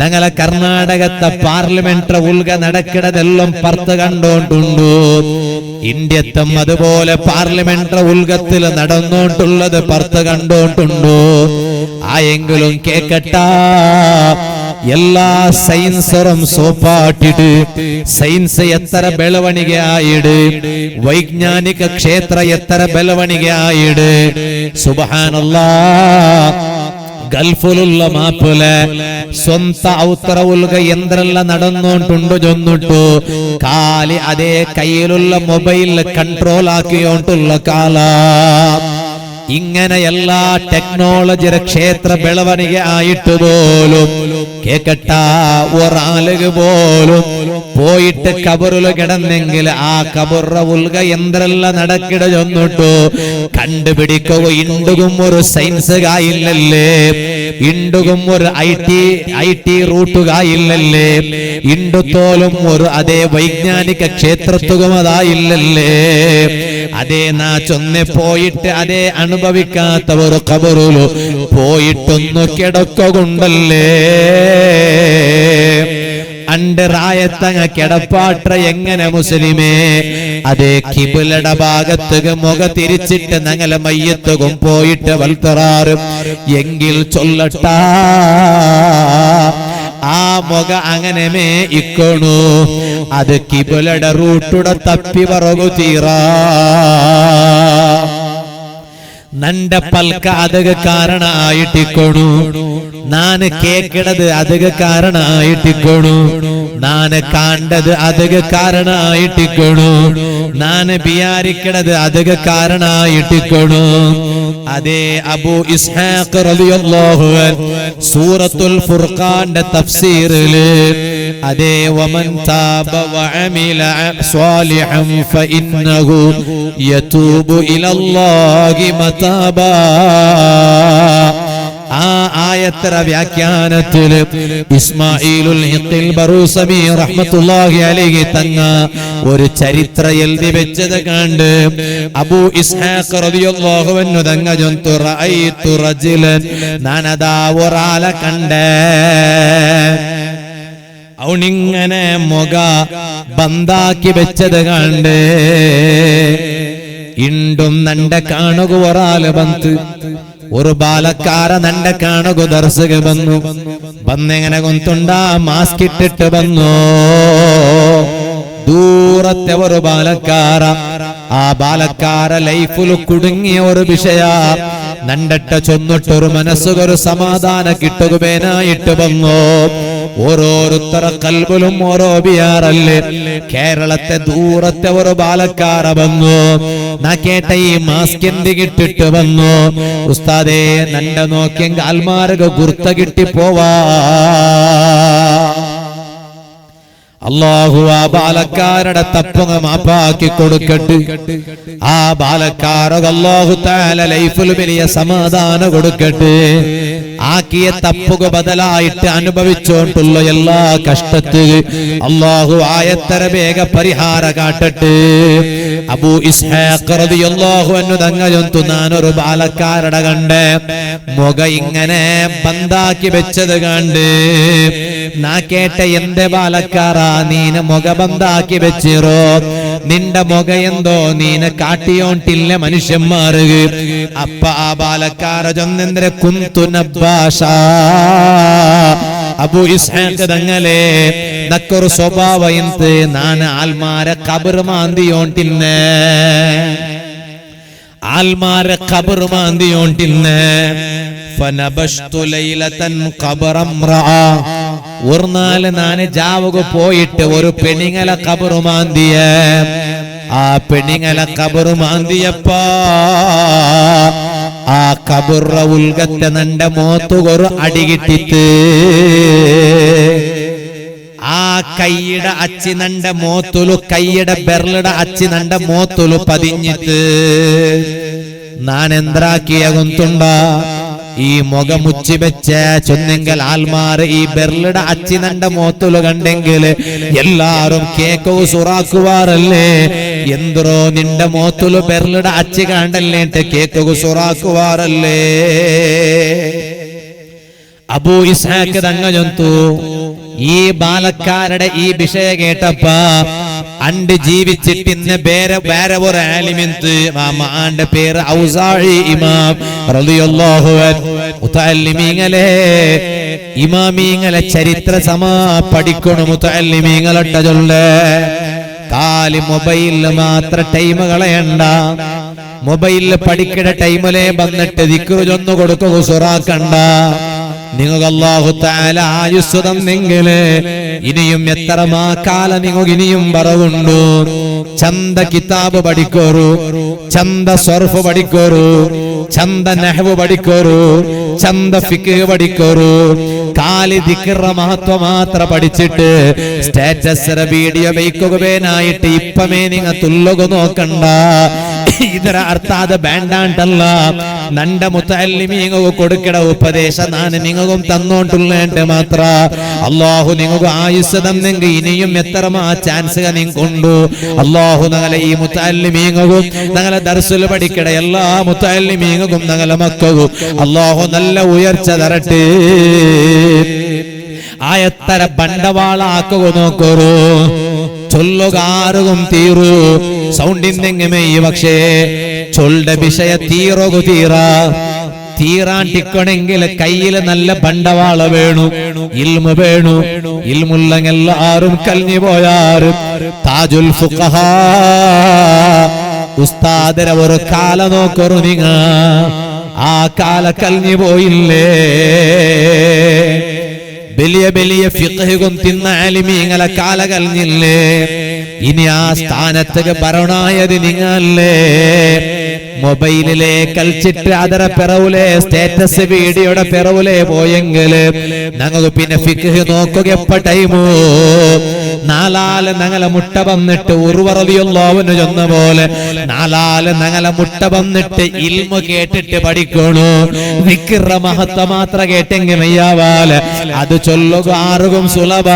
ഞങ്ങളെ കർണാടകത്തെ പാർലമെന്റ് ഉൾക നടക്കിടതെല്ലാം പുറത്ത് കണ്ടോണ്ടുണ്ടു. ഇന്ത്യത്തും അതുപോലെ പാർലമെന്റ് ഉൾഗത്തിൽ നടന്നോണ്ടുള്ളത് പുറത്ത് കണ്ടോണ്ടുണ്ടു. ആയെങ്കിലും കേക്കട്ട എല്ലാ സയൻസറും സോപ്പാട്ടിട്ട് സയൻസ് എത്ര ಬೆಳವಣಿಗೆಯಾಯಿಡು. വൈജ്ഞാനിക ക്ഷേത്ര എത്ര ಬೆಳವಣಿಗೆಯಾಯಿಡು. സുബ്ഹാനല്ലാഹ്. ഗൾഫിലുള്ള മാപ്പില് സ്വന്ത ഔത്തറ ഉൽക എന്തെല്ലാം നടന്നോണ്ടുണ്ടു ചൊന്നിട്ടു കാലി അതേ കയ്യിലുള്ള മൊബൈലിൽ കൺട്രോൾ ആക്കിയോണ്ടുള്ള കാല. ഇങ്ങനെ എല്ലാ ടെക്നോളജിയുടെ ക്ഷേത്ര ಬೆಳವಣಿಗೆ ആയിട്ട് പോലും കേക്കട്ട ഒരാളുക പോലും പോയിട്ട് കബറില് കിടന്നെങ്കിൽ ആ കബറ ഉൽക എന്തെല്ലാം നടക്കിട ചൊന്നിട്ടു കണ്ടുപിടിക്കുക. ഇണ്ടുകും ഒരു സയൻസ് കായില്ലല്ലേ, ഇണ്ടുകും ഒരു ഐ ടി റൂട്ട് കായില്ലല്ലേ, ഇണ്ടുത്തോലും ഒരു അതേ വൈജ്ഞാനിക ക്ഷേത്രത്തുകം അതായില്ലല്ലേ. അതേ നാ ചൊന്നെ പോയിട്ട് അതേ അനുഭവിക്കാത്ത ഒരു കബറിലു പോയിട്ടൊന്നു കിടക്കുകൊണ്ടല്ലേ. അണ്ട് റായത്തങ്ങ കിടപ്പാട്ട എങ്ങനെ മുസ്ലിമേ അതേ കിബിലയുടെ ഭാഗത്തുക മുഖ തിരിച്ചിട്ട് ഞങ്ങളെ മയ്യത്തുകും പോയിട്ട് വളർത്തറാറും എങ്കിൽ ചൊല്ലട്ട ആ മുഖ അങ്ങനെമേ ഇക്കണു. അത് കിബിലയുടെ റൂട്ടുടെ തപ്പി പറകു തീറാ. നന്റെ പൽക്ക അതക കാരണായിട്ടിക്കണു. നാന് കേക്കിടത് അതക കാരണായിട്ടിക്കണു. നാന് കാണ്ടത് അതക കാരണായിട്ടിക്കണു. നാന് ബിയാരിക്കിടത് അതക കാരണായിട്ടിക്കണു. അതേ അബൂ ഇസ്ഹാഖ് റളിയല്ലാഹു അൻഹു സൂറത്തുൽ ഫുർഖാന്റെ തഫ്സീറില് അതേ വമൻ താബ വഅമില സ്വാലിഹൻ ഫഇന്നഹു യതൂബു ഇലല്ലാഹി മതാബാ. ആ ആയത്തര വ്യാഖ്യാനത്തില് ഇസ്മാഈലുൽ ഹിഖിൽ ബറൂസമി റഹ്മത്തുള്ളാഹി അലൈഹി തങ്ങ ഒരു ചരിത്ര എഴുതി വെച്ചത് കണ്ട് അബൂ ഇസ്ഹാഖ് റളിയല്ലാഹു അൻഹു തങ്ങ ജന്തു റഅയ്തു റജുലൻ നാനദാ ഒരാളെ കണ്ടേ. അവനിങ്ങനെ മുഖ ബന്ധാക്കി വെച്ചത് കണ്ട് ഇണ്ടും നന്റെ കാണുക ഒരാള് ബന്ത് ഒരു ബാലക്കാര നന്റെ കാണുക ദർശക വന്നു. വന്നെങ്ങനെ കൊന്തുണ്ടാ മാസ്ക് ഇട്ടിട്ട് വന്നു. ദൂരത്തെ ഒരു ബാലക്കാര ആ ബാലക്കാര ലൈഫിൽ കുടുങ്ങിയ ഒരു വിഷയ നണ്ടട്ട ചൊന്നിട്ടൊരു മനസ്സുകൊരു സമാധാന കിട്ടുകേനായിട്ട് വന്നു. ഓരോരുത്തര കൽബിലും ഓരോ ബിയാറല്ലേ. കേരളത്തെ ദൂരത്തെ ഒരു ബാലക്കാര വന്നു, നാ കേട്ട ഈ മാസ്ക് എന്തിട്ട് വന്നു ഉസ്താദേ, നണ്ട നോക്കിയെങ്കിൽ ആൽമാർഗ ഗുർത്ത കിട്ടി പോവാ. അല്ലാഹു ആ ബാലക്കാരുടെ തപ്പങ്ങ മാപ്പാക്കി കൊടുക്കട്ടെ. ആ ബാലക്കാരൊക്കെ അല്ലാഹു തആല ലൈഫിൽ വലിയ സമാധാനം കൊടുക്കട്ടെ. ആക്കിയ തപ്പുക ബദലായിട്ട് അനുഭവിച്ചോണ്ടുള്ള എല്ലാ കഷ്ടത്തിന് അല്ലാഹു ആയത്തര വേഗ പരിഹാര കാട്ടട്ടെ. അബൂ ഇസ്ഹാഖ് റളിയല്ലാഹു അൻഹു തങ്ങയൊന്തു നാനൊരു ബാലക്കാരുടെ കണ്ട് മുഖ ഇങ്ങനെ ബന്ധാക്കി വെച്ചത് കണ്ട് നാ കേട്ട എന്റെ ബാലക്കാരാ നീന മുഖ ബന്ധാക്കി വെച്ചിറോ, നിന്റെ മുഖ എന്തോ നീന കാട്ടിയോണ്ടില്ല മനുഷ്യന്മാര്. അപ്പ ആ ബാലക്കാര ചൊന്നെന്തര കുന്തു നബ്ബാഷ. അബൂ ഇസ്ഹാഖ് തങ്ങളെ നക്കൊരു സ്വഭാവ എന്ത്, നാന് ആൽമാരെ ഖബർ മാന്തിയോണ്ടിന്നെ, ആൽമാരെ ഖബർ മാന്തിയോണ്ടിന്നെ. ഫനബശ്തു ലൈലതൻ ഖബറംറാ. ഒരു നാല് നാന് ജാവുക പോയിട്ട് ഒരു പെണിങ്ങല ഖബർ മാന്തിയ. ആ പെണിങ്ങല ഖബർ മാന്തിയപ്പാ ആ ഖബറ ഉൽഗത്തെ നണ്ട മോത്തുകൊരു അടികിട്ടിട്ട് ആ കൈയുടെ അച്ചി നണ്ട മോത്തുലു, കൈയുടെ ബെർലയുടെ അച്ചി നണ്ട മോത്തുലു പതിഞ്ഞിട്ട് നാൻ എന്താക്കിയ ഗുന്തുണ്ട ഈ മുഖമുച്ചി വെച്ച ചൊന്നെങ്കിൽ ആൽമാർ ഈ ബെർലയുടെ അച്ചി നണ്ട മോത്തുലു കണ്ടെങ്കിൽ എല്ലാരും കേക്കവും സുറാക്കുവാറല്ലേ. എന്തോ നിന്റെ മോത്തുലു ബെർലയുടെ അച്ചി കണ്ടല്ലേട്ട് കേക്കവും സുറാക്കുവാറല്ലേ. അബൂ ഇസ്ഹാഖ് തങ്ങയൊന്തു ഈ ബാലക്കാരുടെ ഈ വിഷയ കേട്ടപ്പ അണ്ട് ജീവിച്ചിട്ടിന്ന് വേറെ ഒരു ആലിമിന്ത് മാമാന്റെ പേര് ഔസാഇ ഇമാം റളിയല്ലാഹു അൻഹു. മുതഅല്ലിമീങ്ങളെ ഇമാമീങ്ങളെ ചരിത്ര സമാ പഠിക്കണു. മുതഅല്ലിമീങ്ങളൊട്ട ചൊല്ല് കാലി മൊബൈലില് മാത്ര ടൈം കളയണ്ട. മൊബൈലില് പഠിക്കുന്ന ടൈമിലെ വന്നിട്ട് ദിക്റ് ചൊന്നു കൊടുക്കുക, സുറാക്കണ്ട. നിങ്ങൾക്ക് അല്ലാഹു തആല ആയുസ് തന്നെങ്കിൽ ഇനിയും എത്ര മാക്കാല നിങ്ങൾക്ക് ഇനിയും പറവുണ്ടു. ചന്ത കിതാബ് പഠിക്കോറു, ചന്ത സർഫ് പഠിക്കോറു, ചന്ത നഹ്വ് പഠിക്കോറു, ചന്ത ഫിഖ് പഠിക്കോറു. കാലി ദിക്റ മഹത്വം മാത്ര പഠിച്ചിട്ട് സ്റ്റാറ്റസ് വീഡിയോ വയ്ക്കുകനായിട്ട് ഇപ്പമേ നിങ്ങൾ തുല്ലുക നോക്കണ്ട. ಇದರ ಅರ್ಥ ಆದ ಬೇಂಡಾಂಟಲ್ಲ. ನಂಡ ಮುತಅಲ್ಲಿಮೀಗು ಕೊಡುಕಿಡ ಉಪದೇಶ ನಾನು ನಿಮಗೂ ತನ್ನೋಂಟುಳ್ಳೇಂಟೆ ಮಾತ್ರ. ಅಲ್ಲಾಹು ನಿಮಗೂ ಆಯುಸ್ಸು ತನ್ನೆಂಗೆ ഇനിയും എത്രമാ ചാൻസ് നിങ്ങുണ്ട്. അല്ലാഹു ഞങ്ങളെ ഈ മുതഅല്ലിമീങ്ങും ഞങ്ങളെ ദർസുൽ പഠിക്കട എല്ലാ മുതഅല്ലിമീങ്ങും ഞങ്ങളെ മക്കൾക്കും അല്ലാഹു നല്ല ഉയർച്ച തരട്ടെ. ആയത്തര ബണ്ടവാളാക്കുക നോക്കൂ. ചൊല്ലുകാറും തീറു സൗണ്ടിന്തെങ്ങമേ പക്ഷേ ചൊല്ലുടെ വിഷയ തീറോകു തീറാണ്ടിക്കണെങ്കിൽ കയ്യില് നല്ല ബണ്ടവാള വേണു, ഇൽമു വേണു. ഇൽമുല്ലെങ്കിൽ എല്ലാരും കൽഞ്ഞു പോയാറ്. താജുൽ ഫുഖഹാ ഉസ്താദര ഒരു കാല നോക്കറു നിങ്ങ. ആ കാല കൽഞ്ഞു പോയില്ലേ. വലിയ വലിയ ഫിഖ്ഹും തിന്ന ആലിമീങ്ങളെ കാല കൽഞ്ഞില്ലേ. ഇനി ആ സ്ഥാനത്തേക്ക് ഭരണായത് നിങ്ങളല്ലേ. മൊബൈലിലെ കളിച്ചിട്ട് അതര പിറവിലെ സ്റ്റാറ്റസ് വീഡിയോയുടെ പിറവിലെ പോയെങ്കില് ഞങ്ങൾക്ക് പിന്നെ ഫിഖ് നോക്കുക എപ്പ ടൈമോ. നാലാല് ഞങ്ങളെ മുട്ട വന്നിട്ട് ഉർവറളിയല്ലാഹുവിന് ചെന്ന പോലെ നാലാല് ഞങ്ങളെ മുട്ട വന്നിട്ട് ഇൽമു കേട്ടിട്ട് പഠിക്കണു. ദിക്റ മഹത്വം മാത്ര കേട്ടെങ്കിൽ മെയ്യാവാല് അത് ചൊല്ലുക ആർക്കും സുലഭ.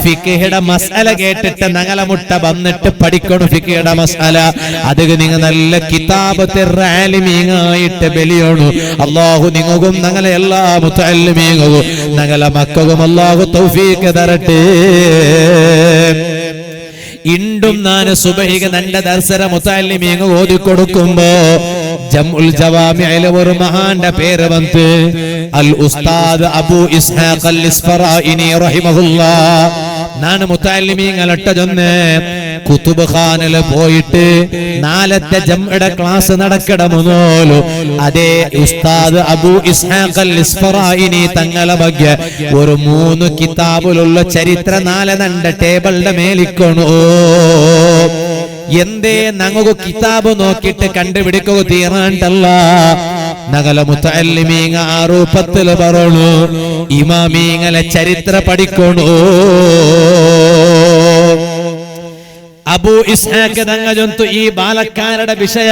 ഫിഖ്ഹിയുടെ മസ്അല കേട്ടിട്ട് ഞങ്ങളെ മുട്ട വന്നിട്ട് പഠിക്കണു. ഫിഖ്ഹിയുടെ മസ്അല അത് നിങ്ങൾ നല്ല കിതാബ് ആലിമീങ്ങായിട്ട് ബലിയോണു. അല്ലാഹു നിങ്ങൾക്കും ഞങ്ങളെ എല്ലാ മുതഅല്ലിമീങ്ങും ഞങ്ങളെ മക്കൾക്കും അല്ലാഹു തൗഫീഖ് തരട്ടെ. ഇണ്ടും നാന് സുബഹിക നന്റെ ദർസര മുതഅല്ലിമീങ്ങ് ഓതി കൊടുക്കുമ്പോ ജംഉൽ ജവാമിഇലെ ഒരു മഹാന്റെ പേര് വന്ന് അൽ ഉസ്താദ് അബൂ ഇസ്ഹാഖ് അൽ ഇസ്ഫറാഇനി റഹിമഹുല്ലാഹ് നാണ് മുത്തഅല്ലിമീങ്ങളൊട്ട ചൊന്ന് കുതുബ് ഖാനിൽ പോയിട്ട് 4ത്തെ ജംഅയുടെ ക്ലാസ് നടക്കടമുന്നോലു അതേ ഉസ്താദ് അബൂ ഇസ്ഹാഖ് അൽ ഇസ്ഫറായിനി തങ്ങളെ ಬಗ್ಗೆ ഒരു 3 കിതാബിലുള്ള ചരിത്ര 4 നണ്ട ടേബിളിന്റെ മേലിക്കണോ എന്തേ ഞങ്ങൾക്ക് കിതാബ് നോക്കിയിട്ട് കണ്ടുപിടിക്കുക തീരാണ്ടല്ല നഗല മുത്തഅല്ലിമീങ്ങ ആരൂപത്തിൽ പറയണു ഇമാമീങ്ങളെ ചരിത്ര പഠിക്കണോ അബൂ ഇസ്ഹാഖ് തങ്ങൾ ചൊന്തു ഈ ബാലക്കാരുടെ വിഷയ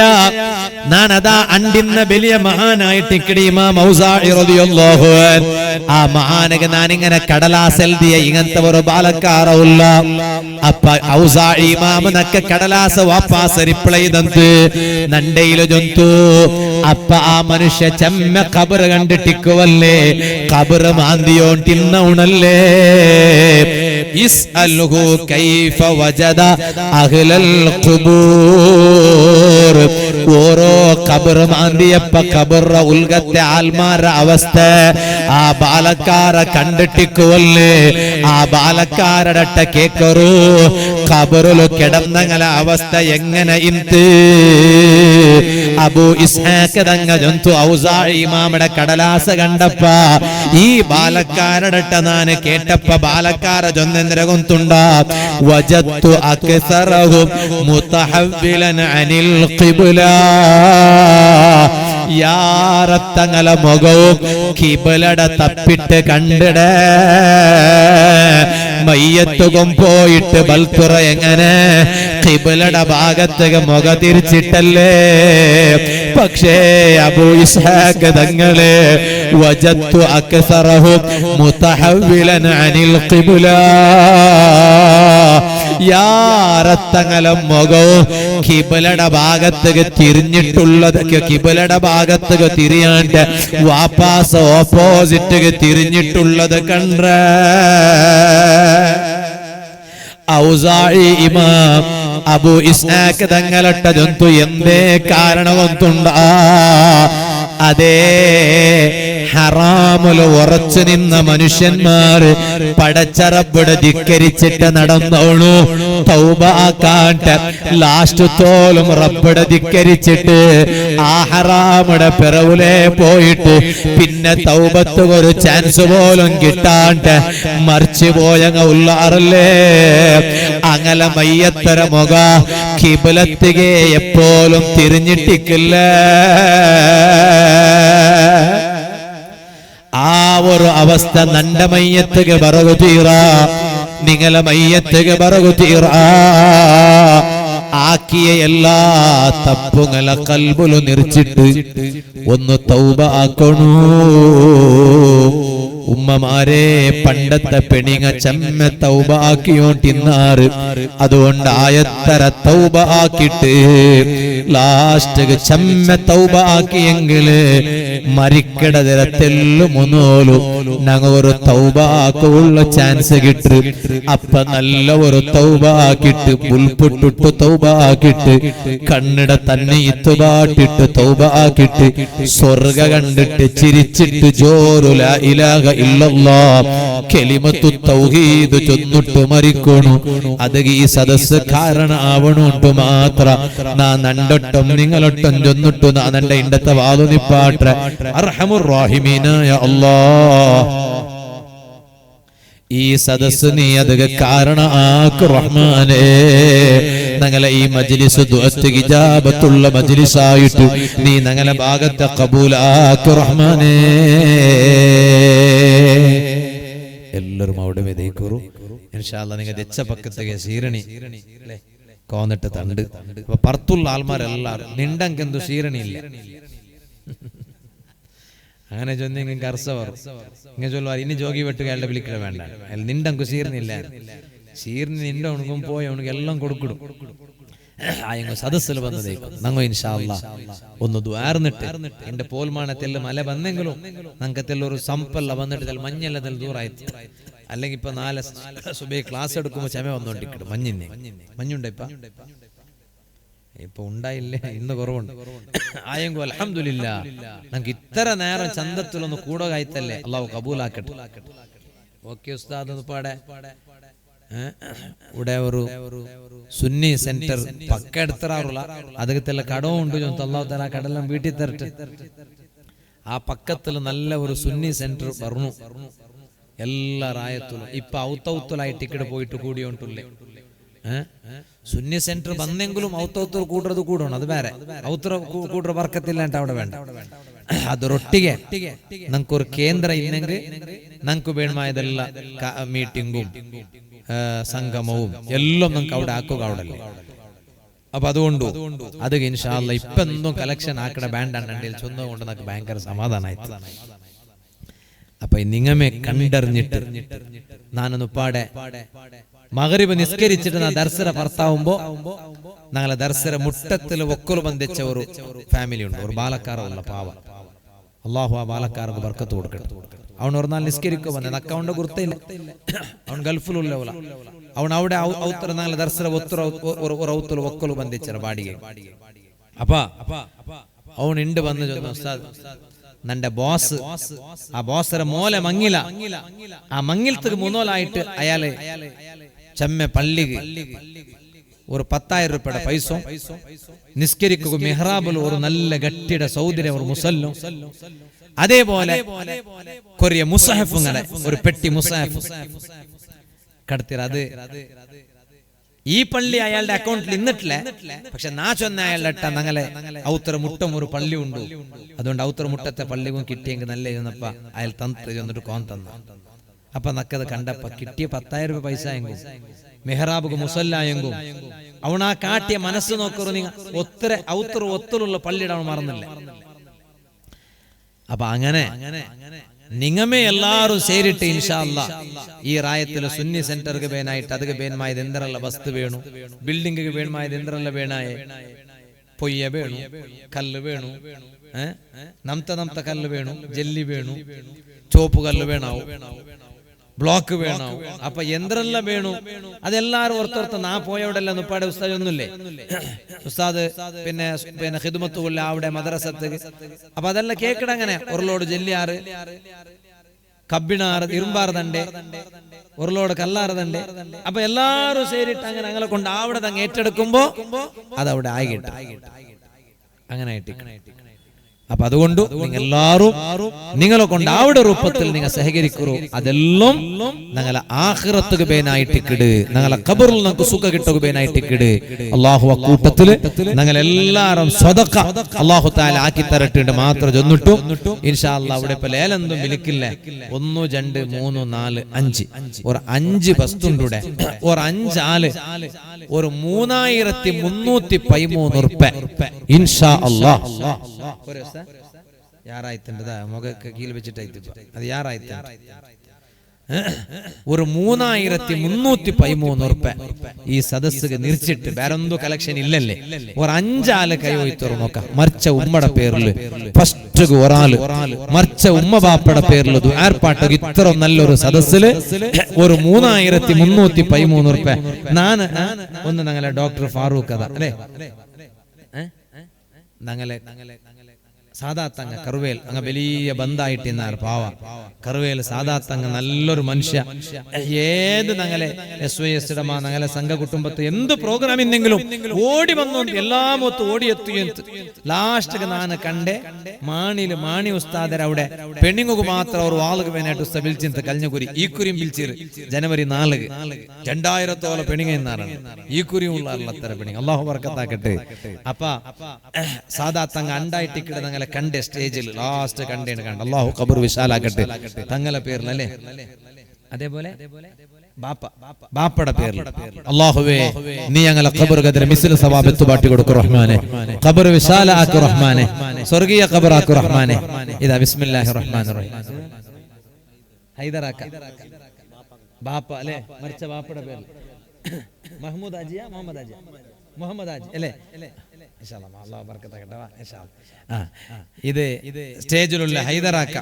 നാനതാ അണ്ടിന്ന വലിയ മഹാനായിട്ട് ഇമാം ഔസാഇ റളിയല്ലാഹു അൻഹു ആ മഹാനക്ക് ഞാനിങ്ങനെ കടലാസെൽതിയ ഇങ്ങനത്തെ ഒരു ബാലക്കാറുള്ള അപ്പ ഔസാഇ ഇമാമനക്ക് കടലാസ വാപ്പാസ് റിപ്ലൈ തന്നു നണ്ടയില് ചൊന്തു അപ്പ ആ മനുഷ്യ ചെമ്മ ഖബർ കണ്ടിട്ടിക്കുവല്ലേ ഖബർ മാന്തിയോൺ തിന്നൗണല്ലേ ഇസ്അൽഹു കൈഫ വജദ അഹ്ലൽ ഖുബൂർ ഓരോ ഖബർ മാന്തിയപ്പ ഖബറ ഉൽഗത്തെ ആൽമാര അവസ്ഥ ആ ബാലക്കാര കണ്ടിട്ടിക്കുവല്ലേ ആ ബാലക്കാരടട്ട കേക്കറു ഖബറില് കിടന്നങ്ങളെ അവസ്ഥ എങ്ങനെ ഇന്ത് അബൂ ഇസ്ഹാഖ് തങ്ങ ജന്തു ഔസാഇ ഇമാമയുടെ കടലാസ കണ്ടപ്പ ഈ ബാലക്കാരടട്ട നാന് കേട്ടപ്പ ബാലക്കാര ജൊന്നെന്തരകൊന്തുണ്ട വജത്തു അക്സറഹും മുതഹവ്വിലൻ അനിൽ ഖിബ്ല യാറത്തങ്ങള മുഖവും കിബിലടെ തപ്പിട്ട് കണ്ടിട മയ്യത്തുകം പോയിട്ട് ബൽത്തുറ എങ്ങനെ കിബിലടെ ഭാഗത്തേക്ക് മുഖ തിരിച്ചിട്ടല്ലേ പക്ഷേ അബൂ ഇസ്ഹാഖ് തങ്ങളെ വജത്തു അക്സറഹും മുതഹവ്വിലൻ അനിൽ ഖിബ്ല യാറത്തങ്ങളെ മുഖവും കിബിലടെ ഭാഗത്തേക്ക് തിരിഞ്ഞിട്ടുള്ളത് കിബിലടെ ഭാഗത്തേക്ക് തിരിയാണ്ട് വാപ്പാസ് ഓപ്പോസിറ്റ് തിരിഞ്ഞിട്ടുള്ളത് കണ്ട ഔസാഇ ഇമാം അബൂ ഇസ്ഹാഖ് തങ്ങളൊട്ട ജന്തു എന്തേ കാരണമൊന്നുണ്ട അതേ ഹറാമുല് ഉറച്ചു നിന്ന മനുഷ്യന്മാർ പടച്ച റബ്ബിനെ ധിക്കരിച്ചിട്ട് നടന്നോണു തൗബ ആക്കാണ്ട് ലാസ്റ്റ് തോലും റബ്ബിനെ ധിക്കരിച്ചിട്ട് ആ ഹറാമുടെ പിറവിലെ പോയിട്ട് പിന്നെ തൗബത്ത് ഒരു ചാൻസ് പോലും കിട്ടാണ്ട് മറിച്ചു പോയങ്ങ ഉള്ളാറല്ലേ അങ്ങനെ മയ്യത്തര മുഖ കിബിലത്തികെ എപ്പോഴും തിരിഞ്ഞിട്ടിക്കില്ല ആ ഒരു അവസ്ഥ നന്റെ മയ്യത്തുക ബറകു തീറ നിങ്ങളെ മയ്യത്തുക ബറകു തീറ ആക്കിയ എല്ലാ തപ്പുങ്ങളെ കൽബുലു നിറച്ചിട്ട് ഒന്ന് തൗബ ആക്കണൂ ഉമ്മമാരെ പണ്ടത്തെ പെണിങ്ങ ചെമ്മ തൗബ ആക്കിയോണ്ടിന്നാറ് അതുകൊണ്ട് ആയത്തര തൗബ ആക്കിട്ട് ലാസ്റ്റ് ചെമ്മ തൗബ ആക്കിയെങ്കില് മരിക്കടതരത്തെല്ലും ഒന്നോലു ഞങ്ങ ഒരു തൗബ ആക്കുള്ള ചാൻസ് കിട്ടും അപ്പ നല്ല ഒരു തൗബ ആക്കിട്ട് പുൽപുട്ടിട്ട് തൗബ ആക്കിട്ട് കണ്ണിട തന്നെ ഇത്തുപാട്ടിട്ട് തൗബ ആക്കിട്ട് സ്വർഗ കണ്ടിട്ട് ചിരിച്ചിട്ട് ജോറു ലാ ഇലാഹ ഇല്ലല്ലാഹ് കലിമത്തു തൗഹീദ് ചൊന്നിട്ട് മരിക്കണു അത് ഈ സദസ്സ് കാരണമാവണുണ്ട് മാത്ര നാ നണ്ടൊട്ടും നിങ്ങളൊട്ടും ചൊന്നിട്ടു നാ നന്റെ ഇണ്ടത്തെ വാതു നിപ്പാട്ട അർഹമുർ റഹീമീനായ അല്ലാഹ് ഈ സദസ്സ് നീ അത് കാരണം ആക്ക് റഹ്മാനേ ഞങ്ങളെ ഈ മജ്ലിസ് ദുആത്ത് ഇജാബത്തുള്ള മജ്ലിസായിട്ട് നീ ഞങ്ങളെ ഭാഗത്തെ ഖബൂലാക്ക് റഹ്മാനേ എല്ലാവരും അവിടെ വിതയ്ക്കൂ ഇൻഷാ അല്ലാഹ് നിങ്ങൾ തെച്ച പക്കത്തെ സീരണി അല്ലേ കോന്നിട്ട് തണ്ട് അപ്പൊ പുറത്തുള്ള ആൾമാരെല്ലാരും നിണ്ടങ്കെന്തു സീരണി ഇല്ല അങ്ങനെ ചൊന്നെങ്കിൽ കർസവർ ഇങ്ങനെ ചൊല്ലുവാർ ഇനി ജോഗി വെട്ടുകാരുടെ വിളിക്കണ വേണ്ട നിണ്ടങ്കു സീർന്നില്ല സീർന്ന് നിന്റെ ഉണക്കും പോയ ഉണക്ക് എല്ലാം കൊടുക്കിടും ആയെങ്കിൽ സദസ്സിൽ വന്നതേക്കും നങ്ങോ ഇൻഷാ അല്ലാഹ് ഒന്ന് ദ്വാർന്നിട്ട് എന്റെ പോൽമാനത്തെല്ലാം മല വന്നെങ്കിലും ഞങ്ങൾക്കെല്ലാം ഒരു സംപ്പല്ല വന്നിട്ട് മഞ്ഞെല്ലാം ദൂരായിട്ട് അല്ലെങ്കിൽ ഇപ്പൊ 4 സുബൈ ക്ലാസ് എടുക്കുമ്പോ ചമ വന്നോണ്ടിരിക്കും മഞ്ഞുണ്ട ഇപ്പൊ ഉണ്ടായില്ലേ ഇന്ന് കുറവുണ്ട് ആയെങ്കിൽ അൽഹംദുലില്ലാഹ് നമുക്ക് ഇത്ര നേരം ചന്തത്തിലൊന്ന് കൂടെ കായ്ത്തല്ലേ അള്ളാഹു കബൂലാക്കട്ടെ ഓക്കെ ഉസ്താദ് ഒന്ന് പാടെ ഇവിടെ ഒരു സുന്നി സെന്റർ പക്ക എടുത്തറാറുള്ള ಅದಕ್ಕೆಲ್ಲ കടവും ഉണ്ട് അല്ലാഹു തആല കടെല്ലാം വീട്ടിൽ തരട്ടെ. ആ പക്കത്തിൽ നല്ല ഒരു സുന്നി സെന്റർ പറഞ്ഞു എല്ലാ റായത്തിലും ഇപ്പൊ ഔത്തൗത്തലായി ടിക്കറ്റ് പോയിട്ട് കൂടിയോണ്ടുള്ളേ. സുന്നി സെന്റർ വന്നെങ്കിലും ഔത്തൗത്തൽ കൂടത് കൂടണം, അത് വേറെ. ഔത്ര കൂട വർക്കത്തില്ലാണ്ട് അവിടെ വേണ്ട. അതൊരൊട്ടിಗೆ നമുക്കൊരു കേന്ദ്ര ഇല്ലെങ്കിൽ നമുക്ക് വേണമായതെല്ല മീറ്റിംഗും സംഗമവും എല്ലാം നമുക്ക് അവിടെ ആക്കുക അവിടെ. അപ്പൊ അതുകൊണ്ട് അത് ഇൻഷാ അല്ലാഹ് ഇപ്പൊ എന്തും കളക്ഷൻ ആക്കട ബാൻഡാണ്ടെങ്കിൽ ചൊന്നുകൊണ്ട് നമുക്ക് ഭയങ്കര സമാധാനമായിട്ട്. അപ്പൊ നിങ്ങമെ കണ്ടറിഞ്ഞിട്ട് ഞാനൊന്ന് പാടെ മഗ്രിബ് നിസ്കരിച്ചിട്ട് നാ ദർസര ഭർത്താവുമ്പോ ഞങ്ങളെ ദർസര മുട്ടത്തിൽ ഒക്കല് ബന്ധിച്ച ഒരു ഫാമിലി ഉണ്ട്, ഒരു ബാലക്കാരുള്ള പാവ. അള്ളാഹു ആ ബാലക്കാർക്ക് ബർക്കത്ത് കൊടുക്കട്ടെ. അവൻ ഒരു നാൾ നിസ്കരിക്കുക വന്നത് അക്കൗണ്ട് ഗുർത്തില്ല, അവൻ ഗൾഫിലുള്ള അവൻ അവിടെ ഔത്തര ഞങ്ങളെ ദർസര ഒത്തുറ ഒക്കല് ബന്ധിച്ച ബാടിಗೆ. അപ്പ അവൻ ഇണ്ട് വന്ന് ചൊന്നു ഉസ്താദ് നന്റെ ബോസ് ആ ബോസര മോലെ മങ്ങില ആ മങ്ങിലത്തേക്ക് മുന്നോലായിട്ട് അയാളെ ചെമ്മ പള്ളിക്ക് ഒരു 10,000 രൂപയുടെ പൈസ നിസ്കരിക്കുക മെഹ്റാബിൽ ഒരു നല്ല ഗട്ടിയുടെ സൗദര്യ ഒരു മുസല്ലും അതേപോലെ കൊറിയ മുസഹഫുങ്ങളെ ഒരു പെട്ടി മുസഹഫ് കടത്തിര. അത് ഈ പള്ളി അയാളുടെ അക്കൗണ്ടിൽ ഇന്നിട്ടില്ല, പക്ഷെ നാ ചൊന്ന അയാളുടെ ഇട്ട ഞങ്ങളെ ഔത്തര മുട്ടം ഒരു പള്ളി ഉണ്ട്, അതുകൊണ്ട് ഔത്തര മുട്ടത്തെ പള്ളിയും കിട്ടിയെങ്കിൽ നല്ല ഇരുന്നപ്പ അയാൾ തന്നിട്ട് എന്നിട്ട് കോൻ തന്ന. അപ്പൊ നക്കത് കണ്ടപ്പ കിട്ടിയ 10,000 രൂപ പൈസ എങ്കും മെഹ്റാബുക്ക് മുസല്ലായെങ്കും അവണാ കാട്ടിയ മനസ്സ് നോക്കറു നിങ്ങൾ ഒത്തലുള്ള പള്ളിയുടെ അവൻ മറന്നില്ല. അപ്പൊ അങ്ങനെ നിങ്ങമേ എല്ലാരും ಸೇರಿಟ್ಟು ഇൻഷാ അല്ലാഹ് ഈ റായത്തിലെ സുന്നി സെന്റർക്ക് ಬೇನಾയിട്ട് ಅದಕ್ಕೆ ಬೇನ್ಮಾಯದ ಎಂದರಲ್ಲ ವಸ್ತು ಬೇಣು, ಬಿಲ್ಡಿಂಗ್ಗೆ ಬೇನ್ಮಾಯದ ಎಂದರಲ್ಲ ಬೇಣಾಯೆ, പൊയ്യ ಬೇಣು, കല്ല് ಬೇಣು, നംത കല്ല് ಬೇಣು, ജെല്ലി ಬೇಣು, ചോപ്പ് കല്ല് ಬೇಣಾವು, ബ്ലോക്ക് വേണാവും. അപ്പൊ എന്തെല്ലാം വേണു അതെല്ലാരും ഓർത്തോർത്ത് നാ പോയവിടെല്ല നുപ്പാടെ ഉസ്താദ് ഒന്നുമില്ലേ ഉസ്താദ് പിന്നെ ഖിദ്മത്തുല്ല അവിടെ മദ്രസത്ത്. അപ്പൊ അതെല്ലാം കേക്കട അങ്ങനെ ഒരലോട് ജെല്ലിയാറ് കബ്ബിണാറ് ഇരുമ്പാറതണ്ടേ ഒരലോട് കല്ലാറതണ്ടേ. അപ്പൊ എല്ലാരും ശരിട്ട് അങ്ങനെ ഞങ്ങളെ കൊണ്ട് അവിടെ അങ്ങ് ഏറ്റെടുക്കുമ്പോ അതവിടെ ആയിട്ട് അങ്ങനെ ആയിട്ട്. അപ്പൊ അതുകൊണ്ട് നിങ്ങൾ എല്ലാരും നിങ്ങളെ കൊണ്ട് അവിടെ രൂപത്തിൽ നിങ്ങൾ സഹകരിക്കൂ. അതെല്ലാം ഞങ്ങളെ ആഖിറത്തുക്ക് ബേനായിട്ടിക്കിട്, ഞങ്ങളെ ഖബറിൽ നമുക്ക് സുഖ കിട്ടുക ബേനായിട്ടിക്കിട്. അല്ലാഹു ആ കൂട്ടത്തില് ഞങ്ങൾ എല്ലാരും സ്വതക്ക അല്ലാഹു തആല ആക്കി തരട്ടുണ്ട് മാത്രം ചൊന്നിട്ടു ഇൻഷാ അല്ലാഹ്. അവിടെ ഇപ്പൊ ലേലെന്തും വിളിക്കില്ല. 1 2 3 4 5 ഒരു 5 ബസ്തുണ്ടൂടെ ഒരു 5 ആള് ഒരു 3313 റുപ്യ ഇൻഷാ അല്ലാഹ്. ಯಾರಾಯ್ತಂಡದ ಮೊಗಕ್ಕೆ ಕೀಲು ಬೆಚ್ಚಿಟ್ಟಾಯ್ತು ಅದು ಯಾರಾಯ್ತು ഒരു 3313 റുപ്യ ഈ സദസ്സിಗೆ നിർച്ചിട്ട് വേറൊന്നും കളക്ഷൻ ഇല്ലല്ലേ. ഒരു 5 ആള് കൈ പോയിത്തോറ് നോക്കാം. മറിച്ച ഉമ്മയുടെ പേരില് ഫസ്റ്റ് ഒരാള് മറിച്ച ഉമ്മ ബാപ്പയുടെ പേരിൽ ഏർപ്പാട്ട് ഇത്ര നല്ലൊരു സദസ്സില് ഒരു 3313 റുപ്യ. നാന് ഒന്ന് ഞങ്ങളെ ഡോക്ടർ ഫാറൂഖ് അതാ അല്ലേ ഞങ്ങളെ സാദാത്തങ്ങ കറുവേൽ അങ്ങ് വലിയ ബന്ധായിട്ടിന്നാർ പാവ കറുവേൽ സാദാത്തങ്ങ നല്ലൊരു മനുഷ്യ. ഏത് ഞങ്ങളെ SYS ഇടമാ ഞങ്ങളെ സംഘ കുടുംബത്ത് എന്ത് പ്രോഗ്രാം ഇന്നെങ്കിലും ഓടി വന്നു എല്ലാം ഒത്ത് ഓടിയെത്തു. ലാസ്റ്റ് നാന് കണ്ടേ മാണി ഉസ്താദർ അവിടെ പെണ്ണുങ്ങൾക്ക് മാത്രം ഒരു വാളുക വേനായിട്ട് ഉസ്താദ് വിളിച്ചിട്ട് കലിഞ്ഞക്കുരി ഈ കുരിയും വിളിച്ചിര് ജനുവരി 4 2000 പെണ്ണുങ്ങ എന്നാറാണ് ഈ കുരിയും ഉള്ള അത്ര പെണ്ണുങ്ങ. അള്ളാഹു ബർക്കത്താക്കട്ടെ. അപ്പ സാദാത്തങ്ങ അണ്ടായിട്ടിക്കിട ഞങ്ങളെ കണ്ടേ സ്റ്റേജിൽ ലാസ്റ്റ് കണ്ടേണ് കണ്ട. അള്ളാഹു ഖബർ വിശാലാക്കട്ടെ തങ്ങളെ പേരിലല്ലേ. അതേപോലെ ബാപ്പയുടെ പേരിൽ അല്ലാഹുവേ നീ ഞങ്ങളെ ഖബർ ഗദർ മിസ്ൽ സവാബ് എത്തുപാട്ടി കൊടുക്കു റഹ്മാനെ. ഖബർ വിശാലാക്കു റഹ്മാനെ, സ്വർഗീയ ഖബറാക്കു റഹ്മാനെ. ഇതാ ബിസ്മില്ലാഹിർ റഹ്മാനിർ റഹീം. ഹൈദറാക്ക ബാപ്പ അല്ലേ മരിച്ച ബാപ്പയുടെ പേരിൽ മഹ്മൂദ് ആജിയാ മുഹമ്മദ് ആജിയാ മുഹമ്മദ് ആജി അല്ലേ. ഇത് സ്റ്റേജിലുള്ള ഹൈദറാക്ക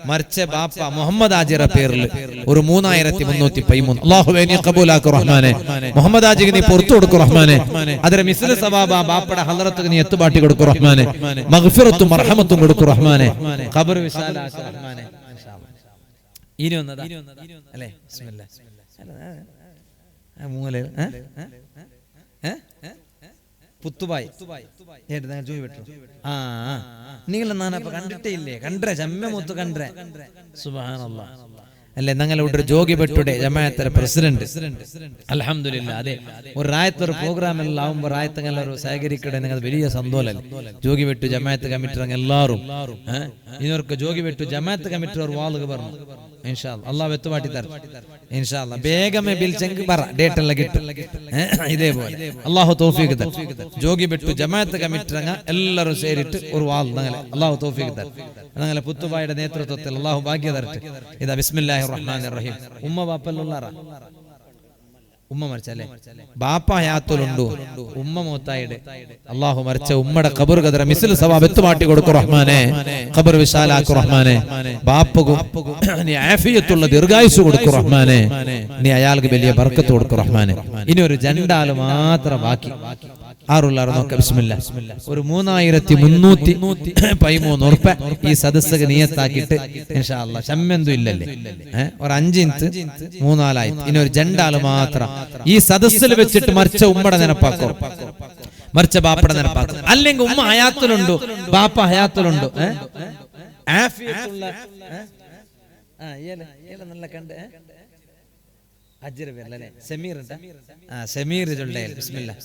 മറിച്ച ബാപ്പ മുഹമ്മദ് ആജിയുടെ പേരിൽ ഒരു 3313. അല്ലാഹുവേ നീ ഖബൂലാക്കു റഹ്മാനെ. മുഹമ്മദ് ആജിക്ക് നീ പുറത്തു കൊടുക്കു റഹ്മാനെ. അതിലെ മിസ്ല സവാബ ബാപ്പയുടെ ഹളറത്തുക്ക് നീ എത്തുപാട്ടി കൊടുക്കു റഹ്മാനെ. മഗ്ഫിറത്തും മർഹമത്തും കൊടുക്കു റഹ്മാനെ. ഖബർ വിശാലാക്കു റഹ്മാനെ. ഇനി ഒന്നതാ അല്ലേ ബിസ്മില്ലാഹ് മൂല പുത്തുബായി ജോയി പെട്ടു. ആ നിങ്ങൾ നാനപ്പ കണ്ടിട്ടേ ഇല്ലേ? കണ്ടേ ചമ്മ മൂത്ത് കണ്ടേ? സുബ്ഹാനല്ലാഹ്. അല്ലെ ഞങ്ങളുടെ ഒരു ജോഗി പെട്ടുടെ ജമാഅത്തിന്റെ പ്രസിഡന്റ്. അൽഹംദുലില്ലാ. അതെ, ഒരു റായത്തൊരു പ്രോഗ്രാം എല്ലാം ആവുമ്പോ റായത്തങ്ങെല്ലാവരും സഹകരിക്കട്ടെ. നിങ്ങൾ വലിയ സന്തോഷം. ജോഗി പെട്ടു ജമാഅത്ത് കമ്മിറ്റി എല്ലാവരും ഇവർക്ക് ജോഗി പെട്ടു ജമാഅത്ത് കമ്മിറ്റി ഒരു വാളുക പറഞ്ഞു. ഇൻഷാ അല്ലാഹ് അല്ലാഹു വെത്തുപാട്ടി തരും. ഇൻഷാ അല്ലാഹ് ಬೇಗമേ ബിൽചെങ്ക് പറ ഡേറ്റ് എല്ലാം കിട്ടും. ഇതേപോലെ അല്ലാഹു തൗഫീഖ് തരും. ജോഗി പെട്ടു ജമാഅത്ത് കമ്മിറ്റി എല്ലാവരും ചേരിട്ട് ഒരു വാൾ ഞങ്ങളെ അല്ലാഹു തൗഫീഖ് തരും. ഞങ്ങളെ പുത്തുബായുടെ നേതൃത്വത്തിൽ അല്ലാഹു ഭാഗ്യ തരട്ടെ. ഇതാ ബിസ്മില്ലാഹിർ റഹ്മാനിർ റഹീം. ഉമ്മ ബാപ്പല്ലുള്ളാറ ഉമ്മ മരിച്ചല്ലേ? ബാപ്പ ഹയാത്തുലുണ്ടു, ഉമ്മ മൂത്തായിടെ. അല്ലാഹു മരിച്ച ഉമ്മയുടെ ഖബർ ഖദറ മിസ്ൽ സവാബ് എത്തുമാട്ടി കൊടുക്കും റഹ്മാനെ. ഖബർ വിശാലാക്കു റഹ്മാനെ. ബാപ്പക്കും നീ ആഫിയത്തുള്ള ദീർഘായുസ് കൊടുക്കും റഹ്മാനെ. നീ അയാൾക്ക് വലിയ ബർക്കത്ത് കൊടുക്കും റഹ്മാനെ. ഇനി ഒരു ജണ്ടാല് മാത്രം ബാക്കി. ആറുള്ളാറ് നോക്കാം. ബിസ്മില്ലാ. ഒരു 3313 ഉറുപ്പ ഈ സദസ്സക്ക് നിയത്താക്കിയിട്ട് ഇൻഷാ അല്ലാഹ് ചമ്മെന്തും ഇല്ലല്ലേ, ഒരു 5 ഇഞ്ച് 3-4 ഇനി ഒരു ജണ്ടാല് മാത്രം ഈ സദസ്സിൽ വെച്ചിട്ട് മരിച്ച ഉമ്മയുടെ നിനപ്പാക്കോ, മരിച്ച ബാപ്പയുടെ നിനപ്പാക്കോ. അല്ലെങ്കിൽ ഉമ്മ ഹയാത്തിലുണ്ടോ ബാപ്പ ഹയാത്തിലുണ്ടോ നല്ല കണ്ട് അജ്ജര പേരല്ലേ സമീർ സമീർ ചൊല്ലേ. ബിസ്മില്ലാ.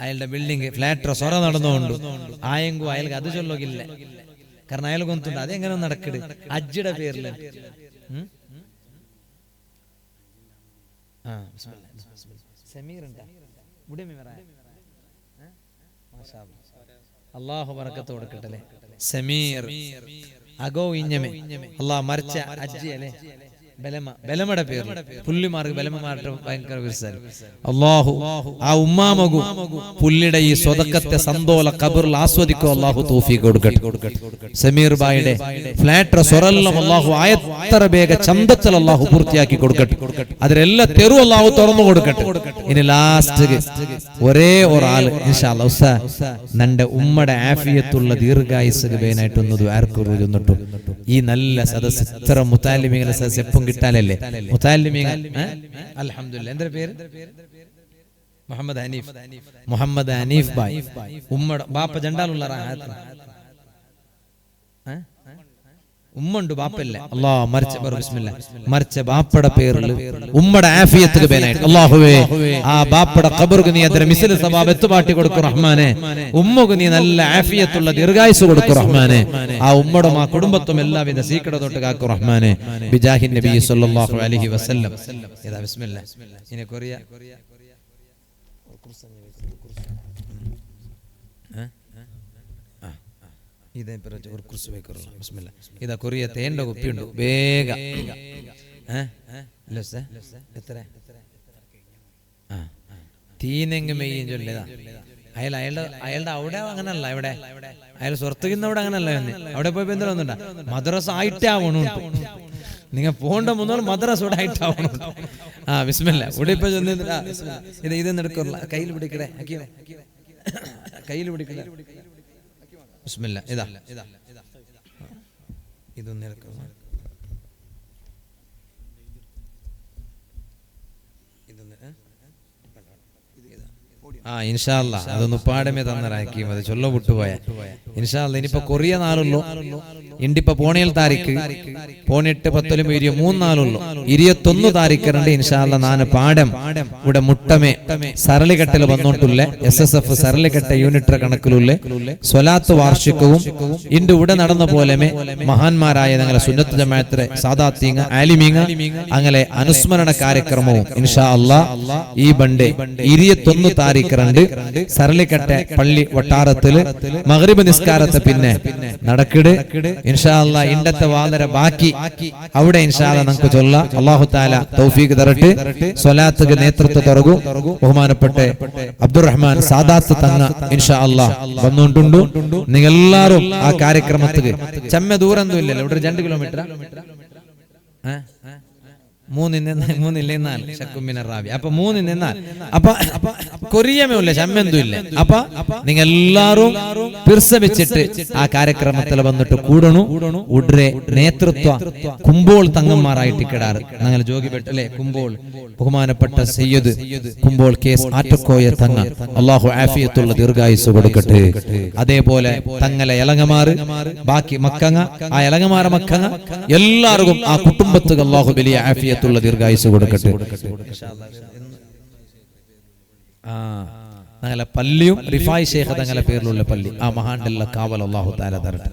അയാളുടെ ബിൽഡിംഗ് ഫ്ലാറ്റ് സൊറ നടന്നുകൊണ്ട് ആയെങ്കും അയാൾക്ക് അത് ചൊല്ലോകില്ല. കാരണം അയാൾ കൊന്തുണ്ട് അതെങ്ങനെ നടക്കട് അജ്ജിയുടെ പേരില്. അല്ലാഹു ബറക്കത്ത് കൊടുക്കട്ടെ. സമീർ അഗോ ഇഞ്ഞമേ അല്ലാഹ് മരിച്ച അജ്ജി അല്ലേ ബലമയുടെ പേര് പുല്ലിമാർക്ക് ബലമാരുടെ ഭയങ്കര വിരിച്ചാലും അല്ലാഹു ആ ഉമ്മാമകു പുല്ലിയുടെ ഈ സ്വതക്കത്തെ സന്തോല ഖബറിൽ ആസ്വദിക്കും അല്ലാഹു തൗഫീഖ് കൊടുക്കട്ടെ. സമീർ ബായിയുടെ ഫ്ലാറ്റ് സൊറെല്ലാം അല്ലാഹു ആയത്ര വേഗ ചന്തത്തിൽ അല്ലാഹു പൂർത്തിയാക്കി കൊടുക്കട്ടെ. അതിലെല്ലാം തെരു അല്ലാഹു തുറന്നു കൊടുക്കട്ടെ. ഇനി ലാസ്റ്റ് ഒരേ ഒരാള് ഇൻഷാ അല്ലാഹ് ഉസ്താദ് നന്റെ ഉമ്മയുടെ ആഫിയത്തുള്ള ദീർഘായുസ്സക്ക് വേനായിട്ടൊന്ന് ദുആർക്കുറുന്നിട്ടു. ഈ നല്ല സദസ്സ് ഇത്ര മുതാലിമികളുടെ സദസ്സ് എപ്പം കിട്ടാലല്ലേ മുതാലിമികൾ. അൽഹംദുലില്ലാ. എന്താ പേര്? മുഹമ്മദ് ഹനീഫ് ബായ്. ഉമ്മയുടെ ബാപ്പ ജണ്ടാലുള്ള ഉമ്മുണ്ട് ബാപ്പല്ല. അല്ലാഹ് മരിച്ച ബാപ്പയുടെ പേരിൽ ഉമ്മയുടെ ആഫിയത്തിന് പേനായിട്ട് അല്ലാഹുവേ ആ ബാപ്പയുടെ ഖബർക്ക് നീ അതിന്റെ മിസ്ൽ സവാബ് എത്തുപാട്ടി കൊടുക്കും റഹ്മാനെ. ഉമ്മക്ക് നീ നല്ല ആഫിയത്തുള്ള ദീർഘായുസ് കൊടുക്കും റഹ്മാനെ. ആ ഉമ്മയുടെ ആ കുടുംബത്തും എല്ലാവിധ സീക്കട തൊട്ട് കാക്കും റഹ്മാനെ. ബിജാഹിൻ നബി സല്ലല്ലാഹു അലൈഹി വസല്ലം. ഇതാ ബിസ്മില്ലാ. ഇനി കൊറിയ ഇതാ കൊറിയ തേന്റെ കുപ്പിയുണ്ട് വേഗ തീനെങ്ക് മെയ്യും ചൊല്ലിയതാ. അയാളുടെ അവിടെ അങ്ങനല്ല, ഇവിടെ അയാൾ സ്വർത്തുന്നവിടെ അങ്ങനല്ല. അവിടെ പോയപ്പോ എന്താ ഒന്നുണ്ടാ മദ്രസ ആയിട്ടാവണു. നിങ്ങൾ പോണ്ട മുന്നോട്ട് മദ്രസ ഇവിടെ ആയിട്ടാവണു. ആ ബിസ്മില്ലാ. ഇവിടെ ഇപ്പൊ ഇതൊന്നും എടുക്കില്ല. കയ്യിൽ പിടിക്കടേ കയ്യിൽ പിടിക്കട. ബിസ്മില്ലാ. ഇതാ ഇതൊന്നും എടുക്കുക. ഇൻഷാ അല്ലാഹ് അതൊന്ന് പാടമേ തന്നറാക്കി അത് ചൊല്ല വിട്ടുപോയ. ഇൻഷാ അല്ലാഹ് ഇനിയിപ്പോ കൊറിയ നാളുള്ളൂ. ഇണ്ടിപ്പോ പോണേൽ താരീഖ് 18, 19, 23 നാളുള്ളൂ. 21 താരീഖുണ്ട് ഇൻഷാ അല്ലാഹ്. നാന് പാടം ഇവിടെ മുട്ടമേ സരളികെട്ടിൽ വന്നോട്ടുള്ള SSF സരളികെട്ട യൂണിറ്റർ കണക്കിലുള്ള സ്വലാത്ത് വാർഷികവും ഇണ്ട് ഇവിടെ നടന്ന പോലെമേ മഹാന്മാരായ ഞങ്ങളെ സുന്നത്ത് ജമാഅത്തിലെ സാദാത്തീങ്ങ ആലിമീങ്ങ അങ്ങനെ അനുസ്മരണ കാര്യക്രമവും ഇൻഷാ അല്ലാഹ് ഈ ബണ്ടേ 21 താരീഖ് സരളിക്കട്ടെ പള്ളി വട്ടാരത്തില് മഗ്രിബ് നിസ്കാരത്തെ പിന്നെ നടക്കിട് ഇൻഷാ അല്ലാഹ്. ഇണ്ടത്തെ വാദര ബാക്കി അവിടെ ഇൻഷാ അല്ലാഹ് നമുക്ക് ചൊല്ലാം. അല്ലാഹു തആല തൗഫീഖ് തരട്ടെ. സ്വലാത്തുക്ക് നേതൃത്വം തറകു ബഹുമാനപ്പെട്ട അബ്ദുറഹ്മാൻ സാദാത്ത് തങ്ങ ഇൻഷാ അല്ലാഹ് വന്നുകൊണ്ടുണ്ട്. നിങ്ങൾ എല്ലാവരും ആ കാര്യക്രമത്തിക്ക് ചമ്മ ദൂരൊന്നും ഇല്ലല്ലോ. ഇവിടെ 2 കിലോമീറ്റർ മൂന്നില്ലേ 4 ശക്കുമിന റാബി. അപ്പൊ 3 അപ്പൊ കൊറിയമല്ല ചമ്മെന്തുമില്ല. അപ്പൊ നിങ്ങൾ എല്ലാരും പിർസവിച്ചിട്ട് ആ കാര്യക്രമത്തിൽ വന്നിട്ട് കൂടണു. ഉടനെ നേതൃത്വ കുമ്പോൾ തങ്ങന്മാരായിട്ട് കിടാറ് ഞങ്ങൾ ജോഗിബെട്ടല്ലേ കുമ്പോൾ ബഹുമാനപ്പെട്ട സയ്യിദ് കുമ്പോൾ കേസ് ആറ്റക്കോയ തങ്ങ അള്ളാഹു ആഫിയത്തുള്ള ദീർഘായുസ് കൊടുക്കട്ടെ. അതേപോലെ തങ്ങളെ ഇളങ്ങമാറ് ബാക്കി മക്കങ്ങ ആ ഇളങ്ങമാറ മക്കങ്ങ എല്ലാവർക്കും ആ കുടുംബത്തുക അള്ളാഹു വലിയ ആഫിയത്തുള്ള ദീർഘായുസ് കൊടുക്കട്ടെ. ഞങ്ങളെ പള്ളിയും റിഫായ് ശേഖ് തങ്ങളെ പേരിലുള്ള പള്ളി ആ മഹാന്റെ കാവൽ അള്ളാഹു തആല തരട്ടെ.